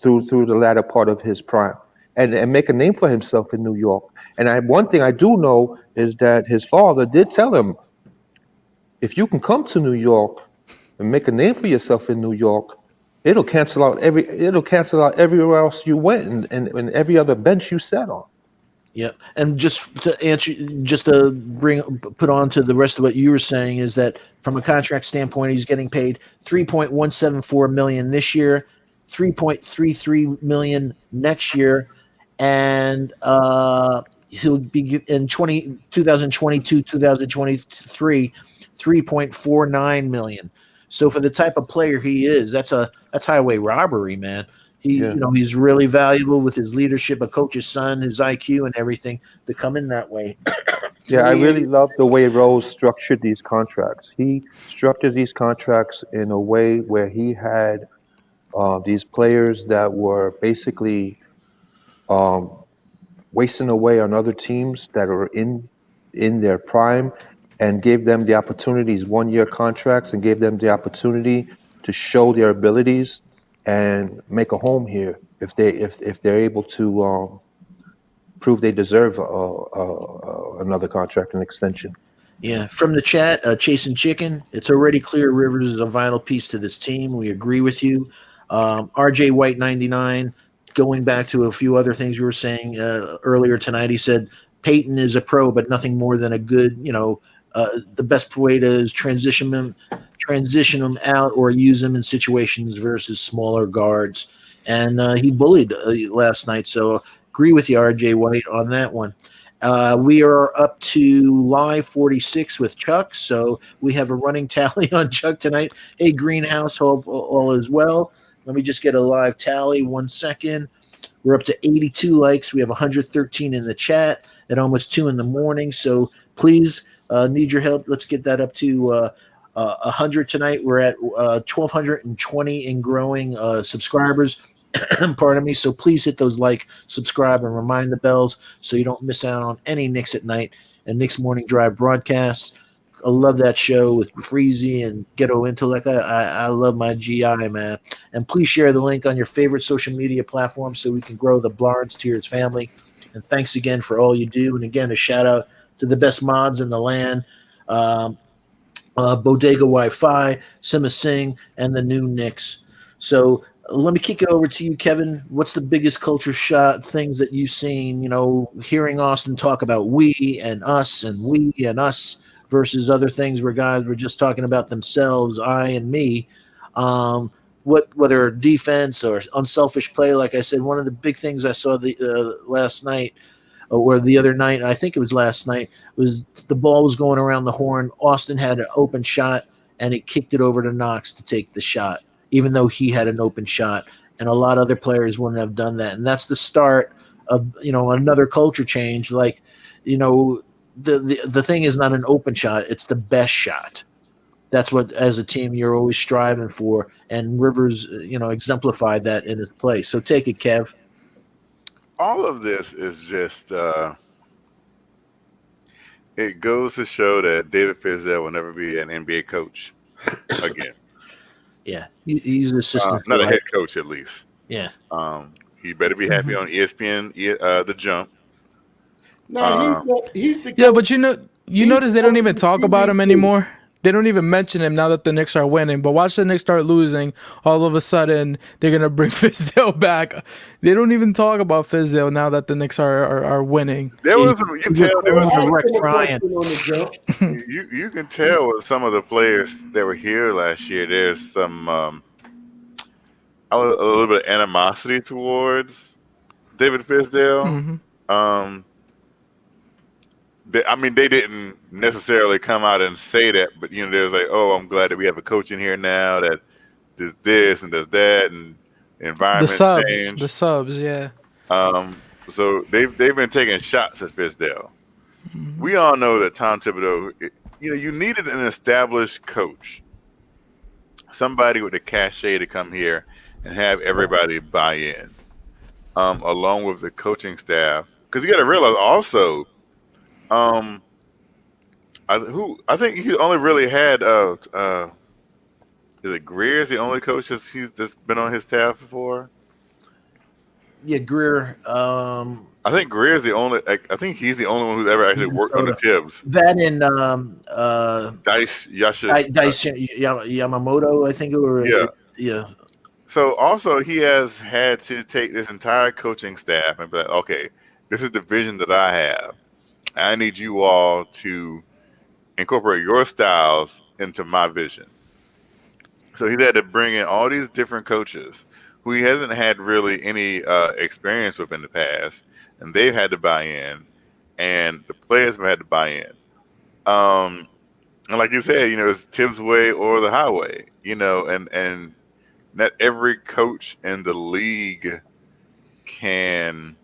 Through the latter part of his prime, and make a name for himself in New York. And one thing I do know is that his father did tell him, if you can come to New York and make a name for yourself in New York, it'll cancel out everywhere else you went and every other bench you sat on. Yeah, and just to put on to the rest of what you were saying is that from a contract standpoint, he's getting paid $3.174 million this year, $3.33 million next year, and he'll be in 2022, 2023, $3.49 million. So for the type of player he is, that's highway robbery, man. He's really valuable with his leadership, a coach's son, his IQ, and everything to come in that way. Yeah, I really love the way Rose structured these contracts. He structured these contracts in a way where he had these players that were basically wasting away on other teams that are in their prime, and gave them the opportunities, 1-year contracts, and gave them the opportunity to show their abilities and make a home here if they're able to prove they deserve another contract and extension. Yeah, from the chat, Chasing Chicken, it's already clear Rivers is a vital piece to this team. We agree with you. RJ White 99, going back to a few other things we were saying earlier tonight, he said Peyton is a pro, but nothing more than a good, the best way to is transition them out or use them in situations versus smaller guards. And he bullied last night. So agree with you, RJ White, on that one. We are up to live 46 with Chuck. So we have a running tally on Chuck tonight. Hey, Greenhouse, hope all is well. Let me just get a live tally. 1 second. We're up to 82 likes. We have 113 in the chat at almost 2 in the morning. So please, need your help. Let's get that up to 100 tonight. We're at 1,220 and growing subscribers. Pardon me. So please hit those like, subscribe, and remind the bells so you don't miss out on any Knicks at Night and Knicks Morning Drive broadcasts. I love that show with Freezy and Ghetto Intellect. I love my GI, man. And please share the link on your favorite social media platform so we can grow the Blards Tears family. And thanks again for all you do. And again, a shout out to the best mods in the land. Bodega Wi-Fi, Sima Singh, and the new Knicks. So let me kick it over to you, Kevin. What's the biggest culture shot things that you've seen? Hearing Austin talk about we and us versus other things where guys were just talking about themselves, I and me. Whether defense or unselfish play, like I said, one of the big things I saw the last night or the other night, I think it was last night, was the ball was going around the horn. Austin had an open shot, and he kicked it over to Knox to take the shot, even though he had an open shot. And a lot of other players wouldn't have done that. And that's the start of another culture change. Like, the thing is not an open shot; it's the best shot. That's what, as a team, you're always striving for. And Rivers, exemplified that in his play. So take it, Kev. All of this is just it goes to show that David Fizdale will never be an NBA coach again. Yeah, he's an assistant. Not a head coach, at least. Yeah. He better be happy on ESPN, The Jump. No, he's the Yeah, but you notice they don't even talk about him anymore. They don't even mention him now that the Knicks are winning. But watch the Knicks start losing, all of a sudden they're gonna bring Fizdale back. They don't even talk about Fizdale now that the Knicks are winning. There was you can tell there was a Rex Ryan. You can tell with some of the players that were here last year. There's some a little bit of animosity towards David Fizdale. Mm-hmm. They didn't necessarily come out and say that, but there's like, oh, I'm glad that we have a coach in here now that does this and does that, and environment change. The subs, yeah. So they've been taking shots at Fizdale. Mm-hmm. We all know that Tom Thibodeau, you needed an established coach, somebody with the cachet to come here and have everybody buy in, along with the coaching staff, because you got to realize also. I think he only really had is it Greer's the only coach that's been on his staff before? Yeah, Greer. I think Greer's the only. I think he's the only one who's ever actually worked on the Tibbs. That and Dice Yamamoto, I think it was. Yeah. So also he has had to take this entire coaching staff and be like, okay, this is the vision that I have. I need you all to incorporate your styles into my vision. So he's had to bring in all these different coaches who he hasn't had really any experience with in the past, and they've had to buy in, and the players have had to buy in. And like you said, it's Tibbs' way or the highway, and not every coach in the league can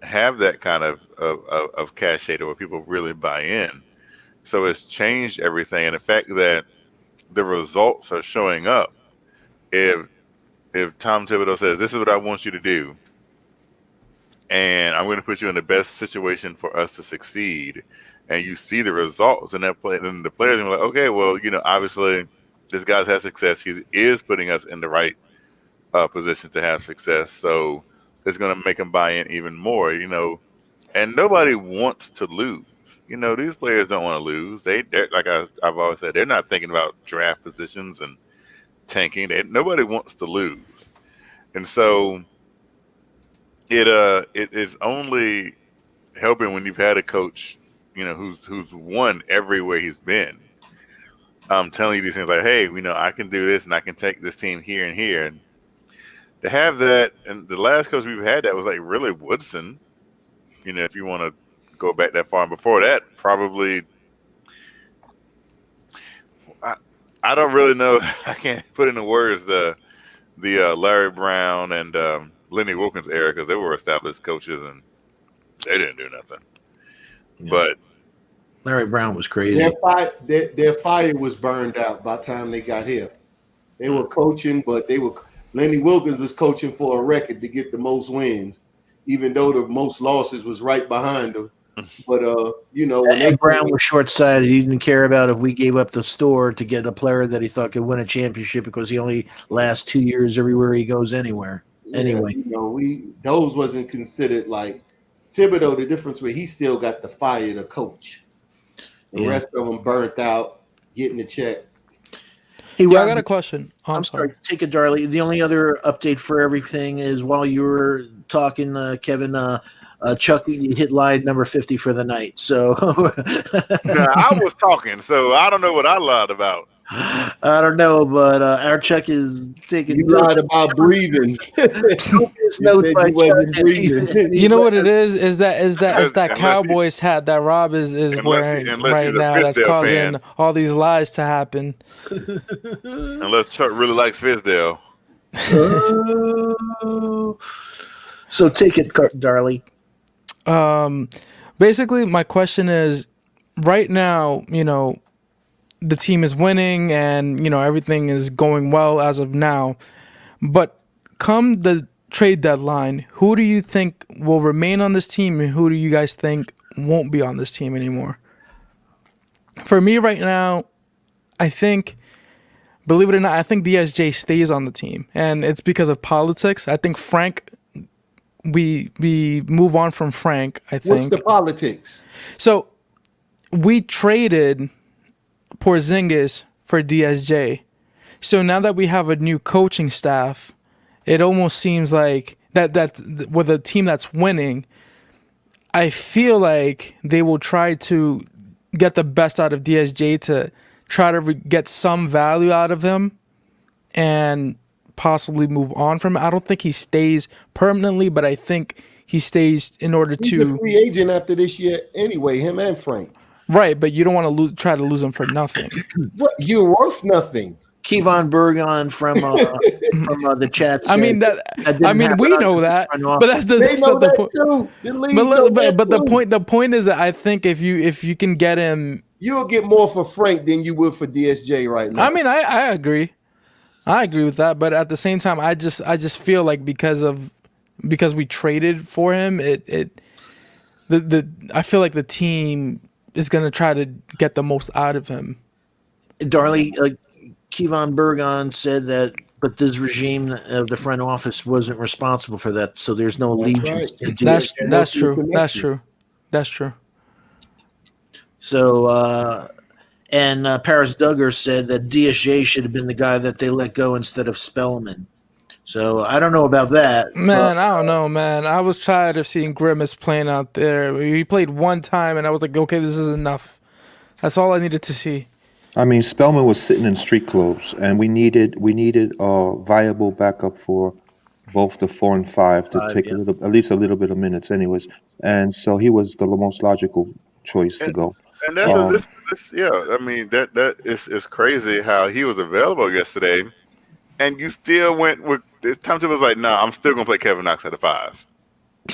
have that kind of cachet to where people really buy in. So it's changed everything. And the fact that the results are showing up, if Tom Thibodeau says, this is what I want you to do, and I'm going to put you in the best situation for us to succeed, and you see the results in that play, then the players are like, okay, well, obviously this guy's had success. He is putting us in the right positions to have success. So it's going to make them buy in even more, and nobody wants to lose. These players don't want to lose. They're like I've always said, they're not thinking about draft positions and tanking. Nobody wants to lose. And so it is only helping when you've had a coach, who's won everywhere he's been. Telling you these things like, hey, I can do this and I can take this team here and here. And to have that, and the last coach we've had that was like really Woodson, if you want to go back that far. And before that, probably, I don't really know. I can't put into words the Larry Brown and Lenny Wilkins era, because they were established coaches and they didn't do nothing. Yeah. But Larry Brown was crazy. Their fire was burned out by the time they got here. They were coaching, but Lenny Wilkins was coaching for a record to get the most wins, even though the most losses was right behind him. But when And Brown was short-sighted. He didn't care about if we gave up the store to get a player that he thought could win a championship because he only lasts 2 years everywhere he goes anywhere. Anyway, those wasn't considered like Thibodeau. The difference where he still got the fire to coach. The rest of them burnt out, getting the check. Hey, Yeah, Rob, I got a question. Oh, I'm sorry. Take it, Darley. The only other update for everything is while you were talking, Kevin, Chuck, you hit line number 50 for the night. So Now, I was talking, so I don't know what I lied about. I don't know, but our Chuck is taking. You lied about breathing. Notes by You know what it is? Is that Cowboys hat that Rob is wearing right now that's causing all these lies to happen. Unless Chuck really likes Fizdale. So take it, Darley. Basically, my question is, right now, the team is winning and, everything is going well as of now. But come the trade deadline, who do you think will remain on this team and who do you guys think won't be on this team anymore? For me right now, I think, believe it or not, I think DSJ stays on the team. And it's because of politics. I think Frank, we move on from Frank, I think. What's the politics? So we traded Porzingis for DSJ. So now that we have a new coaching staff, it almost seems like that with a team that's winning, I feel like they will try to get the best out of DSJ to try to get some value out of him and possibly move on from it. I don't think he stays permanently, but I think he stays in order He's a free agent after this year anyway, him and Frank. Right, but you don't want to try to lose him for nothing. What? You're worth nothing. Kevon Burgon from the chat. I mean we know that, but that's not the point. But the point is that I think if you can get him, you'll get more for Frank than you would for DSJ right now. I mean, I agree with that, but at the same time, I just feel like because we traded for him, I feel like the team is going to try to get the most out of him. Darley, Kevon Burgon said that, but this regime of the front office wasn't responsible for that, so there's no allegiance. Right. That's true. That's true. That's true. So, and Paris Duggar said that DSJ should have been the guy that they let go instead of Spellman. So I don't know about that. Man, I don't know, man. I was tired of seeing Grimace playing out there. He played one time, and I was like, okay, this is enough. That's all I needed to see. I mean, Spellman was sitting in street clothes, and we needed a viable backup for both the 4 and 5 to take at least a little bit of minutes, anyways. And so he was the most logical choice to go. And that's I mean that is crazy how he was available yesterday, and you still went with this. Tom Thibodeau was like, "No, I'm still gonna play Kevin Knox at the 5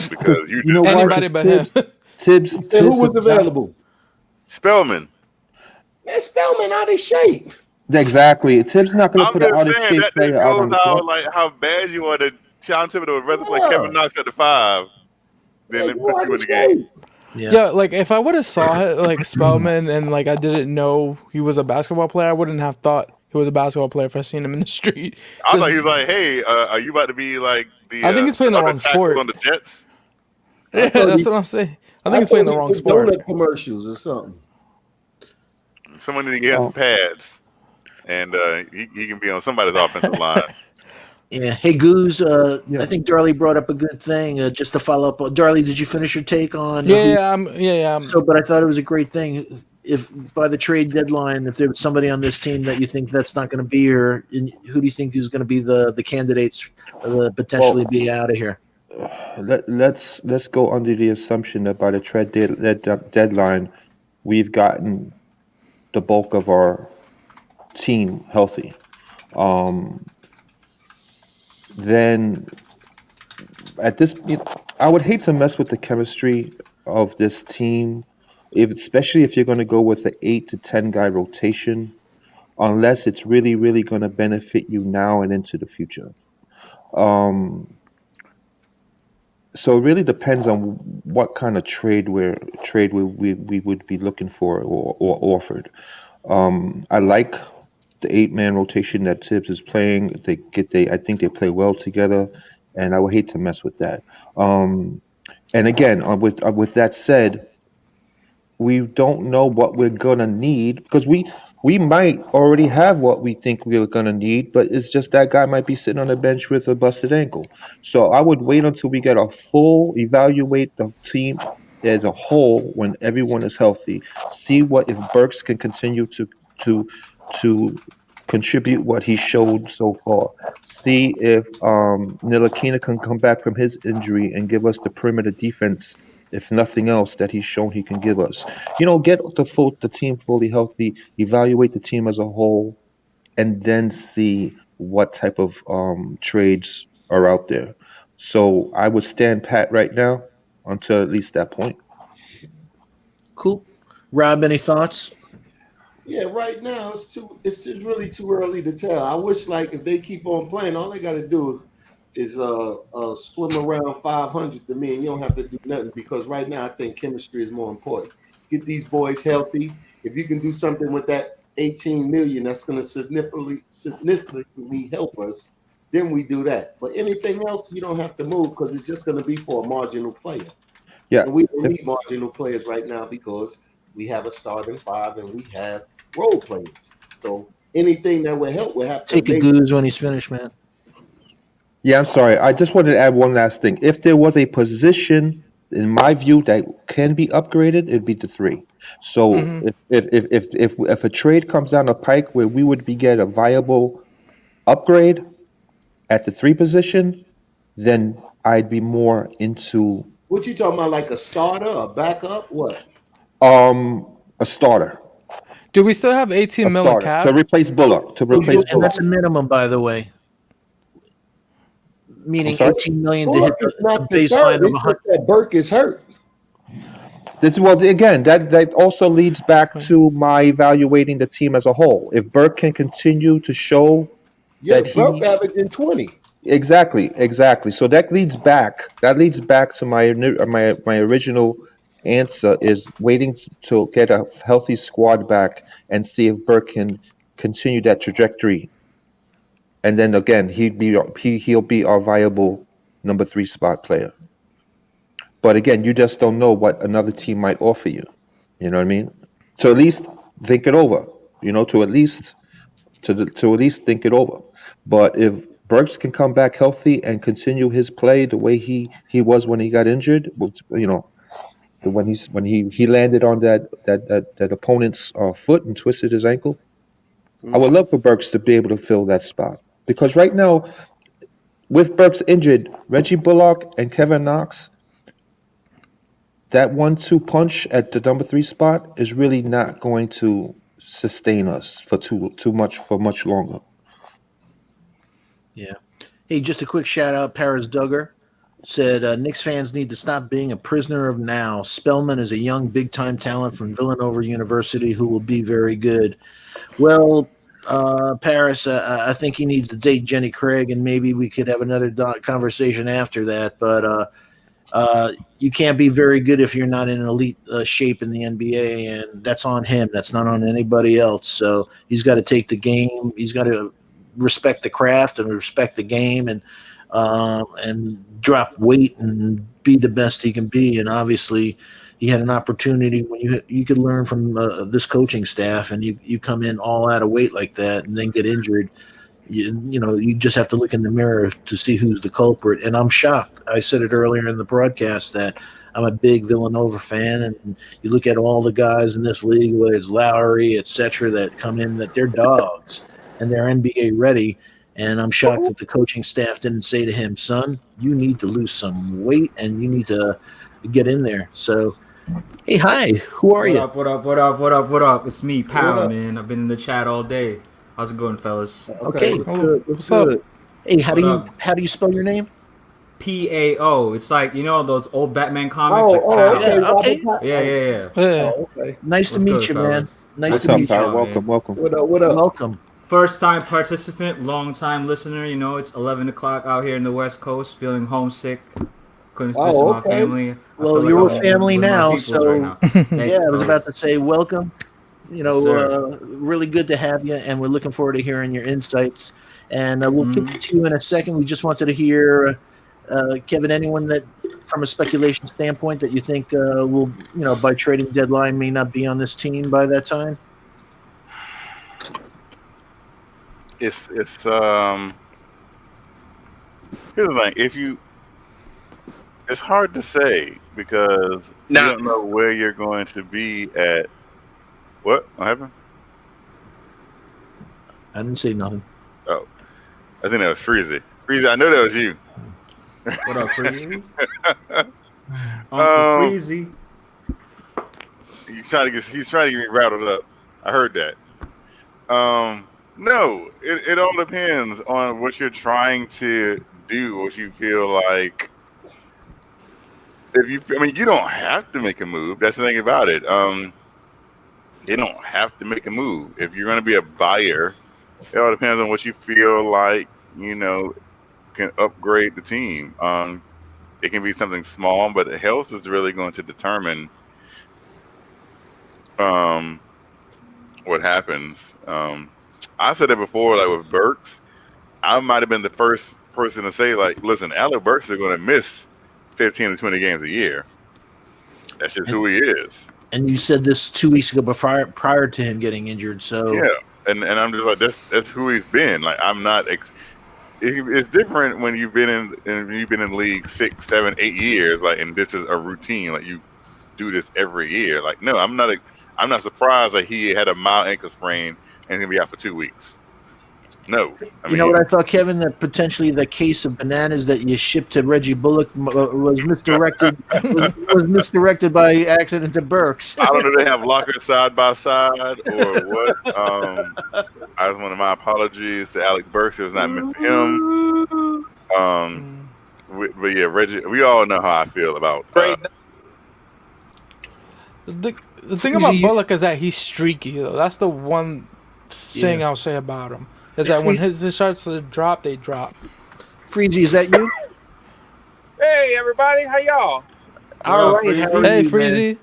because you know anybody but him." Tibbs who was available? Spellman. Man, Spellman out of shape. Exactly. Tibbs not going to put an out of shape player out on the court. How bad you want to. Tom Thibodeau would rather play Kevin Knox at the 5 than put you in the game. Yeah, like if I would have saw like Spellman and like I didn't know he was a basketball player, I wouldn't have thought he was a basketball player if I seen him in the street. I thought he was like, "Hey, are you about to be like the?" I think he's playing the wrong sport. On the Jets. Yeah, that's what I'm saying. I think he's playing the wrong sport. Donut commercials or something. Someone need to get some pads, and he can be on somebody's offensive line. Yeah. Hey, Goose. I think Darley brought up a good thing. Just to follow up, Darley, did you finish your take on? Yeah. So, but I thought it was a great thing. If by the trade deadline, if there was somebody on this team that you think that's not going to be here, who do you think is going to be the candidates potentially be out of here? Let's go under the assumption that by the trade deadline, we've gotten the bulk of our team healthy. Then at this, I would hate to mess with the chemistry of this team especially if you're going to go with an 8 to 10 guy rotation, unless it's really, really going to benefit you now and into the future. Um, so it really depends on what kind of trade we would be looking for or offered. I like the 8-man rotation that Tibbs is playing. I think they play well together, and I would hate to mess with that. And again, with that said, we don't know what we're gonna need because we might already have what we think we're gonna need, but it's just that guy might be sitting on the bench with a busted ankle. So I would wait until we get a full evaluate the team as a whole when everyone is healthy. See what if Burks can continue to to contribute what he showed so far. See if Ntilikina can come back from his injury and give us the perimeter defense, if nothing else, that he's shown he can give us. Get the team fully healthy, evaluate the team as a whole, and then see what type of trades are out there. So I would stand pat right now until at least that point. Cool. Rob, any thoughts? Yeah, right now it's just really too early to tell. I wish like if they keep on playing, all they got to do is swim around 500 to me, and you don't have to do nothing because right now I think chemistry is more important. Get these boys healthy. If you can do something with that 18 million, that's going to significantly help us. Then we do that. But anything else, you don't have to move because it's just going to be for a marginal player. Yeah. And we don't need marginal players right now because we have a starting five and we have role players. So anything that will help will have to Take a goose when he's finished, man. Yeah, I'm sorry. I just wanted to add one last thing. If there was a position, in my view, that can be upgraded, it'd be the 3. So if a trade comes down the pike where we would get a viable upgrade at the 3 position, then I'd be more into What you talking about, like a starter, a backup, what? a starter. Do we still have 18 A mil in starter cap? to replace Bullock. And that's a minimum, by the way. Meaning I'm sorry? 18 million to Bullock hit is the not the baseline third. of It's 100. just that Burke is hurt. Again, that also leads back to my evaluating the team as a whole. If Burke can continue to show Yeah, that Burke he averaging 20. exactly. So that leads back to my original answer is waiting to get a healthy squad back and see if Burke can continue that trajectory. And then again, he'll be our viable number 3 spot player. But again, you just don't know what another team might offer you. You know what I mean? So at least think it over. To at least think it over. But if Burks can come back healthy and continue his play the way he was when he got injured, when he landed on that opponent's foot and twisted his ankle, I would love for Burks to be able to fill that spot because right now, with Burks injured, Reggie Bullock and Kevin Knox, that 1-2 punch at the number 3 spot is really not going to sustain us for much longer. Yeah. Hey, just a quick shout out. Paris Duggar said Knicks fans need to stop being a prisoner of now. Spellman is a young, big-time talent from Villanova University who will be very good. Well, Paris, I think he needs to date Jenny Craig, and maybe we could have another conversation after that. But you can't be very good if you're not in an elite shape in the NBA, and that's on him. That's not on anybody else. So he's got to take the game. He's got to respect the craft and respect the game, and drop weight and be the best he can be. And obviously, he had an opportunity when you could learn from this coaching staff, and you come in all out of weight like that and then get injured. You just have to look in the mirror to see who's the culprit. And I'm shocked. I said it earlier in the broadcast that I'm a big Villanova fan, and you look at all the guys in this league, whether it's Lowry, etc., that come in, that they're dogs and they're NBA ready. And I'm shocked that the coaching staff didn't say to him, son, you need to lose some weight and you need to get in there. So, hey, hi, who are you? What up? It's me, Pow, man. I've been in the chat all day. How's it going, fellas? Okay, good. What's good? Hey, how do you spell your name? PAO. It's like those old Batman comics. Like Oh, PAO. okay. Yeah, Robert okay. Pat- Yeah, yeah, yeah. Yeah. Oh, okay. Nice to What's meet good, you, man. fellas? Nice What's to up, meet pal? you. man. Welcome, welcome. What up? What up? Welcome. First time participant, long time listener. It's 11 o'clock out here in the West Coast, feeling homesick. Couldn't visit Oh, my okay. family. I Well, feel like you're I'm with family with my now, peoples so right now. Thanks, yeah, I was about fellas. to say welcome. Yes, sir. Really good to have you, and we're looking forward to hearing your insights. And we'll kick it to you in a second. We just wanted to hear, Kevin, anyone that, from a speculation standpoint, that you think will, by trading deadline, may not be on this team by that time. It's here's the thing. It's hard to say because you don't know where you're going to be at. What happened? I didn't say nothing. Oh, I think that was Freezy. Freezy, I know that was you. What up, Freezy? Uncle Freezy. He's trying to get me rattled up. I heard that. No, it all depends on what you're trying to do, what you feel like. You don't have to make a move. That's the thing about it. You don't have to make a move. If you're going to be a buyer, it all depends on what you feel like, can upgrade the team. It can be something small, but health is really going to determine what happens. I said it before, like with Burks, I might have been the first person to say, like, listen, Alec Burks is going to miss 15 to 20 games a year. That's just who he is. And you said this 2 weeks ago, prior to him getting injured. So yeah, and I'm just like, that's who he's been. Like, I'm not. It's different when you've been in the league 6, 7, 8 years. Like, and this is a routine. Like, you do this every year. Like, no, I'm not surprised that he had a mild ankle sprain and he'll be out for 2 weeks. No, you know what I thought, Kevin? That potentially the case of bananas that you shipped to Reggie Bullock was misdirected. was misdirected by accident to Burks. I don't know if they have lockers side by side or what. I just wanted my apologies to Alec Burks. It was not meant for him. But yeah, Reggie. We all know how I feel about. The thing about Bullock is that he's streaky, though. That's the one thing I'll say about him. Is that when his starts to drop, they drop. Freezy, is that you? Hey, everybody. How y'all? All right. Hey, Freezy.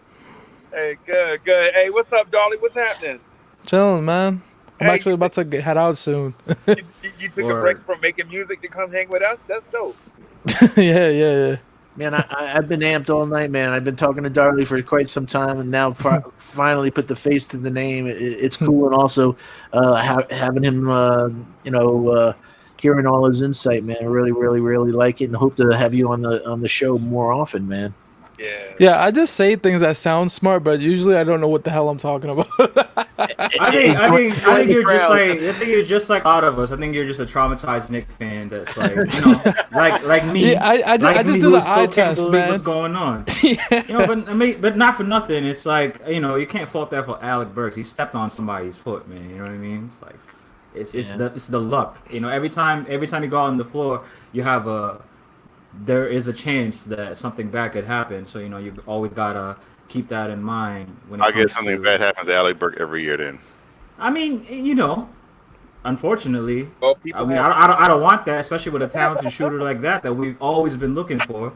Hey, good. Hey, what's up, Dolly? What's happening? Chilling, man. I'm actually about to head out soon. You took a break from making music to come hang with us? That's dope. Yeah. Man, I've been amped all night, man. I've been talking to Darley for quite some time, and now finally put the face to the name. It's cool, and also having him, hearing all his insight, man. I really, really, really like it, and hope to have you on the show more often, man. Yeah, I just say things that sound smart, but usually I don't know what the hell I'm talking about. I think you're just like out of us. I think you're just a traumatized Knicks fan that's like, like me. Yeah, I just do the eye test, man. What's going on? But not for nothing. It's like, you can't fault that for Alec Burks. He stepped on somebody's foot, man. You know what I mean? It's like, it's the luck. Every time you go out on the floor, there is a chance that something bad could happen. So you always gotta keep that in mind when it I comes guess something bad happens to Alec Burks every year. Then I mean, unfortunately, I I don't want that, especially with a talented shooter like that we've always been looking for.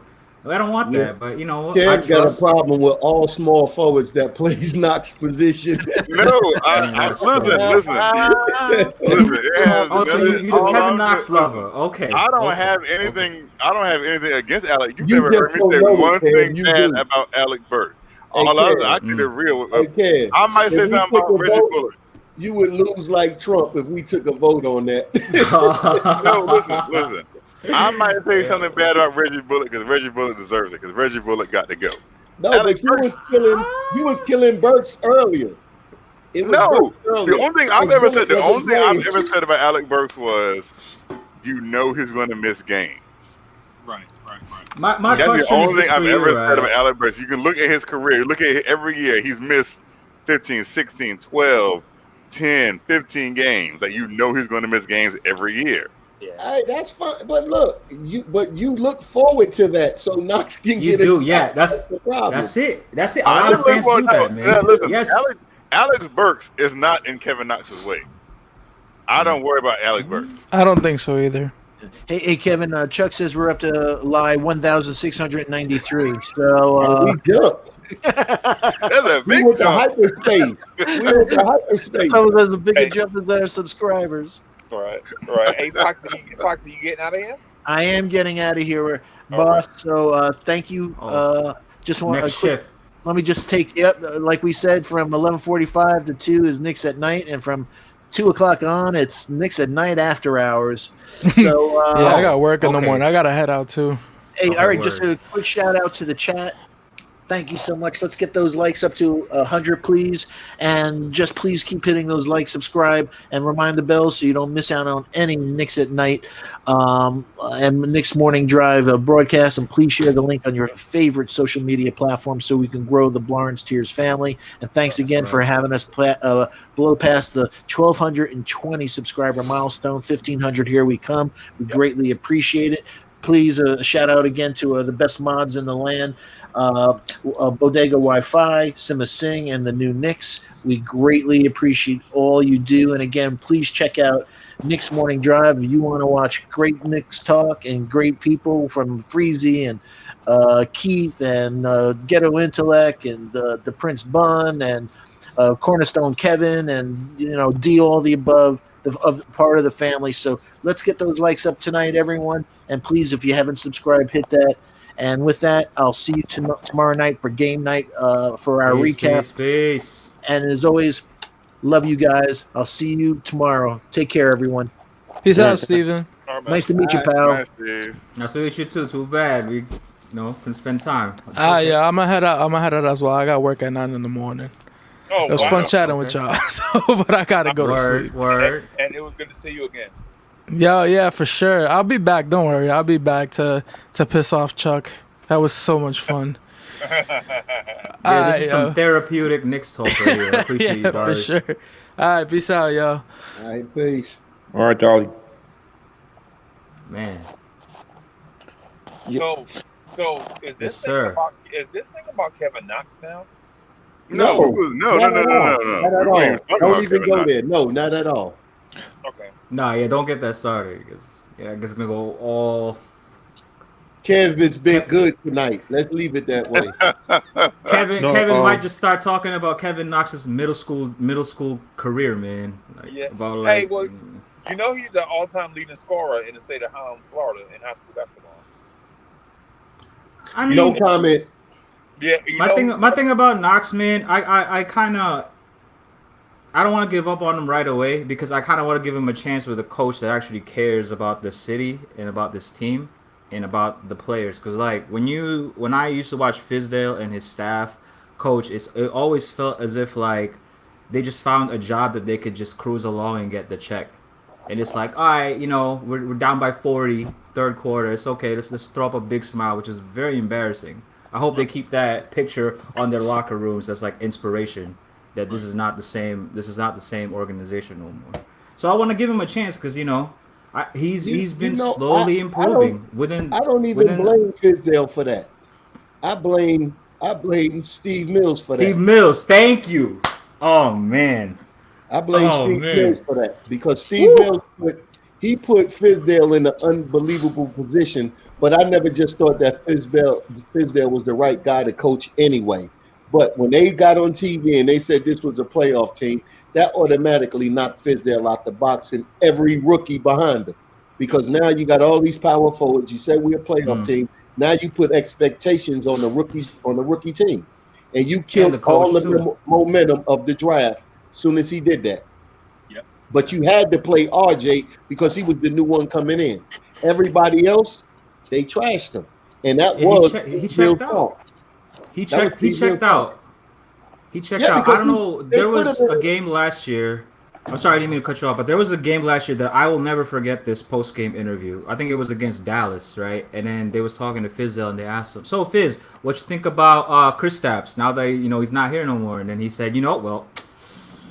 I don't want that, but Ken got a problem with all small forwards that plays Knox position. No, listen. Oh, so you're the Kevin Knox lover? Okay. I don't have anything against Alec. You've never heard me say one thing bad about Alec Burks. I keep it real. I might say something about Reggie Bullock. You would lose like Trump if we took a vote on that. No, listen. I might say something bad about Reggie Bullock because Reggie Bullock deserves it because Reggie Bullock got to go. No, Alex but you was killing Burks earlier. The only thing I've ever said about Alec Burks was, he's going to miss games. Right. My That's question the only is thing I've for ever you, said about Alec Burks. You can look at his career. Look at it every year. He's missed 15, 16, 12, 10, 15 games. Like, he's going to miss games every year. Yeah. That's fine. But look, you look forward to that, so Knox can You get a do, shot. yeah. That's the problem. That's it. That's it. A I lot of never fans well, do no, that, yeah, man. listen, Yes. Alex Burks is not in Kevin Knox's way. I don't worry about Alex Burks. I don't think so either. Hey, Kevin. Chuck says we're up to live 1,693. So And we jumped. That's a We big went to jump. hyperspace. We went to hyperspace. so there's a bigger Hey. jump as our subscribers. Right. Hey, Foxy, you getting out of here? I am getting out of here, All boss. So thank you. Just want Next a quick. shift. Let me just take. Yep, like we said, from 11:45 to 2 is Knicks at night, and from 2 o'clock on, it's Knicks at night after hours. So Yeah, I got work in the okay. morning. I gotta head out too. hey, Okay, all right, just word. a quick shout out to the chat. Thank you so much. Let's get those likes up to 100, please. And just please keep hitting those likes, subscribe, and remind the bell so you don't miss out on any Knicks at night and Knicks Morning Drive broadcast. And please share the link on your favorite social media platform so we can grow the Blarns Tears family. And thanks again for having us blow past the 1,220 subscriber milestone. 1,500, here we come. We greatly appreciate it. Please, shout out again to the best mods in the land. Bodega Wi-Fi, Sima Singh, and the new Knicks. We greatly appreciate all you do. And again, please check out Knicks Morning Drive if you want to watch great Knicks talk and great people from Freezy and Keith and Ghetto Intellect and the Prince Bun and Cornerstone Kevin and D all the above of part of the family. So let's get those likes up tonight, everyone. And please, if you haven't subscribed, hit that. And with that, I'll see you tomorrow night for game night for our recap. Peace. And as always, love you guys. I'll see you tomorrow. Take care, everyone. Peace out, Steven. All right, man. Nice to meet you, pal. Nice, dude. I'll see you too. Too bad we, couldn't spend time. Yeah, I'm gonna head out as well. I got work at 9 in the morning. Oh, It was wow. fun chatting with y'all. So, but I gotta go to sleep. Word. And it was good to see you again. Yeah, for sure. I'll be back. Don't worry. I'll be back to piss off Chuck. That was so much fun. Yeah, this is some therapeutic Knicks talk right here. I appreciate you, for Barry. sure. All right, peace out, y'all. All right, peace. All right, Dolly. Man. So is this Yes, thing sir. about Kevin Knox now? No. Not at all. Don't even go there. No, not at all. Okay. Nah, yeah, don't get that started because I guess it's gonna go all. Kevin's been good tonight. Let's leave it that way. Kevin No, might just start talking about Kevin Knox's middle school career, man. Like, Yeah. About Hey, like, well, you know he's the all-time leading scorer in the state of Florida in high school basketball. I mean, No comment. Yeah. my thing about Knox, man, I kind of. I don't want to give up on him right away because I kind of want to give him a chance with a coach that actually cares about the city and about this team and about the players. Because like when I used to watch Fizdale and his staff coach, it always felt as if like they just found a job that they could just cruise along and get the check. And it's like, all right, we're down by 40, third quarter. It's okay. Let's throw up a big smile, which is very embarrassing. I hope they keep that picture on their locker rooms as like inspiration. That this is not the same. This is not the same organization no more. So I want to give him a chance because he's been slowly improving. I don't even blame Fizdale for that. I blame Steve Mills for that. Steve Mills, thank you. Oh man, I blame Steve Mills for that because Steve Mills put Fizdale in an unbelievable position. But I never just thought that Fizdale was the right guy to coach anyway. But when they got on TV and they said this was a playoff team, that automatically knocked Fizdale out the box and every rookie behind him. Because now you got all these power forwards. You said we're a playoff team. Now you put expectations on the rookie team. And you killed all of the momentum of the draft as soon as he did that. Yep. But you had to play RJ because he was the new one coming in. Everybody else, they trashed him. And that was he checked out. He checked out. I don't know. There was a game last year. I'm sorry, I didn't mean to cut you off, but there was a game last year that I will never forget. This post-game interview. I think it was against Dallas, right? And then they was talking to Fizdale, and they asked him, "So Fizz, what you think about Kristaps now that he's not here no more?" And then he said, "Well,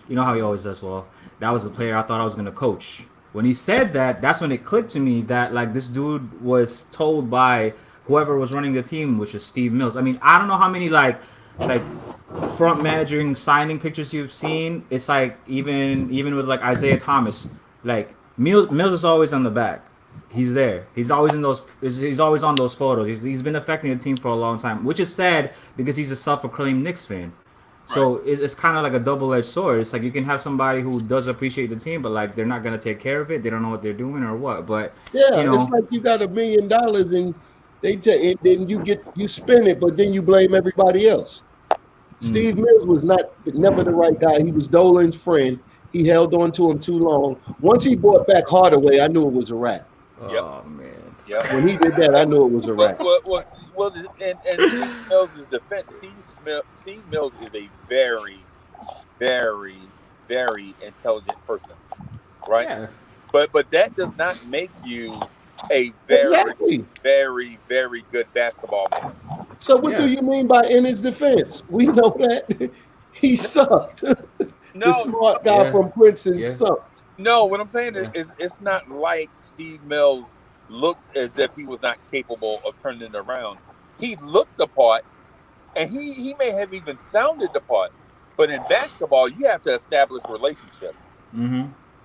you know how he always does. Well, that was the player I thought I was going to coach when he said that, that's when it clicked to me that like this dude was told by whoever was running the team, which is Steve Mills. I mean, I don't know how many like front managing signing pictures you've seen. It's like even with like Isaiah Thomas, like Mills is always on the back. He's there. He's always in those. He's always on those photos. He's been affecting the team for a long time, which is sad because he's a self-proclaimed Knicks fan. So it's kind of like a double-edged sword. It's like you can have somebody who does appreciate the team, but like they're not gonna take care of it. They don't know what they're doing or what. But Yeah, you know, it's like you got $1 million and then you spend it, but then you blame everybody else. Steve Mills was never the right guy. He was Dolan's friend. He held on to him too long. Once he brought back Hardaway, I knew it was a wrap. oh man. Yeah. When he did that, I knew it was a wrap. Well, and Steve Mills' defense, Steve Mills is a very, very, very intelligent person, right? Yeah. But that does not make you a very, Exactly. very, very good basketball man. So what do you mean by in his defense? We know that he sucked. The smart guy from Princeton sucked. No, what I'm saying is it's not like Steve Mills looks as if he was not capable of turning it around. He looked the part, and he may have even sounded the part. But in basketball, you have to establish relationships,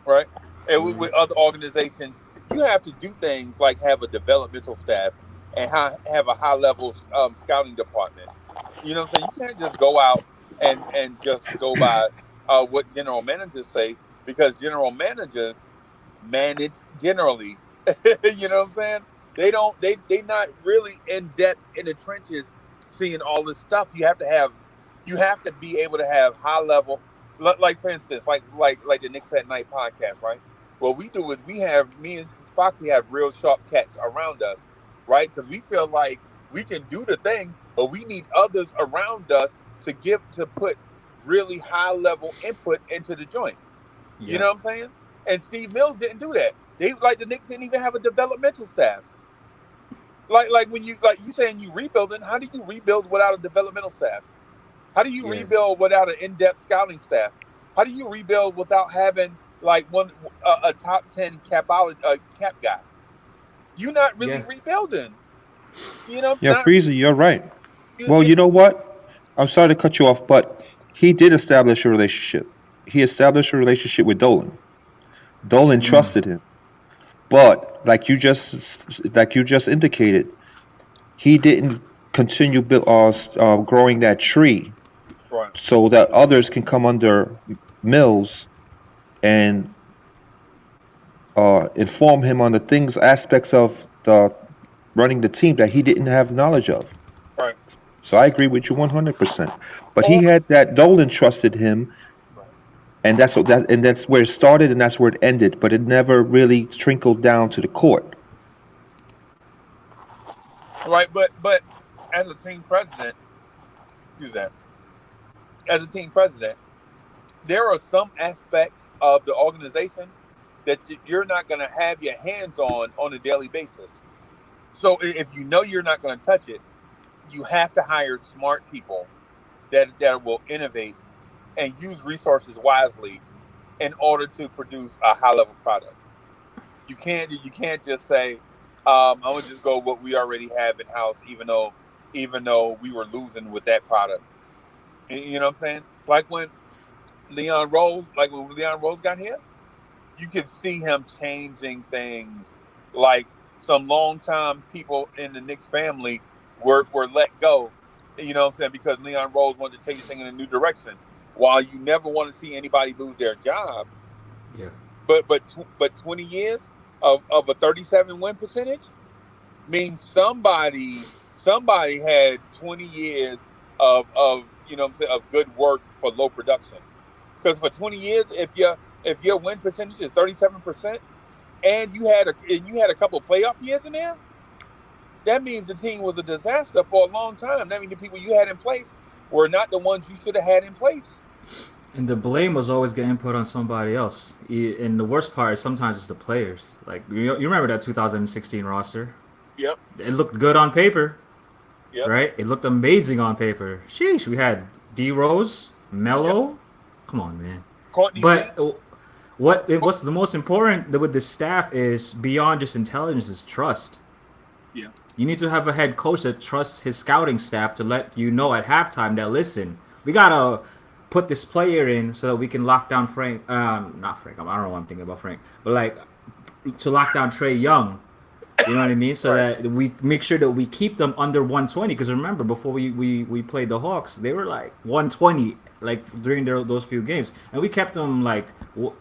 right? And with other organizations, you have to do things like have a developmental staff and have a high-level scouting department. You know what I'm saying? You can't just go out and just go by what general managers say, because general managers manage generally. You know what I'm saying? They not really in depth in the trenches seeing all this stuff. You have to be able to have high level, like for instance, like the Knicks at Night podcast, right? What we do is me and Foxy have real sharp cats around us, right? Because we feel like we can do the thing, but we need others around us to put really high level input into the joint. You know what I'm saying? And Steve Mills didn't do that. The Knicks didn't even have a developmental staff. Like when you saying you rebuilding, how do you rebuild without a developmental staff? How do you rebuild without an in-depth scouting staff? How do you rebuild without having like a top 10 cap guy? You're not really rebuilding. You know? Yeah, Freezy, you're right. Well, you know what? I'm sorry to cut you off, but he did establish a relationship. He established a relationship with Dolan. Dolan trusted him. But like you just indicated, he didn't continue growing that tree, so that others can come under Mills and inform him on the aspects of the running the team that he didn't have knowledge of. Right. So I agree with you 100%. But he had that Dolan trusted him. And that's where it started, and that's where it ended. But it never really trickled down to the court. Right, but as a team president, as a team president, there are some aspects of the organization that you're not going to have your hands on a daily basis. So if you know you're not going to touch it, you have to hire smart people that will innovate and use resources wisely in order to produce a high level product. You can't just say, I'm gonna just go what we already have in house, even though we were losing with that product. You know what I'm saying? Like when Leon Rose got here, you could see him changing things. Like some longtime people in the Knicks family were let go. You know what I'm saying? Because Leon Rose wanted to take the thing in a new direction. While you never want to see anybody lose their job, but 20 years of a 37 win percentage means somebody had 20 years of you know what I'm saying, of good work for low production. Because for 20 years, if your win percentage is 37%, and you had a couple of playoff years in there, that means the team was a disaster for a long time. That means the people you had in place were not the ones you should have had in place. And the blame was always getting put on somebody else. And the worst part is sometimes it's the players. Like you remember that 2016 roster? Yep. It looked good on paper. Yep. Right? It looked amazing on paper. Sheesh, we had D Rose, Melo. Yep. Come on, man. Courtney but Lee. what's the most important with the staff is beyond just intelligence is trust. Yeah. You need to have a head coach that trusts his scouting staff to let you know at halftime that listen, we gotta put this player in so that we can lock down Frank. Not Frank. I don't know what I'm thinking about Frank, but like to lock down Trey Young. You know what I mean? So that we make sure that we keep them under 120. Because remember, before we played the Hawks, they were like 120 like during those few games, and we kept them like what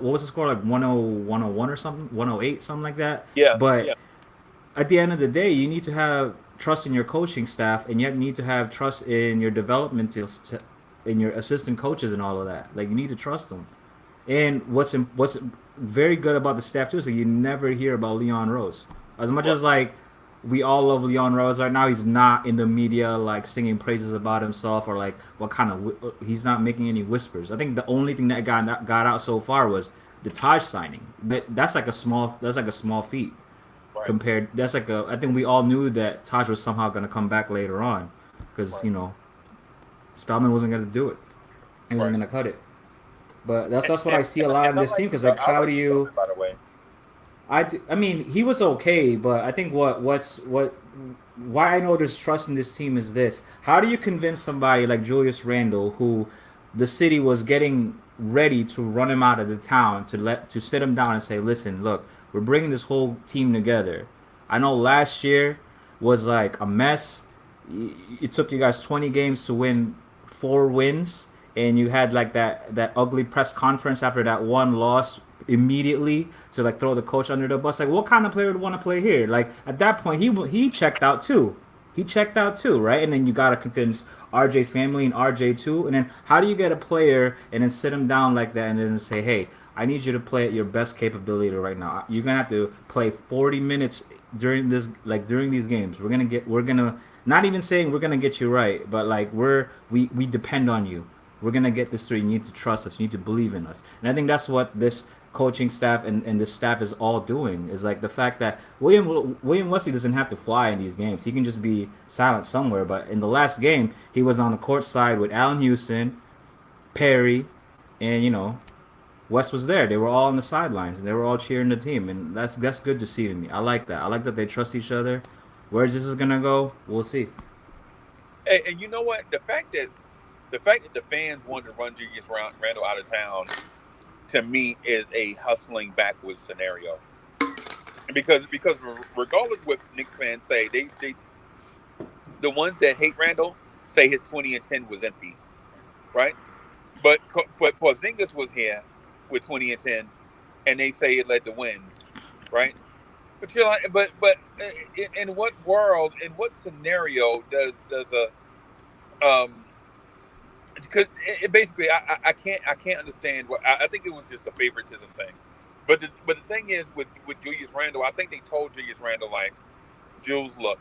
was the score, like 10, 101 or something, 108, something like that. Yeah. But at the end of the day, you need to have trust in your coaching staff, and you need to have trust in your development in your assistant coaches and all of that. Like you need to trust them. And what's very good about the staff too is that you never hear about Leon Rose. As much as like we all love Leon Rose right now, he's not in the media like singing praises about himself or like what kind of he's not making any whispers. I think the only thing that got out so far was the Taj signing. But that's like a small feat compared. That's like I think we all knew that Taj was somehow going to come back later on because you know Spellman wasn't going to do it. He wasn't going to cut it. But that's what I see a lot in this team because like how do you? By the way, I mean he was okay, but I think why I know there's trust in this team is this: how do you convince somebody like Julius Randle, who the city was getting ready to run him out of the town, to sit him down and say, listen, look, we're bringing this whole team together. I know last year was like a mess. It took you guys 20 games to win 4 wins. And you had like that ugly press conference after that one loss immediately to like throw the coach under the bus. Like, what kind of player would want to play here? Like at that point, he checked out too. Right? And then you gotta convince RJ's family and RJ too. And then how do you get a player and then sit him down like that and then say, hey, I need you to play at your best capability right now. You're gonna have to play 40 minutes during these games. We're gonna not even saying we're gonna get you right, but like we depend on you. We're going to get this through. You need to trust us. You need to believe in us. And I think that's what this coaching staff and this staff is all doing is like the fact that William Wesley doesn't have to fly in these games. He can just be silent somewhere. But in the last game, he was on the court side with Allen Houston, Perry, and, you know, West was there. They were all on the sidelines, and they were all cheering the team. And that's good to see to me. I like that. I like that they trust each other. Where this is going to go, we'll see. And you know what? The fact that the fans wanted to run Julius Randle out of town, to me, is a hustling backwards scenario. Because regardless what Knicks fans say, they the ones that hate Randle say his 2010 was empty, right? But Porzingis was here with 2010, and they say it led to wins, right? But you're like, but in what world, in what scenario does a because it basically, I can't understand what I think it was just a favoritism thing, but the thing is with Julius Randle, I think they told Julius Randle like, Jules, look,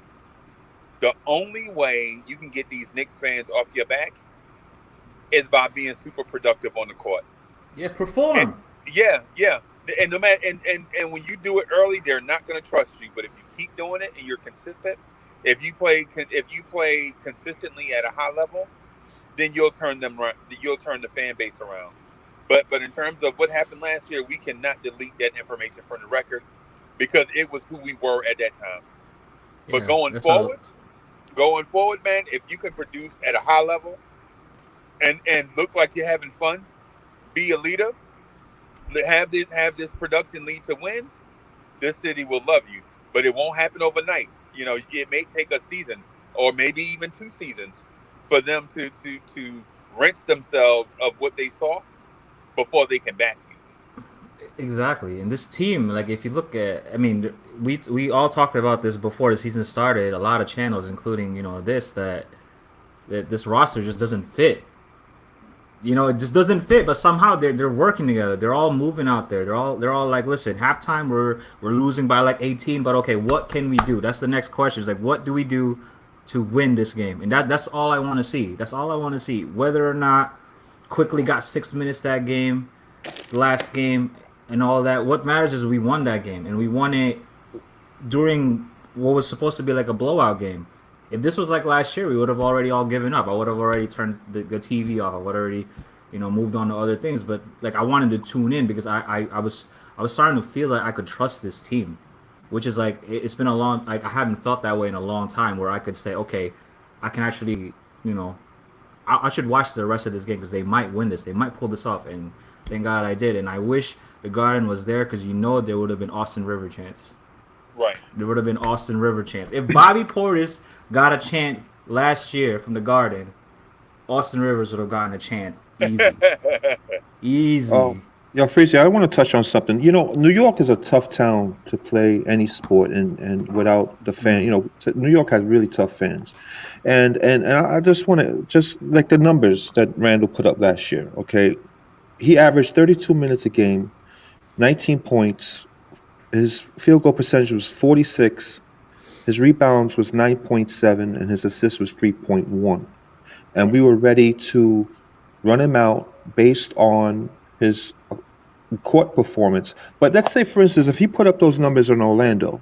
the only way you can get these Knicks fans off your back is by being super productive on the court. Yeah, perform. And no matter and when you do it early, they're not going to trust you. But if you keep doing it and you're consistent, if you play consistently at a high level, then you'll turn the fan base around. But in terms of what happened last year, we cannot delete that information from the record because it was who we were at that time. But Yeah, going forward, man, if you can produce at a high level and look like you're having fun, be a leader, have this production lead to wins, this city will love you. But it won't happen overnight. You know, it may take a season or maybe even 2 seasons for them to rinse themselves of what they saw before they can back you. Exactly. And this team, like if you look at, I mean, we all talked about this before the season started. A lot of channels, including that this roster just doesn't fit. You know, it just doesn't fit. But somehow they're working together. They're all moving out there. They're all like, listen, halftime we're losing by like 18, but okay, what can we do? That's the next question. It's like, what do we do to win this game? And that's all I want to see. That's all I want to see. Whether or not Quickly got 6 minutes that game, the last game, and all that. What matters is we won that game, and we won it during what was supposed to be like a blowout game. If this was like last year, we would have already all given up. I would have already turned the TV off. I would have already moved on to other things. But like I wanted to tune in because I was starting to feel that I could trust this team, which is like it's been a long like I haven't felt that way in a long time where I could say, okay, I can actually I should watch the rest of this game because they might win this, they might pull this off, and thank God I did. And I wish the Garden was there because there would have been Austin River chance. Right. There would have been Austin River chance. If Bobby Portis got a chant last year from the Garden, Austin Rivers would have gotten a chant easy. Easy. Oh, yeah, Freezy, I want to touch on something. New York is a tough town to play any sport and without the fan. New York has really tough fans, and I just want to just like the numbers that Randall put up last year. Okay, he averaged 32 minutes a game, 19 points. His field goal percentage was 46. His rebounds was 9.7, and his assist was 3.1. And we were ready to run him out based on his court performance. But let's say, for instance, if he put up those numbers in Orlando,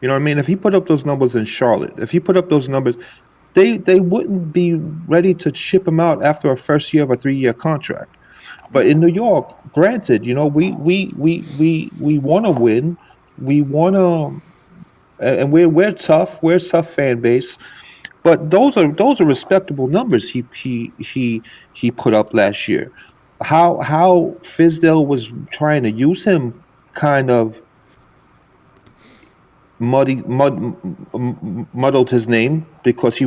you know what I mean? If he put up those numbers in Charlotte, if he put up those numbers, they wouldn't be ready to ship him out after a first year of a 3-year contract. But in New York, granted, we want to win. We want to, and we're tough. We're a tough fan base. But those are respectable numbers he put up last year. How Fizdale was trying to use him kind of muddled his name because he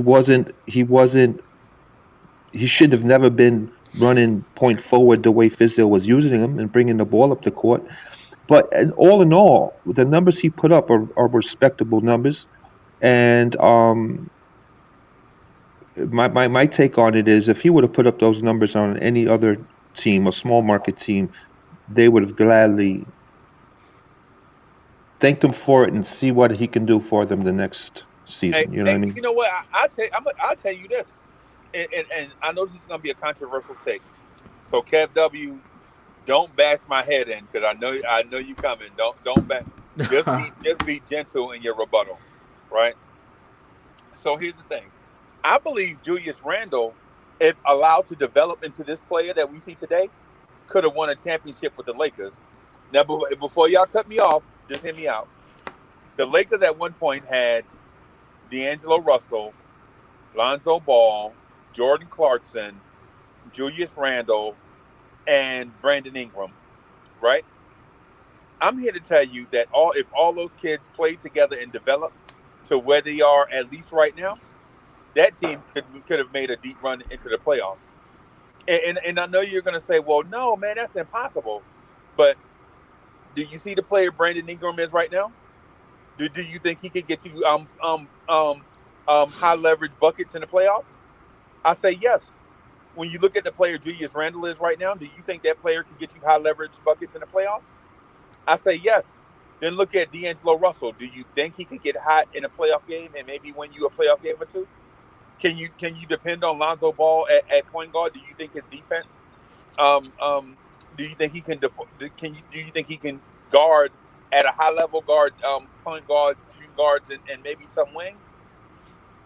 should have never been running point forward the way Fizdale was using him and bringing the ball up the court. But all in all, the numbers he put up are respectable numbers. And my take on it is if he would have put up those numbers on any other team, a small market team, they would have gladly thanked him for it and see what he can do for them the next season. You know what I mean? You know what? I'll tell you this, and I know this is going to be a controversial take. So Kev W, don't bash my head in because I know you coming. Don't bash. Just be gentle in your rebuttal, right? So here's the thing. I believe Julius Randle, if allowed to develop into this player that we see today, could have won a championship with the Lakers. Now, before y'all cut me off, just hear me out. The Lakers at one point had D'Angelo Russell, Lonzo Ball, Jordan Clarkson, Julius Randle, and Brandon Ingram, right? I'm here to tell you that if all those kids played together and developed to where they are at least right now, that team could have made a deep run into the playoffs. And I know you're going to say, well, no, man, that's impossible. But do you see the player Brandon Ingram is right now? Do you think he could get you high leverage buckets in the playoffs? I say yes. When you look at the player Julius Randle is right now, do you think that player can get you high leverage buckets in the playoffs? I say yes. Then look at D'Angelo Russell. Do you think he could get hot in a playoff game and maybe win you a playoff game or two? Can you depend on Lonzo Ball at point guard? Do you think his defense? Do you think he can? Do you think he can guard at a high level guard, point guards, shooting guards, and maybe some wings?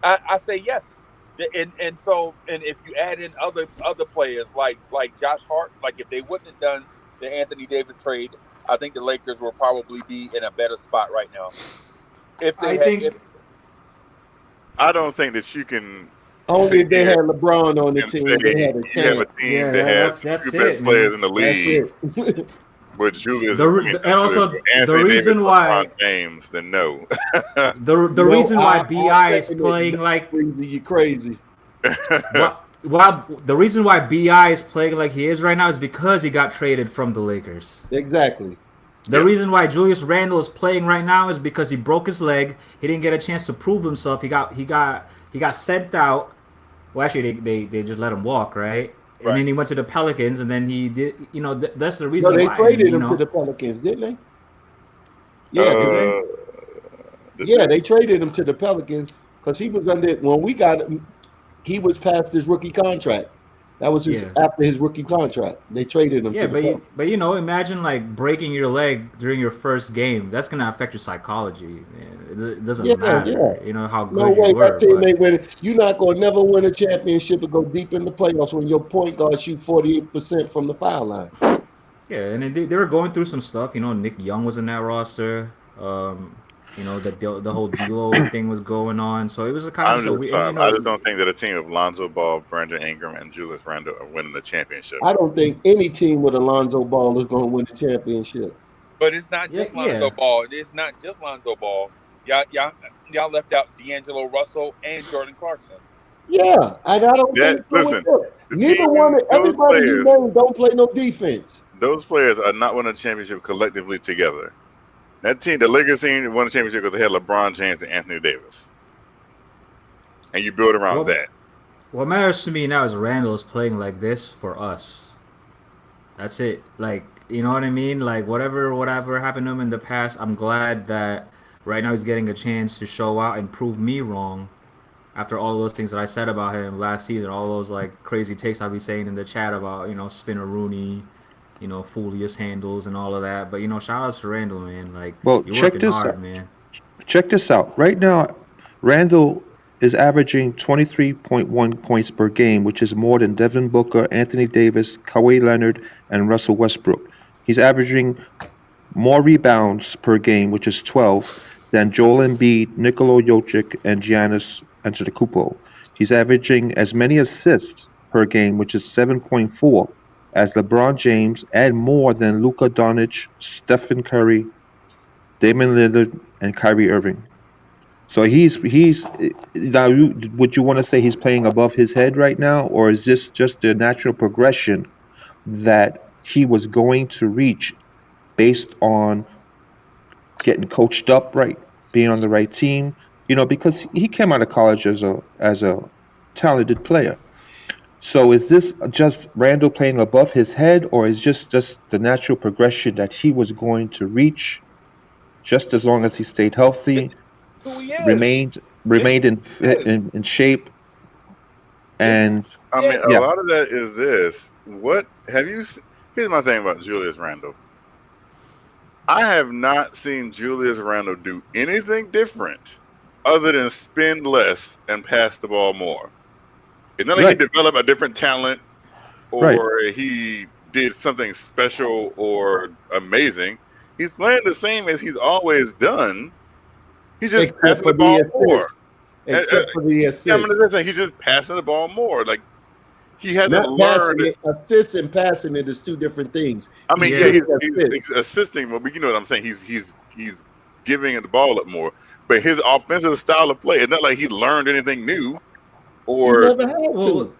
I say yes. And if you add in other players like Josh Hart, like if they wouldn't have done the Anthony Davis trade, I think the Lakers will probably be in a better spot right now. I don't think that you can. Only if they had LeBron on the team, they had a chance. You have a team that has two best players in the league. With Julius, and also the reason why James, then no. the reason why BI is playing like you crazy. Well, the reason why BI is playing like he is right now is because he got traded from the Lakers. Exactly. The reason why Julius Randle is playing right now is because he broke his leg. He didn't get a chance to prove himself. He got sent out. Well, actually, they just let him walk, right? And then he went to the Pelicans, and then he did. That's the reason. They why. traded him to the Pelicans, didn't they? Yeah, they traded him to the Pelicans because he was when we got him, he was past his rookie contract. That was Yeah. after his rookie contract. They traded him Yeah, to the Bucks. but you know, imagine like breaking your leg during your first game. That's gonna affect your psychology. Man. It doesn't Yeah, matter, you know, how No good you way that were. team But ain't winning. You're not going to never win a championship and go deep in the playoffs when your point guard shoot 48% from the foul line. yeah, and they were going through some stuff. You know, Nick Young was in that roster. You know, the whole D'Lo thing was going on, so it was a kind of I'm just a just weird. And you I know, just don't think that a team of Lonzo Ball, Brandon Ingram, and Julius Randle are winning the championship. I don't think any team with Alonzo Ball is going to win the championship. But it's not yeah, just yeah. Lonzo Ball. It's not just Lonzo Ball. Y'all left out D'Angelo Russell and Jordan Clarkson. Yeah, and I don't That think so with listen, them. the Neither team, one of those everybody you players, named don't play no defense. those players are not winning a championship collectively together. That team, the Lakers team, won the championship because they had LeBron James and Anthony Davis, and you build around What that. what matters to me now is Randall is playing like this for us. That's it. Like, you know what I mean? Like whatever happened to him in the past, I'm glad that right now he's getting a chance to show out and prove me wrong. After all those things that I said about him last season, all those like crazy takes I'll be saying in the chat about, you know, Spinner Rooney, you know, Foulious handles and all of that. But you know, shout outs to Randall, man. Like, Well, you're check working this hard, out. man. Check this out. Right now, Randall is averaging 23.1 points per game, which is more than Devin Booker, Anthony Davis, Kawhi Leonard, and Russell Westbrook. He's averaging more rebounds per game, which is 12, than Joel Embiid, Nikola Jokic, and Giannis Antetokounmpo. He's averaging as many assists per game, which is 7.4, as LeBron James, and more than Luka Doncic, Stephen Curry, Damian Lillard, and Kyrie Irving. So he's now. Would you want to say he's playing above his head right now, or is this just the natural progression that he was going to reach based on getting coached up right, being on the right team? You know, because he came out of college as a talented player. So is this just Randall playing above his head, or is just the natural progression that he was going to reach, just as long as he stayed healthy, Who he is? remained in shape, and I mean, a yeah, lot of that is this. What have you? Here's my thing about Julius Randle. I have not seen Julius Randle do anything different other than spend less and pass the ball more. It's not like Right. he developed a different talent Right. or he did something special or amazing. He's playing the same as he's always done. He's just Except passing for the ball the more. assist. Except for the Yeah, I assist. mean, that's the thing. He's just passing the ball more. Like he hasn't Not passing learned. it. Assist and passing it is two different things. I mean, Yeah. yeah, He's he's assisting, but you know what I'm saying. He's giving the ball up more. But his offensive style of play, it's not like he learned anything new. He Or never had Well, to.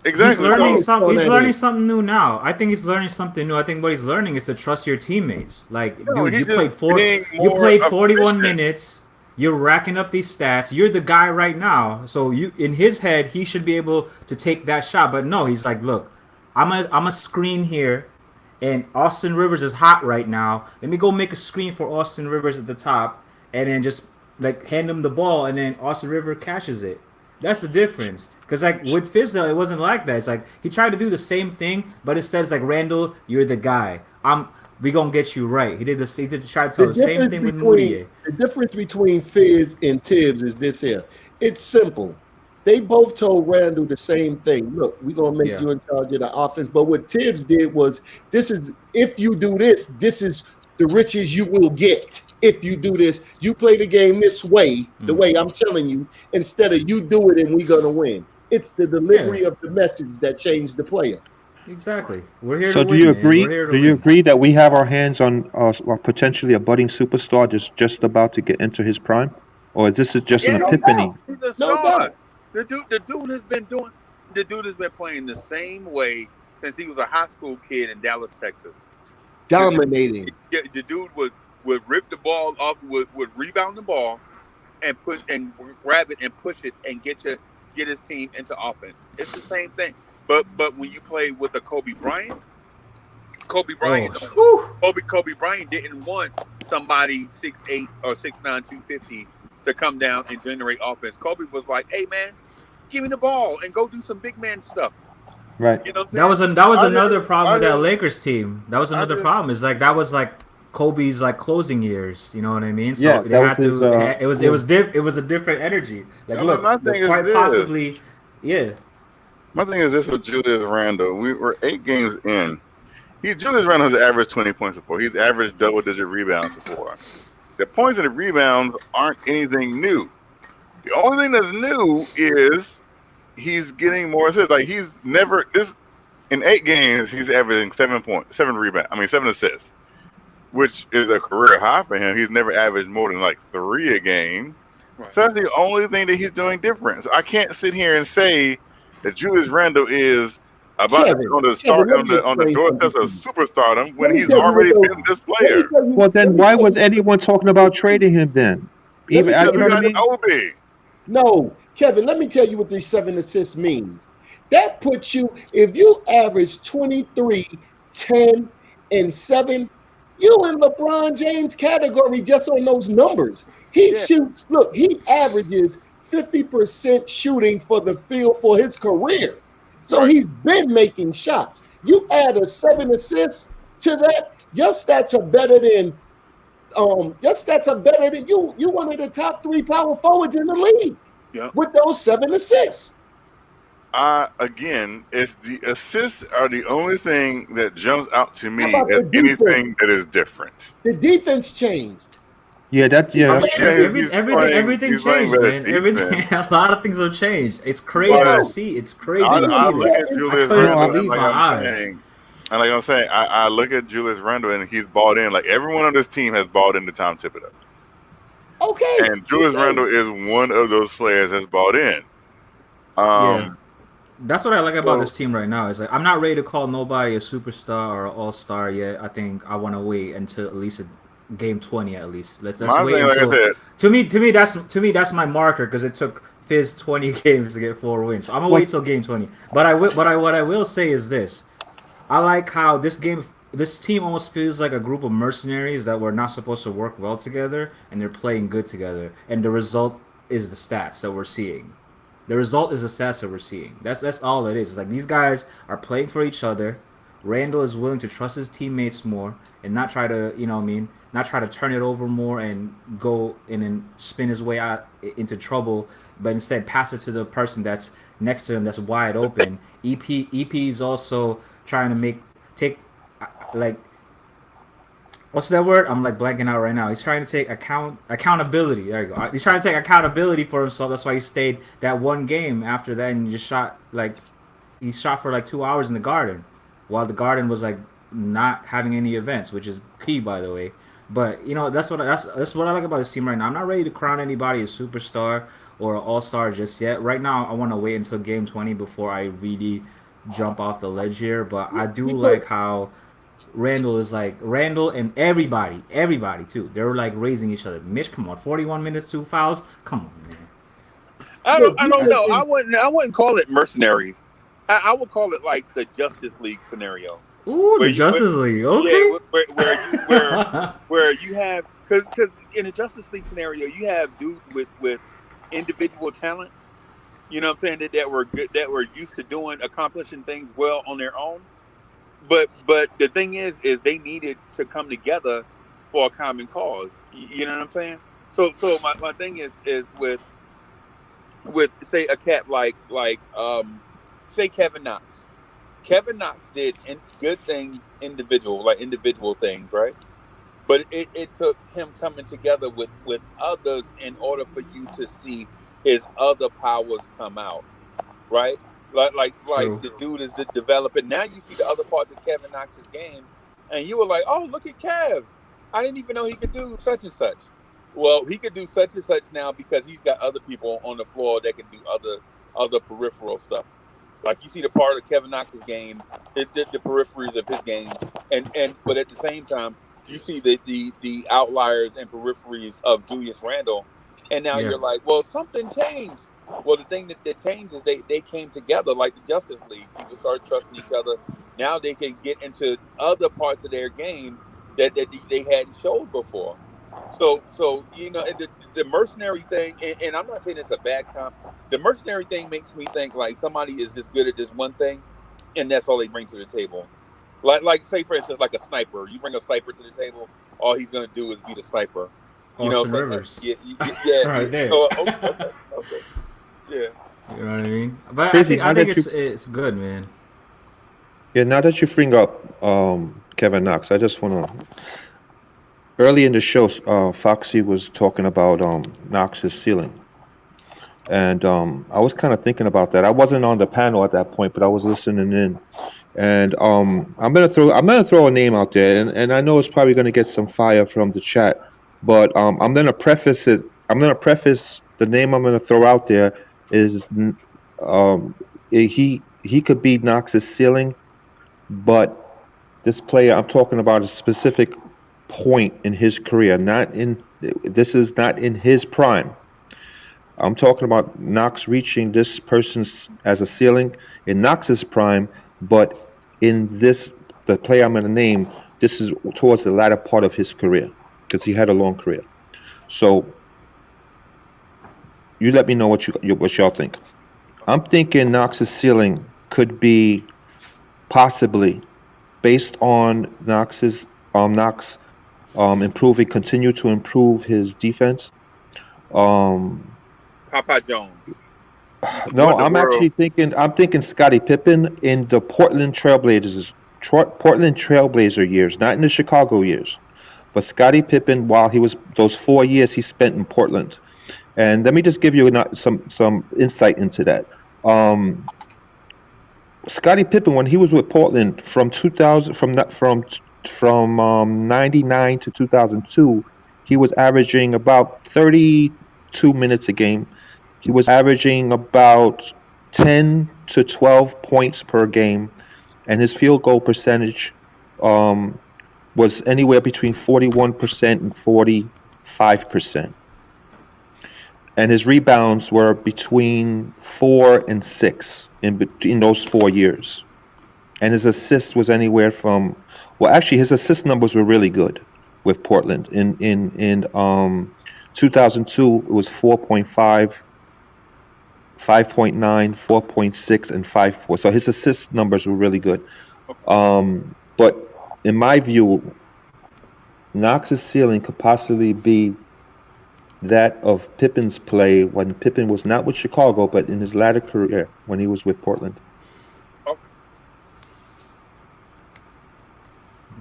exactly. He's learning So, some. on He's that learning end. something new now. I think he's learning something new. I think what he's learning is to trust your teammates. Like, No, dude, he's you played just being you more played 41 efficient. minutes. You're racking up these stats. You're the guy right now. So you, in his head, he should be able to take that shot. But no, he's like, look, I'm a screen here, and Austin Rivers is hot right now. Let me go make a screen for Austin Rivers at the top, and then just like hand him the ball, and then Austin Rivers catches it. That's the difference. Because like with Fizdale, it wasn't like that. It's like he tried to do the same thing, but instead it's like, Randall, you're the guy. We gonna get you right. He did try to tell the same thing with Moutier. The difference between Fizz and Tibbs is this here. It's simple. They both told Randall the same thing. Look, we're gonna make Yeah. you in charge of the offense. But what Tibbs did was, this is if you do this, this is the riches you will get. If you do this, you play the game this way, the way I'm telling you, instead of you do it and we're gonna win. It's the delivery of the message that changed the player. Exactly. We're here so to do win, you man. agree? We're here to Do you win. agree that we have our hands on potentially a budding superstar just about to get into his prime, or is this just an Yeah, epiphany? he's a No star. doubt. The dude has been doing. The dude has been playing the same way since he was a high school kid in Dallas, Texas. Dominating. The dude would rip the ball off, would rebound the ball, and grab it and push it and get his team into offense. It's the same thing. But when you play with a Kobe Bryant, Kobe Bryant didn't want somebody 6'8" or 6'9", 250 to come down and generate offense. Kobe was like, "Hey man, give me the ball and go do some big man stuff." Right. You know what I'm saying? That was I another just- problem I with that just- Lakers team. That was I another just- problem. Is like that was like Kobe's like closing years. You know what I mean? So Yeah, they that was had to. his, It was yeah. it was a different energy. Like I mean, my look, thing is quite this. possibly, yeah. My thing is this with Julius Randle. We were 8 games in. Julius Randle has averaged 20 points before. He's averaged double-digit rebounds before. The points and the rebounds aren't anything new. The only thing that's new is he's getting more assists. Like he's never this in 8 games he's averaging 7 assists, which is a career high for him. He's never averaged more than like 3 a game. Right. So that's the only thing that he's doing different. So I can't sit here and say that Julius Randle is about to be on the Kevin, start let on me the explain doorsteps of something to you. superstardom when Let me he's tell you already what been this let me player. tell you- Well, then let me why tell was you- anyone talking about trading him then? Let me Even, tell you know We what I got mean? Obi. No, Kevin, let me tell you what these 7 assists means. That puts you, if you average 23, 10, and 7, you in LeBron James category just on those numbers. He Yeah. shoots, look, he averages 50% shooting for the field for his career. So Right. he's been making shots. You add a 7 assists to that, your stats are better than you one of the top 3 power forwards in the league Yeah. with those 7 assists. Again, it's the assists are the only thing that jumps out to How me about as the defense? anything that is different. The defense changed. Yeah, that's I mean, that's yeah, true. he's playing Everything better changed, man. Everything, defense. a lot of things have changed. It's crazy But to see. It's crazy I to see look this. at I Julius couldn't Randle and believe like my I'm eyes. saying, and like I'm saying, I look at Julius Randle and he's bought in. Like everyone on this team has bought into Tom Thibodeau, Okay. and Julius Randle is one of those players that's bought in. Yeah, that's what I like about so this team right now. Is like I'm not ready to call nobody a superstar or an all-star yet. I think I want to wait until at least game 20 at least. Let's my wait thing, like I until said, to me that's my marker because it took Fizz 20 games to get 4 wins. So I'm gonna wait till game 20. But what I will say is this. I like how this team almost feels like a group of mercenaries that were not supposed to work well together and they're playing good together. And the result is the stats that we're seeing. The result is the stats that we're seeing. That's all it is. It's like these guys are playing for each other. Randall is willing to trust his teammates more and not try to, you know what I mean, not try to turn it over more and go in and spin his way out into trouble, but instead pass it to the person that's next to him that's wide open. EP is also trying to take like what's that word? I'm like blanking out right now. He's trying to take accountability. There you go. He's trying to take accountability for himself. That's why he stayed that one game after that and just shot he shot for like 2 hours in the Garden, while the Garden was like not having any events, which is key by the way. But you know that's what I like about this team right now. I'm not ready to crown anybody a superstar or an all-star just yet. Right now, I want to wait until game 20 before I really jump off the ledge here. But I do like how Randall and everybody too. They're like raising each other. Mitch, come on, 41 minutes, 2 fouls. Come on, man. I don't know. I wouldn't call it mercenaries. I would call it like the Justice League scenario. Ooh, the Justice League. Okay. Yeah, where you have because in a Justice League scenario you have dudes with individual talents. You know what I'm saying, that were good, that were used to accomplishing things well on their own. But the thing is they needed to come together for a common cause. You know what I'm saying? So my thing is with say a cat like say Kevin Knox. Kevin Knox did good things, individual things, right? But it took him coming together with others in order for you to see his other powers come out, right? Like the dude is developing. Now you see the other parts of Kevin Knox's game, and you were like, oh, look at Kev. I didn't even know he could do such and such. Well, he could do such and such now because he's got other people on the floor that can do other peripheral stuff. Like you see the part of Kevin Knox's game, the peripheries of his game, and but at the same time, you see the outliers and peripheries of Julius Randle, and now you're like, well, something changed. Well, the thing that changed is they came together like the Justice League. People started trusting each other. Now they can get into other parts of their game that they hadn't showed before. So you know, the mercenary thing, and I'm not saying it's a bad comp. The mercenary thing makes me think like somebody is just good at this one thing, and that's all they bring to the table. Like say for instance, like a sniper. You bring a sniper to the table, all he's gonna do is be the sniper. You know, Austin so Rivers. yeah. Right there. Oh, okay, yeah. You know what I mean? But Crazy, I now think that it's good, man. Yeah, now that you bring up Kevin Knox, I just want to. Early in the show, Foxy was talking about Knox's ceiling, and I was kind of thinking about that. I wasn't on the panel at that point, but I was listening in, and I'm gonna throw a name out there, and I know it's probably gonna get some fire from the chat, but I'm gonna preface it. I'm gonna preface the name I'm gonna throw out there is um he could be Knox's ceiling, but this player I'm talking about a specific point in his career, not in this is not in his prime. I'm talking about Knox reaching this person's as a ceiling in Knox's prime, but in the player I'm going to name, this is towards the latter part of his career because he had a long career. So you let me know what y'all think. I'm thinking Knox's ceiling could be possibly based on Knox continue to improve his defense. Papa Jones. No, I'm thinking Scottie Pippen in the Portland Trailblazer years, not in the Chicago years, but Scottie Pippen while he was those 4 years he spent in Portland. And let me just give you some insight into that. Scottie Pippen, when he was with Portland from 2000, from 99 to 2002, he was averaging about 32 minutes a game. He was averaging about 10 to 12 points per game, and his field goal percentage was anywhere between 41% and 45%. And his rebounds were between 4 and 6 in those 4 years. And his assists was anywhere from actually his assist numbers were really good with Portland. In 2002 it was 4.5, 5.9, 4.6, and 5.4. So his assist numbers were really good. But in my view, Knox's ceiling could possibly be that of Pippen's play when Pippen was not with Chicago, but in his latter career when he was with Portland.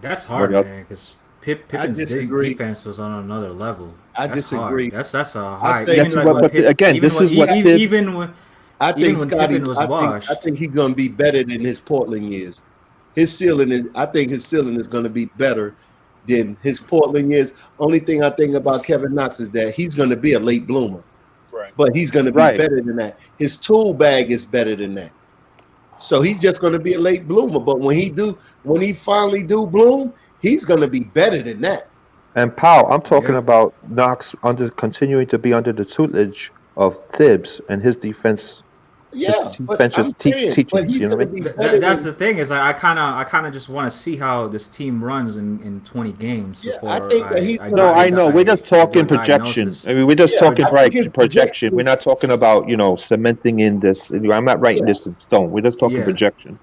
That's hard, man, because Pippen's disagree. defense was on another level. I That's disagree. Hard. That's a hard. think- Even like when Pippen, again, even this when, is what even, Tibbs- even when I even think when Scotty. Pippen was washed. I think he's gonna be better than his Portland years. His ceiling is. I think his ceiling is gonna be better than his Portland years. Only thing I think about Kevin Knox is that he's gonna be a late bloomer, Right. but he's gonna be Right. better than that. His tool bag is better than that. So he's just gonna be a late bloomer. But when he finally do bloom, he's gonna be better than that. And Powell, I'm talking Yeah. about Knox continuing to be under the tutelage of Tibbs and his defense. Yeah, but defensive I'm saying, teachings, but he's you know what I gonna mean? be better. That's than, the thing is I kind of just want to see how this team runs in 20 games Yeah, before I think that he's gonna- No, I know. We're just talking do a projection. diagnosis. I mean, we're just Yeah, talking I think right his projection. We're not talking about cementing in this. I'm not writing Yeah. this in stone. We're just talking Yeah. projection.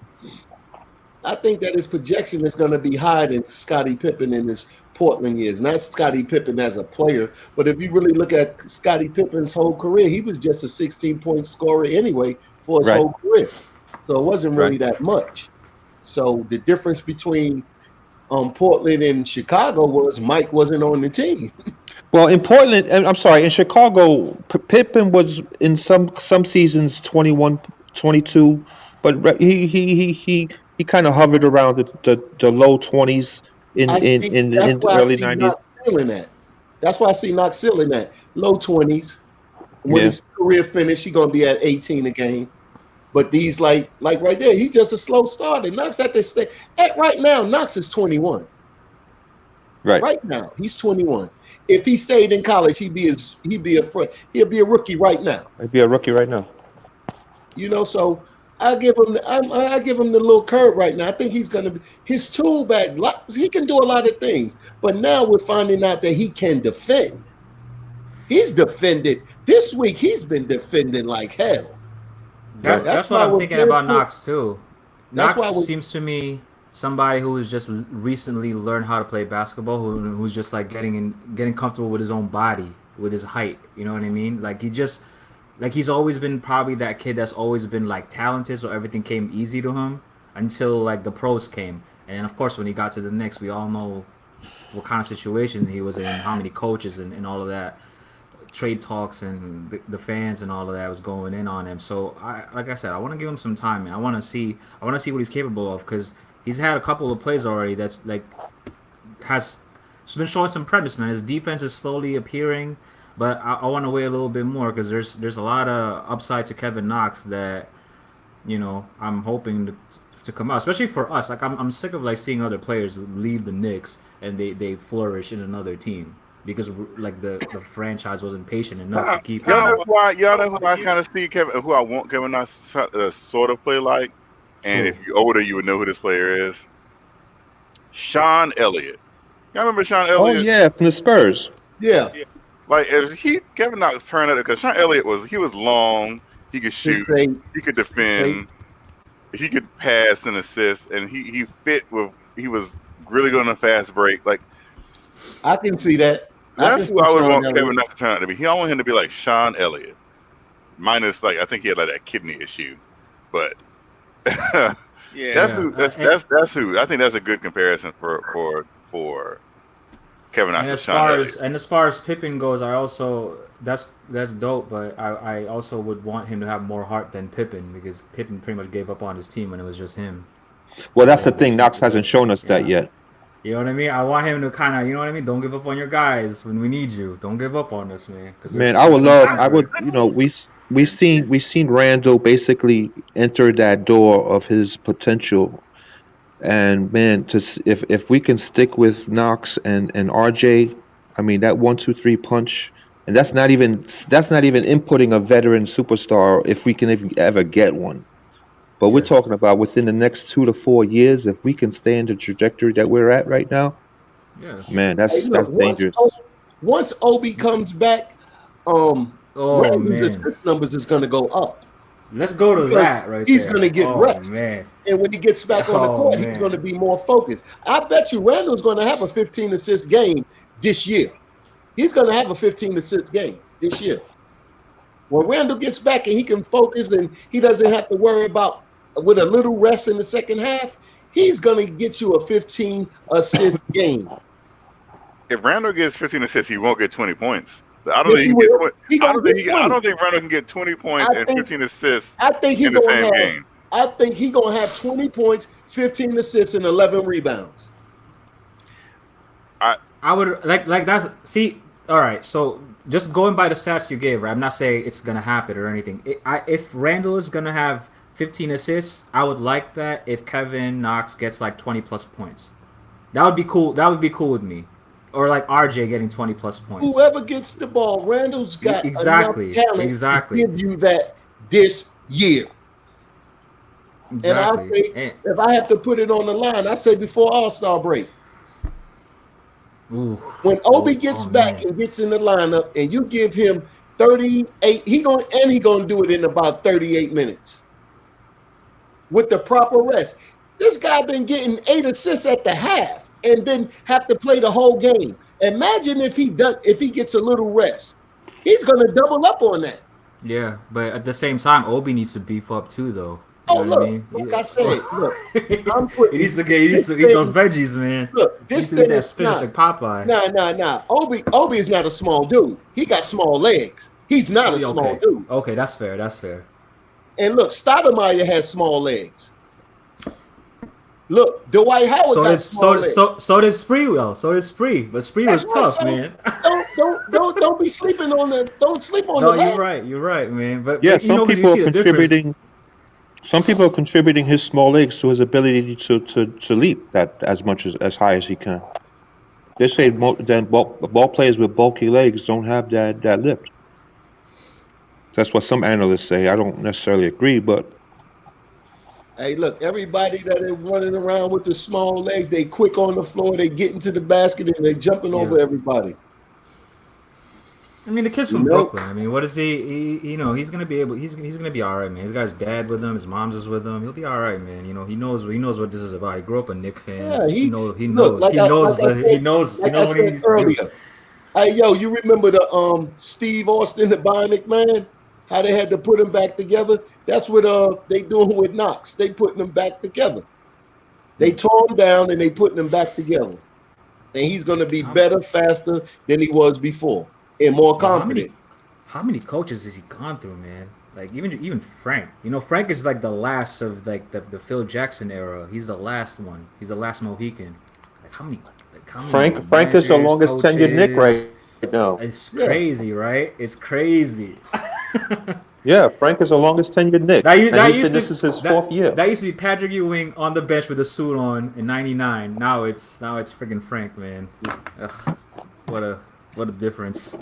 I think that his projection is going to be higher than Scottie Pippen in his Portland years. Not Scottie Pippen as a player, but if you really look at Scottie Pippen's whole career, he was just a 16-point scorer anyway for his Right. whole career. So it wasn't really Right. that much. So the difference between Portland and Chicago was Mike wasn't on the team. Well, in Portland, and I'm sorry, in Chicago, Pippen was in some seasons 21, 22, but he kind of hovered around the low 20s in That's the why early I see 90s. Knox ceiling at. That's why I see Knox ceiling at low 20s. When Yeah. his career finished, he's gonna be at 18 a game. But these like right there, he's just a slow starter. Knox at this state. Right now, Knox is 21. Right. Right now, he's 21. If he stayed in college, he'll be a rookie right now. He'd be a rookie right now. So I give him the little curve right now. I think he's gonna be his tool bag. He can do a lot of things, but now we're finding out that he can defend. He's defended this week. He's been defending like hell. That's That's what why I'm we're thinking very about cool. Knox too. That's Knox why we, seems to me somebody who has just recently learned how to play basketball, who's just like getting comfortable with his own body, with his height. You know what I mean? Like he's always been probably that kid that's always been like talented, so everything came easy to him until like the pros came, and then of course when he got to the Knicks, we all know what kind of situation he was in, how many coaches and all of that, trade talks and the fans and all of that was going in on him. So like I said, I want to give him some time, man. I want to see what he's capable of, because he's had a couple of plays already that's like has been showing some promise, man. His defense is slowly appearing, but I want to wait a little bit more, because there's a lot of upside to Kevin Knox that I'm hoping to come out, especially for us. Like I'm sick of like seeing other players leave the Knicks and they flourish in another team, because like the franchise wasn't patient enough to keep him. Y'all know who I kind of see who I want Kevin Knox sort of play like, and if you're older, you would know who this player is. Sean Elliott. Y'all remember Sean Elliott? Oh yeah, from the Spurs. yeah. Like if Kevin Knox turned out, because Sean Elliott was long, he could shoot, 6'8", he could defend, he could pass and assist, and he was really good on a fast break. Like I can see that. that's who I would want Kevin Knox to turn out to be. He I want him to be like Sean Elliott, minus like I think he had like that kidney issue, but that's who. I think that's a good comparison for Kevin Knox. And as far as Pippen goes, I also that's dope, but I also would want him to have more heart than Pippen, because Pippen pretty much gave up on his team when it was just him. Well, that's the thing. Knox hasn't shown us that yet. You know what I mean? I want him to kind of, you know what I mean? Don't give up on your guys when we need you. Don't give up on us, man. Man, we've seen Randall basically enter that door of his potential, and man, if we can stick with Knox and RJ, I mean that 1-2-3 punch, and that's not even inputting a veteran superstar if we can ever get one. But we're talking about within the next 2 to 4 years, if we can stay in the trajectory that we're at right now. Yeah, man, that's dangerous. Once Obi comes back, Randall's assist numbers is going to go up. Let's go to that right He's there. going to get rest. Man. And when he gets back on the court, he's going to be more focused. I bet you Randall's going to have a 15-assist game this year. He's going to have a 15-assist game this year. When Randall gets back and he can focus and he doesn't have to worry about with a little rest in the second half, he's going to get you a 15-assist game. If Randall gets 15 assists, he won't get 20 points. I don't think Randall can get 20 points and 15 assists in the same game. I think he's going to have 20 points, 15 assists, and 11 rebounds. I would like that's see. All right, so just going by the stats you gave, right? I'm not saying it's gonna happen or anything. If Randall is gonna have 15 assists, I would like that. If Kevin Knox gets like 20 plus points, that would be cool. That would be cool with me. Or like RJ getting 20 plus points. Whoever gets the ball, Randall's got enough talent to give you that this year. Exactly. And I say, if I have to put it on the line, I say before All-Star break. Ooh. When Obi gets back and gets in the lineup, and you give him 38, he gonna do it in about 38 minutes with the proper rest. This guy been getting 8 assists at the half and then have to play the whole game. Imagine if he gets a little rest, he's gonna double up on that. Yeah, but at the same time, Obi needs to beef up too, though. You know what I mean? Like I said, look, he needs to eat those veggies, man. Look, this thing is spinach like Popeye. Nah. Obi is not a small dude. He got small legs. He's not a small dude. Okay, that's fair. And look, Stoudemire has small legs. Look, Dwight Howard got small legs. So did Spree. So did Spree. But Spree was tough, man. Don't be sleeping on the. Don't sleep on the. No, you're right, man. But yeah, some people are contributing. Some people are contributing his small legs to his ability to leap that as high as he can. They say ball players with bulky legs don't have that lift. That's what some analysts say. I don't necessarily agree, but hey, look, everybody that is running around with the small legs, they quick on the floor, they get into the basket and they jumping over everybody. I mean, the kid's You from know? Brooklyn. I mean, what is he? You know, he's gonna be able. He's gonna be all right, man. He's got his dad with him. His mom's is with him. He'll be all right, man. You know, he knows what this is about. He grew up a Knicks fan. Yeah, He knows. He look knows. like He I knows like I the. said, He knows. like He I knows what he said needs to do. earlier. Hey, yo, you remember the Steve Austin, the Bionic Man? How they had to put him back together? That's what they doing with Knox. They putting them back together. They tore him down and they putting him back together. And he's gonna be better, faster than he was before, and more confident. How many coaches has he gone through, man? Like even Frank. You know, Frank is like the last of like the Phil Jackson era. He's the last one. He's the last Mohican. Like how many Frank is the managers, longest tenured Nick coaches? right now. It's crazy, right? It's crazy. Yeah, Frank is the longest tenured Nick. This is his fourth year. That used to be Patrick Ewing on the bench with a suit on in '99. Now it's freaking Frank, man. Ugh, what a difference.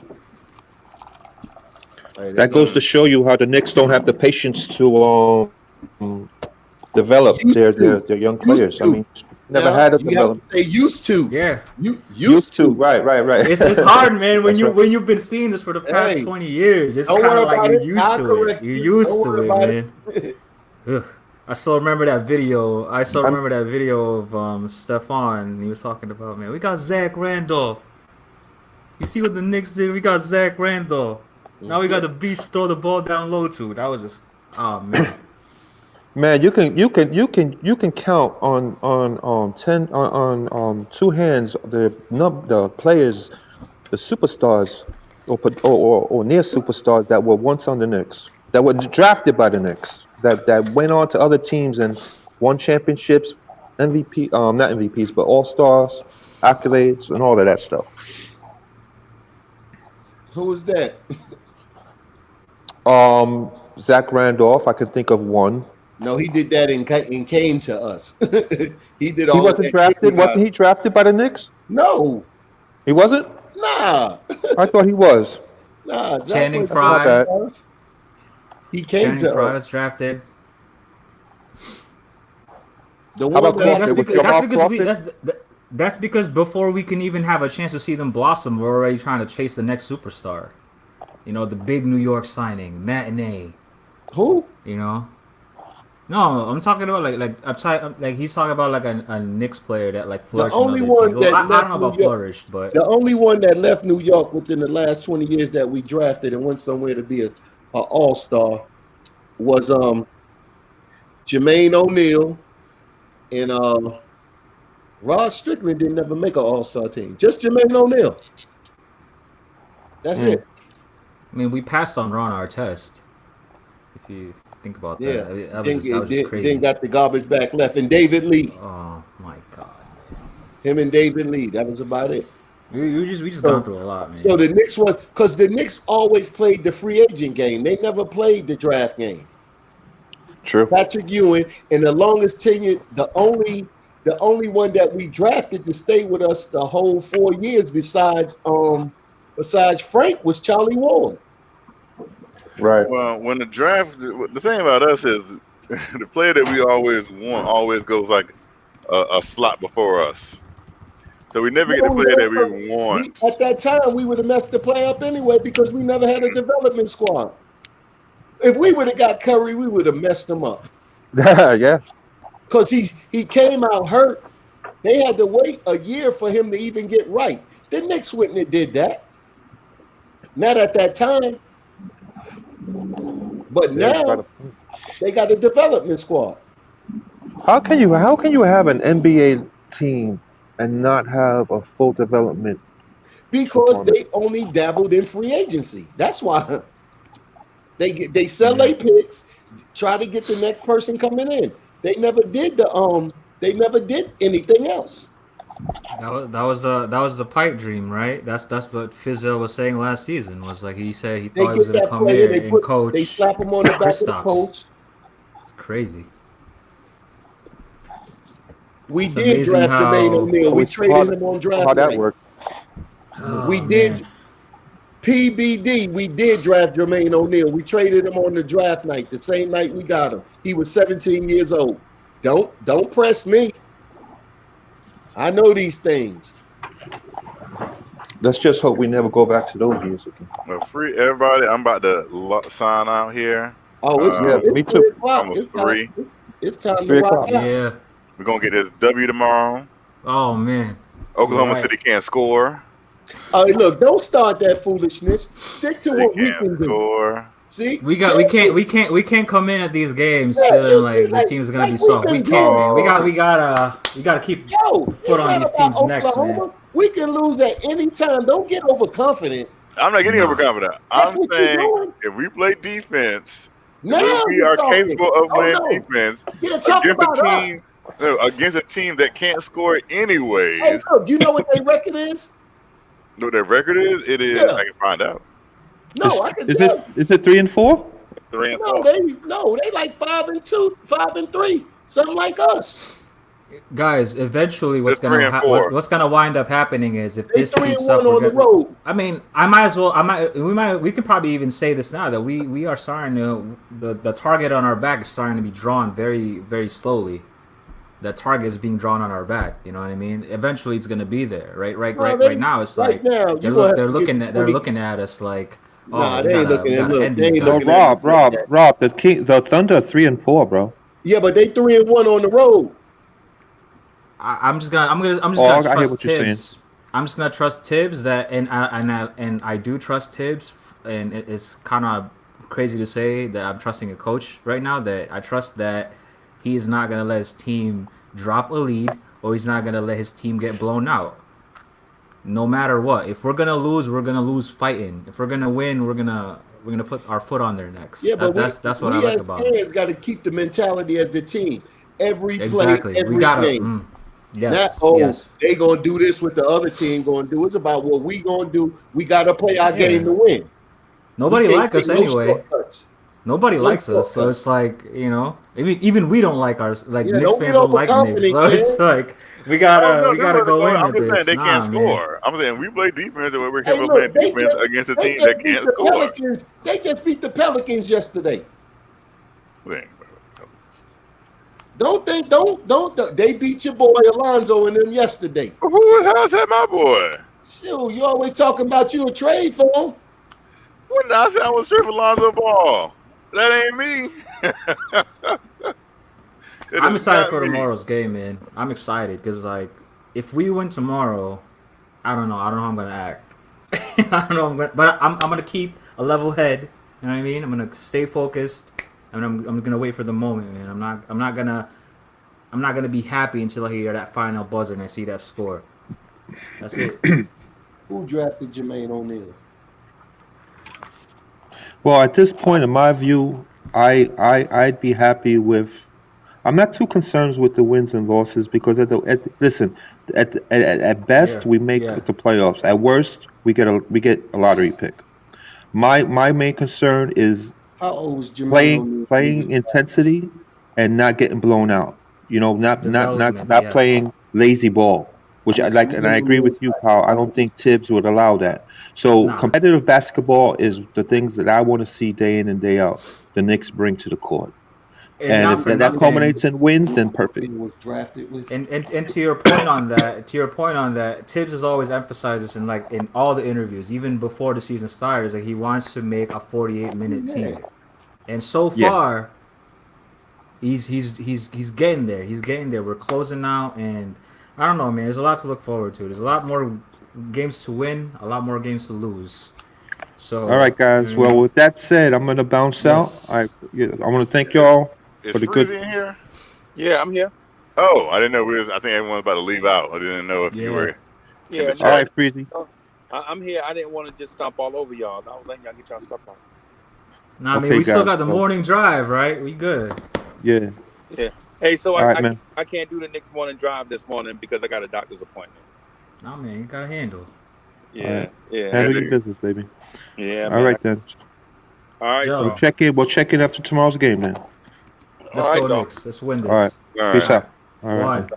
That goes to show you how the Knicks don't have the patience to develop their young players. I mean, never had a development. They used to. Yeah. You used to. Right. It's hard, man, when you've been seeing this for the past 20 years. It's kind of like you're used to it. You're used to it, man. Ugh. I still remember that video. Of Stefan. He was talking about, man, we got Zach Randolph. You see what the Knicks did? We got Zach Randolph. Now we got the beast throw the ball down low to. That was just, oh man. Man, you can count on two hands the players, the superstars or near superstars that were once on the Knicks, that were drafted by the Knicks, that went on to other teams and won championships, MVP, not MVPs, but All-Stars, accolades, and all of that stuff. Who was that? Zach Randolph, I could think of one. No, he did that and came to us. He did all. He wasn't drafted. Wasn't he drafted by the Knicks? No, he wasn't. Nah, I thought he was. Nah, Channing Frye. He came Channing to Frye us. was drafted. The How about that's because before we can even have a chance to see them blossom, we're already trying to chase the next superstar. You know, the big New York signing, Matinee. Who? You know? No, I'm talking about like he's talking about like a Knicks player that like flourished. The only in one teams. that I don't left know about New York- flourished, but The only one that left New York within the last 20 years that we drafted and went somewhere to be a all-star was Jermaine O'Neal and Rod Strickland didn't ever make an all-star team. Just Jermaine O'Neal. That's it. I mean, we passed on Ron Artest. If you think about Yeah. that, that was just crazy. Then got the garbage back left. And David Lee. Oh my God. Him and David Lee. That was about it. We just gone through a lot, man. So the Knicks was, because the Knicks always played the free agent game. They never played the draft game. True. Patrick Ewing, and the longest tenure, the only one that we drafted to stay with us the whole 4 years besides Frank was Charlie Ward. Right. Well, when the draft, the thing about us is the player that we always want always goes like a slot before us. So we never get the player that we want. At that time, we would have messed the play up anyway because we never had a development squad. If we would have got Curry, we would have messed him up. Yeah. Because he came out hurt. They had to wait a year for him to even get right. The Knicks wouldn't have did that. Not at that time. But now they got a development squad. How can you have an NBA team and not have a full development? Because they only dabbled in free agency. That's why they sell their picks, try to get the next person coming in. They never did anything else. That was the pipe dream, right? That's what Fizdale was saying last season. Was like he said he They thought he was get gonna that come player, in and coach. they slap him on the back of the Kristaps. coach. It's crazy. We It's did amazing draft how- Jermaine O'Neal. We traded him on draft How that night. worked? We did PBD. We did draft Jermaine O'Neal. We traded him on the draft night, the same night we got him. He was 17 years old. Don't press me. I know these things. Let's just hope we never go back to those years again. Well, free everybody. I'm about to sign out here. Oh, Yeah, me it's too. 3 o'clock. Almost 3. It's time to 3 rock o'clock. out. Yeah. We're gonna get this W tomorrow. Oh man. Oklahoma Right. City can't score. Look, don't start that foolishness. Stick to They what we can't can do. score. See, We can't come in at these games Yeah, feeling just like be the like- team's gonna like be we've soft. We been can't, man. We doing. gotta keep yo, the foot it's on not these about teams' necks, Oklahoma. man. We can lose at any time. Don't get overconfident. I'm not getting Nah. overconfident. That's I'm what you're saying doing. if we play defense, Now we you're are talking. capable of Oh, winning no. defense Yeah, talk against a about us. team. No, against a team that can't score anyways. Hey, look, you know what their record is? Know what their record is? It is. Yeah. I can find out. No, I can Is tell. it 3 and 4? 3 and No, 4. they like 5-2, 5-3, something like us. Guys, eventually what's They're 3 gonna and 4. what's gonna wind up happening is if They this 3-1 keeps up, on the road. I mean, we can probably even say this now that we are starting to the target on our back is starting to be drawn very, very slowly. The target is being drawn on our back. You know what I mean? Eventually, it's gonna be there. Right now, it's right like now, they're you gonna have to looking get at they're 20 looking at us like, oh, Nah, we they ain't gotta- looking we at gotta look. end They these ain't guys. looking No, at Rob, the Thunder are 3 and 4, bro. Yeah, but they 3-1 on the road. I'm just gonna I trust hear what you're saying. Tibbs. I'm just gonna trust Tibbs and I do trust Tibbs, and it's kind of crazy to say that I'm trusting a coach right now. That I trust that he is not gonna let his team drop a lead, or he's not gonna let his team get blown out. No matter what, if we're gonna lose fighting. If we're gonna win, we're gonna put our foot on their necks. Yeah, but that's what I we like as about it. fans got to keep the mentality as the team. Every Exactly. play, every We gotta. game. Yes. Not, Yes. they gonna do this with the other team gonna do. It's about what we gonna do. We gotta play our Yeah. game to win. Nobody We can't like us take no anyway. shortcuts. Nobody No likes us, so shortcuts. it's like, even we don't like ours. Like Yeah, Knicks don't fans get don't like Knicks, overconfident, so man. it's like we No, gotta go in I'm with just saying this. they can't Nah, man. score. I'm saying we play defense and we're Hey, capable of playing look, they defense just, against a they team just that beat can't the score. Pelicans. They just beat the Pelicans yesterday. Thing. Don't. They beat your boy Alonzo and them yesterday. Who the hell's that, my boy? Shoot, you always talking about you a trade for him. When I said I was straight for Lonzo Ball, that ain't me. It I'm is excited not for me. tomorrow's game, man. I'm excited because like if we win tomorrow, I don't know how I'm gonna act. I don't know, but I'm gonna keep a level head. You know what I mean? I'm gonna stay focused, and I'm gonna wait for the moment, man. I'm not gonna be happy until I hear that final buzzer and I see that score. That's it. Who drafted Jermaine O'Neal? Well, at this point, in my view, I'd be happy with. I'm not too concerned with the wins and losses because at best we make the playoffs. At worst, we get a lottery pick. My main concern is How old is Jermaine O'Neal? playing intensity and not getting blown out. You know, not Development, yes. playing lazy ball, which I like, and I agree with you, Kyle. I don't think Tibbs would allow that. So Nah. competitive basketball is the things that I want to see day in and day out. The Knicks bring to the court, and not if for that nothing- culminates in wins, then perfect. He was drafted with. And to your point on that, Tibbs has always emphasized this in all the interviews, even before the season started, is that he wants to make a 48-minute team. And so Yeah. far, he's getting there. He's getting there. We're closing out, and I don't know, man. There's a lot to look forward to. There's a lot more games to win, a lot more games to lose. So, All right, guys. Well, with that said, I'm gonna bounce Yes. out. I want to thank y'all Is for the Freezy good. in here? Yeah, I'm here. Oh, I didn't know we was. I think everyone's about to leave out. I didn't know if you Yeah. were. Yeah, the All right, Freezy. I'm here. I didn't want to just stomp all over y'all. I was letting y'all get y'all stuff on. Nah, I mean, Okay, we still guys, got the so- morning drive, right? We good. Yeah. Hey, so All right, man. I can't do the next morning drive this morning because I got a doctor's appointment. Nah, man, you got to handle. Yeah, yeah, Handle your business, baby. yeah. All man. right then. All right, Joe. We'll y'all. check in. We'll check in after tomorrow's game then. Let's All right, go dog. Knicks. Let's win this. All right. All Peace right. out. All right. One.